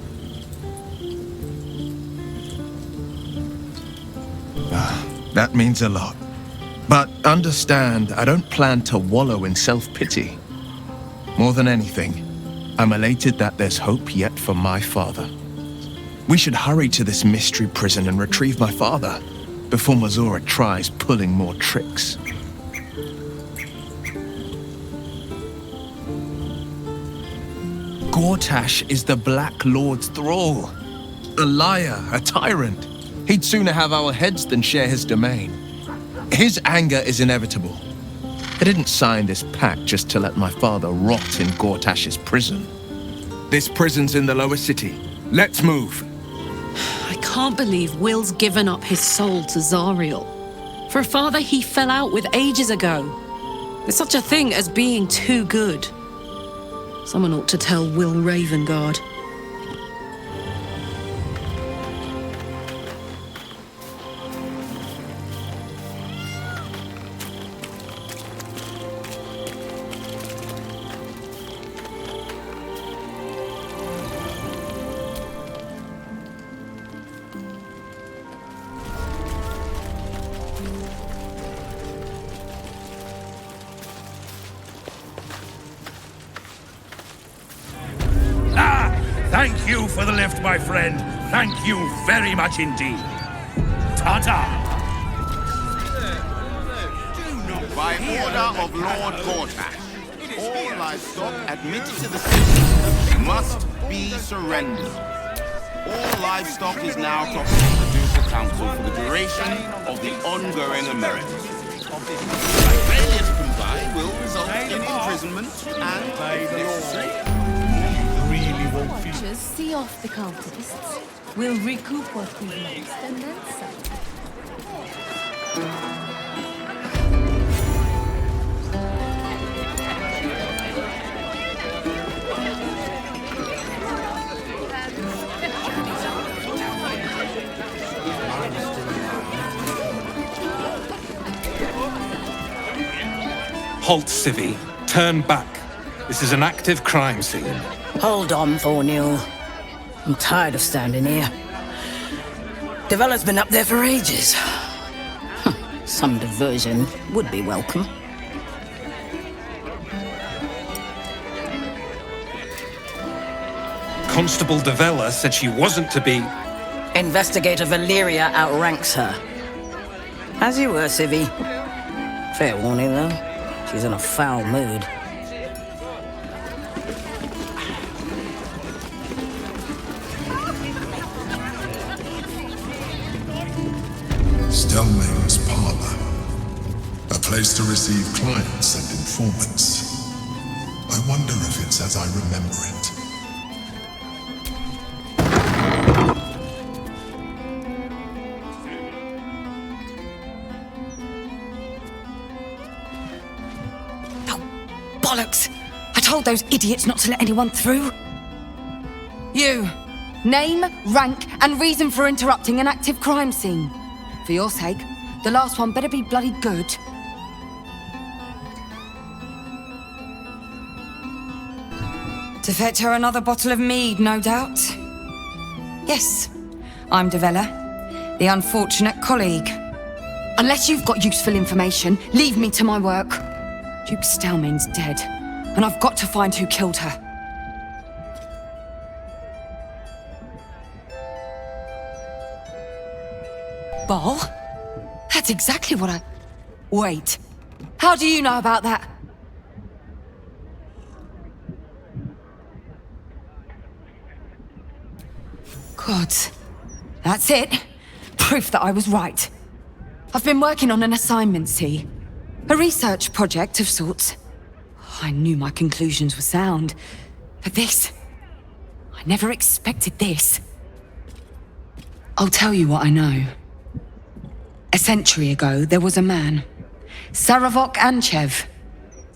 That means a lot. But understand, I don't plan to wallow in self-pity. More than anything, I'm elated that there's hope yet for my father. We should hurry to this mystery prison and retrieve my father before Mazora tries pulling more tricks. Gortash is the Black Lord's thrall. A liar, a tyrant. He'd sooner have our heads than share his domain. His anger is inevitable. I didn't sign this pact just to let my father rot in Gortash's prison. This prison's in the lower city. Let's move. I can't believe Will's given up his soul to Zariel. For a father he fell out with ages ago. There's such a thing as being too good. Someone ought to tell Will Ravengard. Thank you for the lift, my friend. Thank you very much indeed. Ta-ta! By order of Lord Gortash, all livestock admitted to the city must be surrendered. All livestock is now property of the Ducal Council for the duration of the ongoing emeritus. Failure to comply will result in imprisonment and, if necessary, Just see off the cultists. We'll recoup what we've lost and then some. Halt, Civvy. Turn back. This is an active crime scene. Hold on, Thornhill. I'm tired of standing here. Devella's been up there for ages. Some diversion would be welcome. Constable Devella said she wasn't to be... Investigator Valeria outranks her. As you were, Civvy. Fair warning, though. She's in a foul mood. Stelmane's parlor. A place to receive clients and informants. I wonder if it's as I remember it. Bollocks! I told those idiots not to let anyone through. You. Name, rank, and reason for interrupting an active crime scene. For your sake, the last one better be bloody good. To fetch her another bottle of mead, no doubt. Yes, I'm Devella, the unfortunate colleague. Unless you've got useful information, leave me to my work. Duke Stelmane's dead, and I've got to find who killed her. Ball? That's exactly what I... Wait. How do you know about that? Gods. That's it. Proof that I was right. I've been working on an assignment, see? A research project of sorts. I knew my conclusions were sound. But this... I never expected this. I'll tell you what I know. A century ago, there was a man. Saravok Anchev.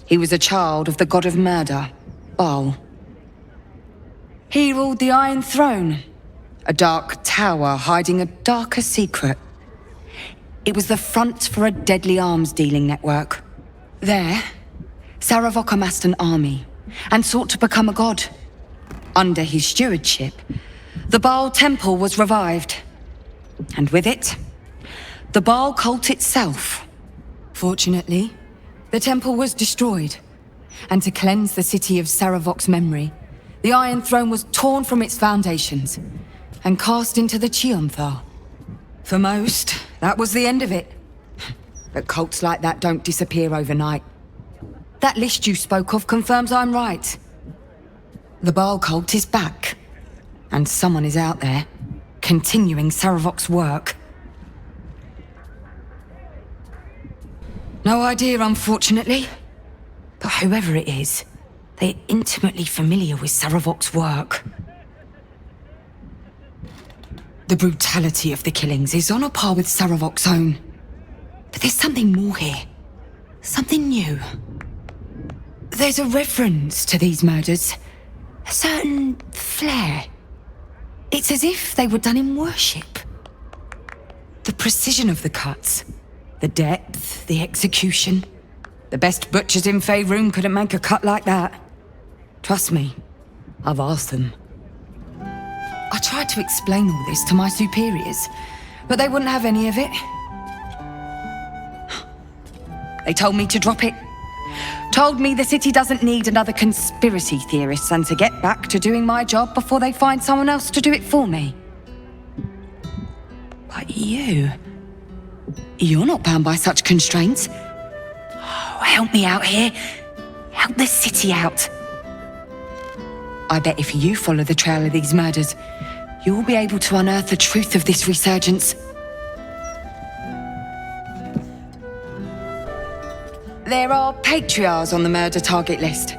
He was a child of the god of murder, Baal. He ruled the Iron Throne, a dark tower hiding a darker secret. It was the front for a deadly arms-dealing network. There, Saravok amassed an army and sought to become a god. Under his stewardship, the Baal temple was revived. And with it, the Baal cult itself. Fortunately, the temple was destroyed. And to cleanse the city of Saravok's memory, the Iron Throne was torn from its foundations and cast into the Chionthar. For most, that was the end of it. But cults like that don't disappear overnight. That list you spoke of confirms I'm right. The Baal cult is back, and someone is out there, continuing Saravok's work. No idea, unfortunately. But whoever it is, they're intimately familiar with Saravok's work. The brutality of the killings is on a par with Saravok's own. But there's something more here. Something new. There's a reference to these murders. A certain flair. It's as if they were done in worship. The precision of the cuts. The depth, the execution. The best butchers in Faerun couldn't make a cut like that. Trust me, I've asked them. I tried to explain all this to my superiors, but they wouldn't have any of it. They told me to drop it. Told me the city doesn't need another conspiracy theorist and to get back to doing my job before they find someone else to do it for me. But you're not bound by such constraints. Oh, help me out here. Help the city out. I bet if you follow the trail of these murders, you'll be able to unearth the truth of this resurgence. There are patriarchs on the murder target list.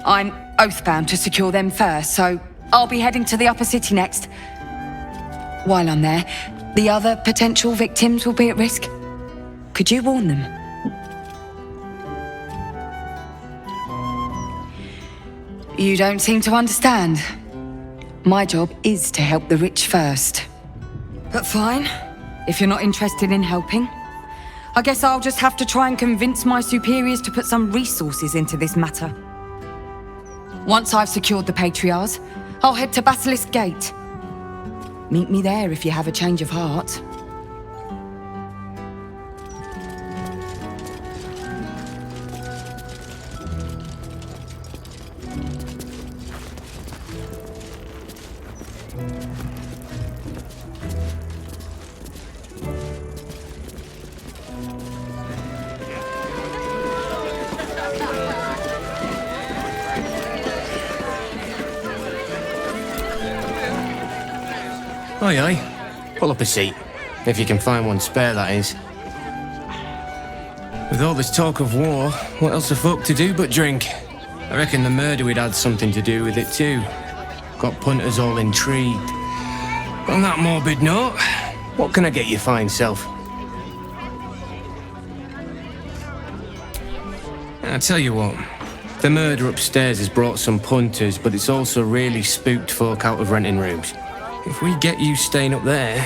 I'm oath-bound to secure them first, so I'll be heading to the upper city next. While I'm there, the other potential victims will be at risk. Could you warn them? You don't seem to understand. My job is to help the rich first. But fine, if you're not interested in helping. I guess I'll just have to try and convince my superiors to put some resources into this matter. Once I've secured the patriarchs, I'll head to Basilisk Gate. Meet me there if you have a change of heart. Aye, aye. Pull up a seat. If you can find one spare, that is. With all this talk of war, what else are folk to do but drink? I reckon the murder we'd had something to do with it too. Got punters all intrigued. On that morbid note, what can I get you fine self? I tell you what, the murder upstairs has brought some punters, but it's also really spooked folk out of renting rooms. If we get you staying up there,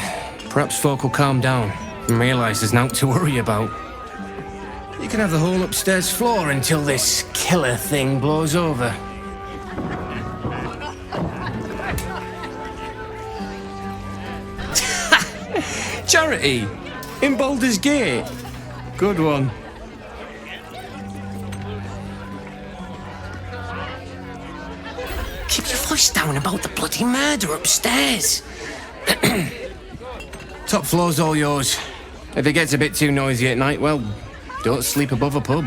perhaps folk will calm down and realise there's naught to worry about. You can have the whole upstairs floor until this killer thing blows over. Charity! In Baldur's Gate! Good one. Keep your voice down about the bloody murder upstairs. Top floor's all yours. If it gets a bit too noisy at night, well, don't sleep above a pub.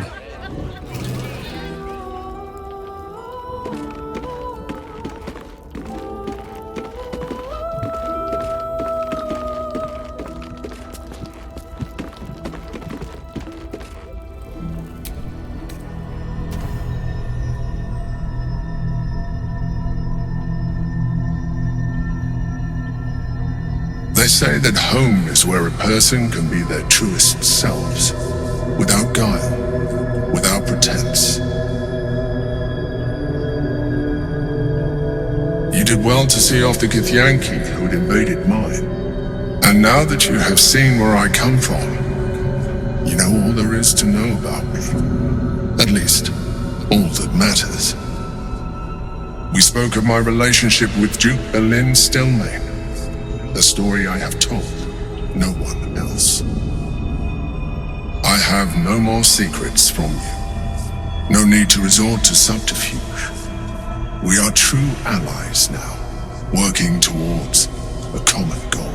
say that home is where a person can be their truest selves, without guile, without pretense. You did well to see off the Githyanki who had invaded mine. And now that you have seen where I come from, you know all there is to know about me. At least, all that matters. We spoke of my relationship with Duke Berlin Stelmane, a story I have told no one else. I have no more secrets from you. No need to resort to subterfuge. We are true allies now, working towards a common goal.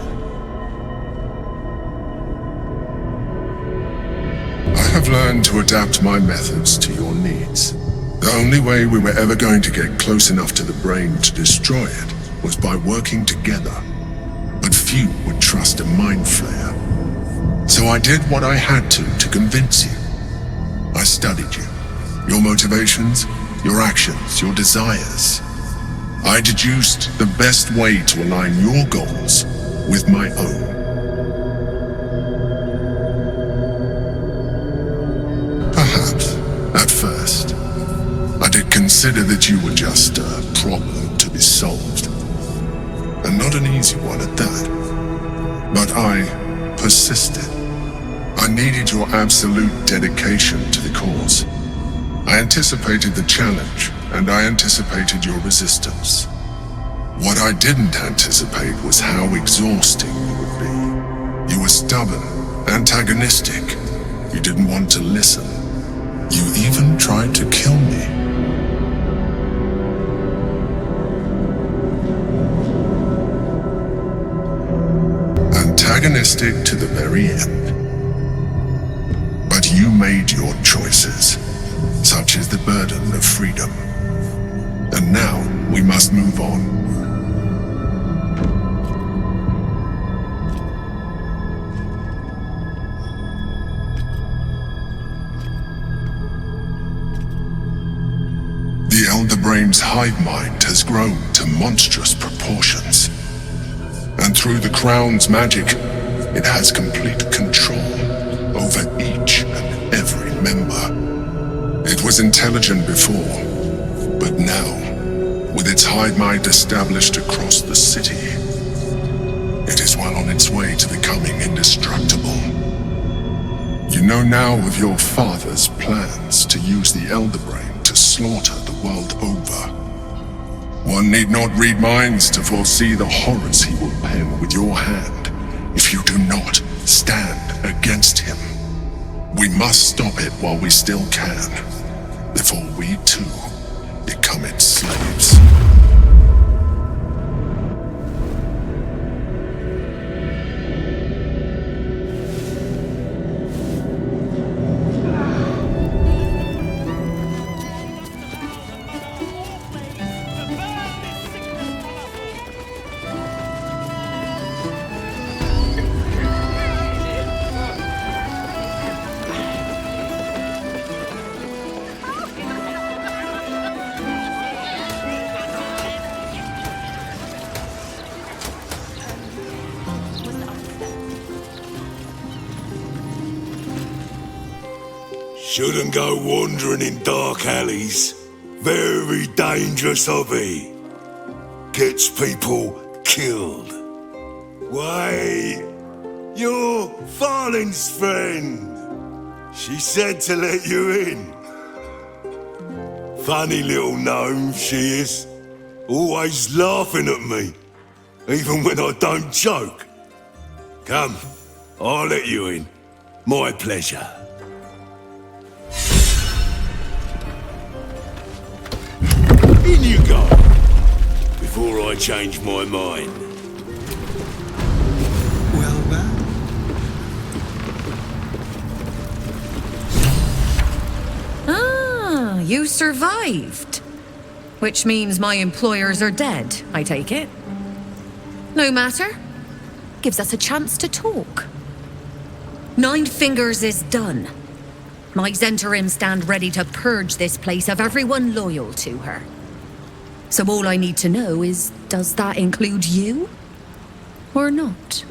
I have learned to adapt my methods to your needs. The only way we were ever going to get close enough to the brain to destroy it was by working together. But few would trust a mind flayer. So I did what I had to convince you. I studied you, your motivations, your actions, your desires. I deduced the best way to align your goals with my own. Perhaps, at first, I did consider that you were just a problem to be solved. And not an easy one at that. But I persisted. I needed your absolute dedication to the cause. I anticipated the challenge, and I anticipated your resistance. What I didn't anticipate was how exhausting you would be. You were stubborn, antagonistic. You didn't want to listen. You even tried to kill me. Antagonistic to the very end. But you made your choices. Such is the burden of freedom. And now we must move on. The Elder Brain's hive mind has grown to monstrous proportions. And through the Crown's magic, it has complete control over each and every member. It was intelligent before, but now, with its hive mind established across the city, it is well on its way to becoming indestructible. You know now of your father's plans to use the Elder Brain to slaughter the world over. One need not read minds to foresee the horrors he will pen with your hand if you do not stand against him. We must stop it while we still can, before we too become its slaves. Shouldn't go wandering in dark alleys. Very dangerous hobby. Gets people killed. Wait, you're Farling's friend. She said to let you in. Funny little gnome she is. Always laughing at me, even when I don't joke. Come, I'll let you in. My pleasure. In you go, before I change my mind. Well, well. Ah, you survived. Which means my employers are dead, I take it. No matter. Gives us a chance to talk. Nine Fingers is done. My Zentarim stand ready to purge this place of everyone loyal to her. So all I need to know is, does that include you? Or not?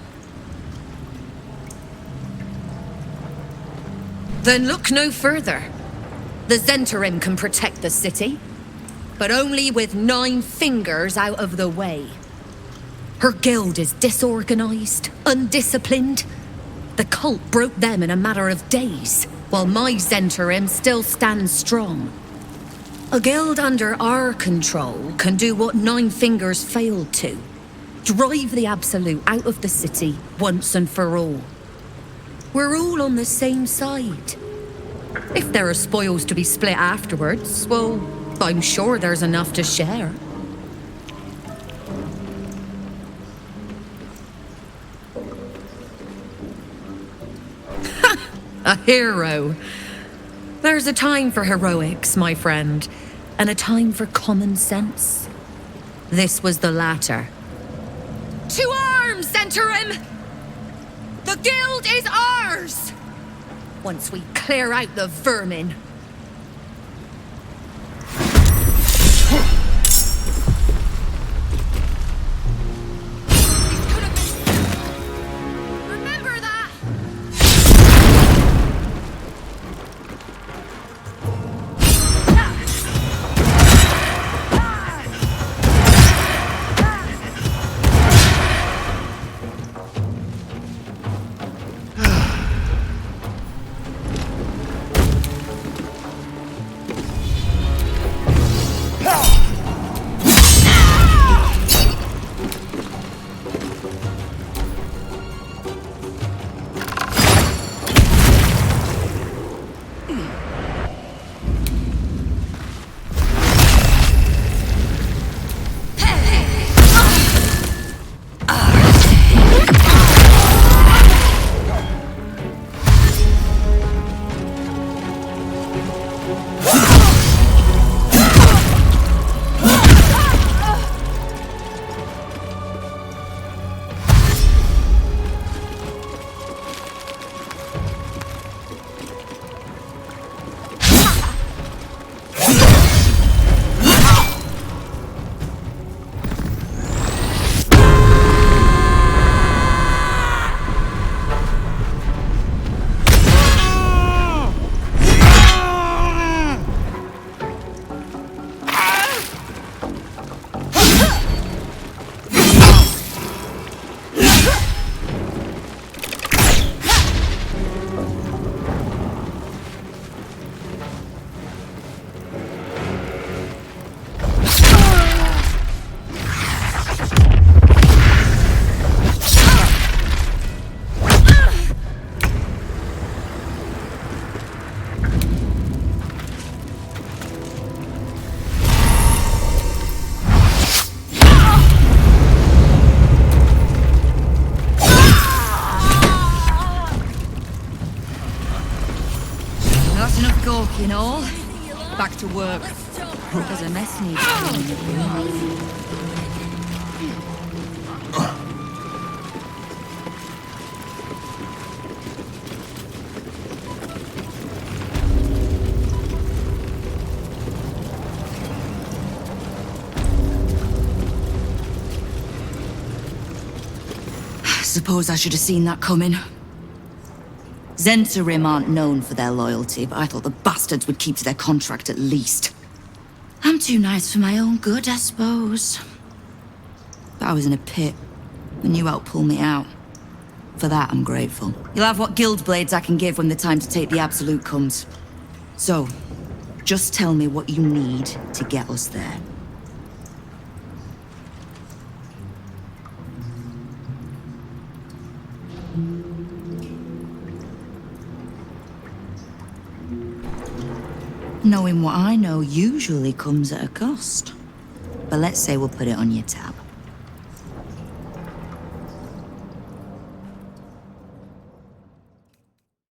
Then look no further. The Zentarim can protect the city, but only with 9 fingers out of the way. Her guild is disorganized, undisciplined. The cult broke them in a matter of days, while my Zentarim still stands strong. A guild under our control can do what 9 fingers failed to. Drive the Absolute out of the city once and for all. We're all on the same side. If there are spoils to be split afterwards, well, I'm sure there's enough to share. A hero. There's a time for heroics, my friend, and a time for common sense. This was the latter. To arms, Zentarim! The guild is ours! Once we clear out the vermin. Remember that! You know, back to work. There's a mess needs doing. Suppose I should have seen that coming. Zentarim aren't known for their loyalty, but I thought the bastards would keep to their contract at least. I'm too nice for my own good, I suppose. But I was in a pit, and you helped pull me out. For that, I'm grateful. You'll have what guild blades I can give when the time to take the Absolute comes. So, just tell me what you need to get us there. Knowing what I know usually comes at a cost. But let's say we'll put it on your tab.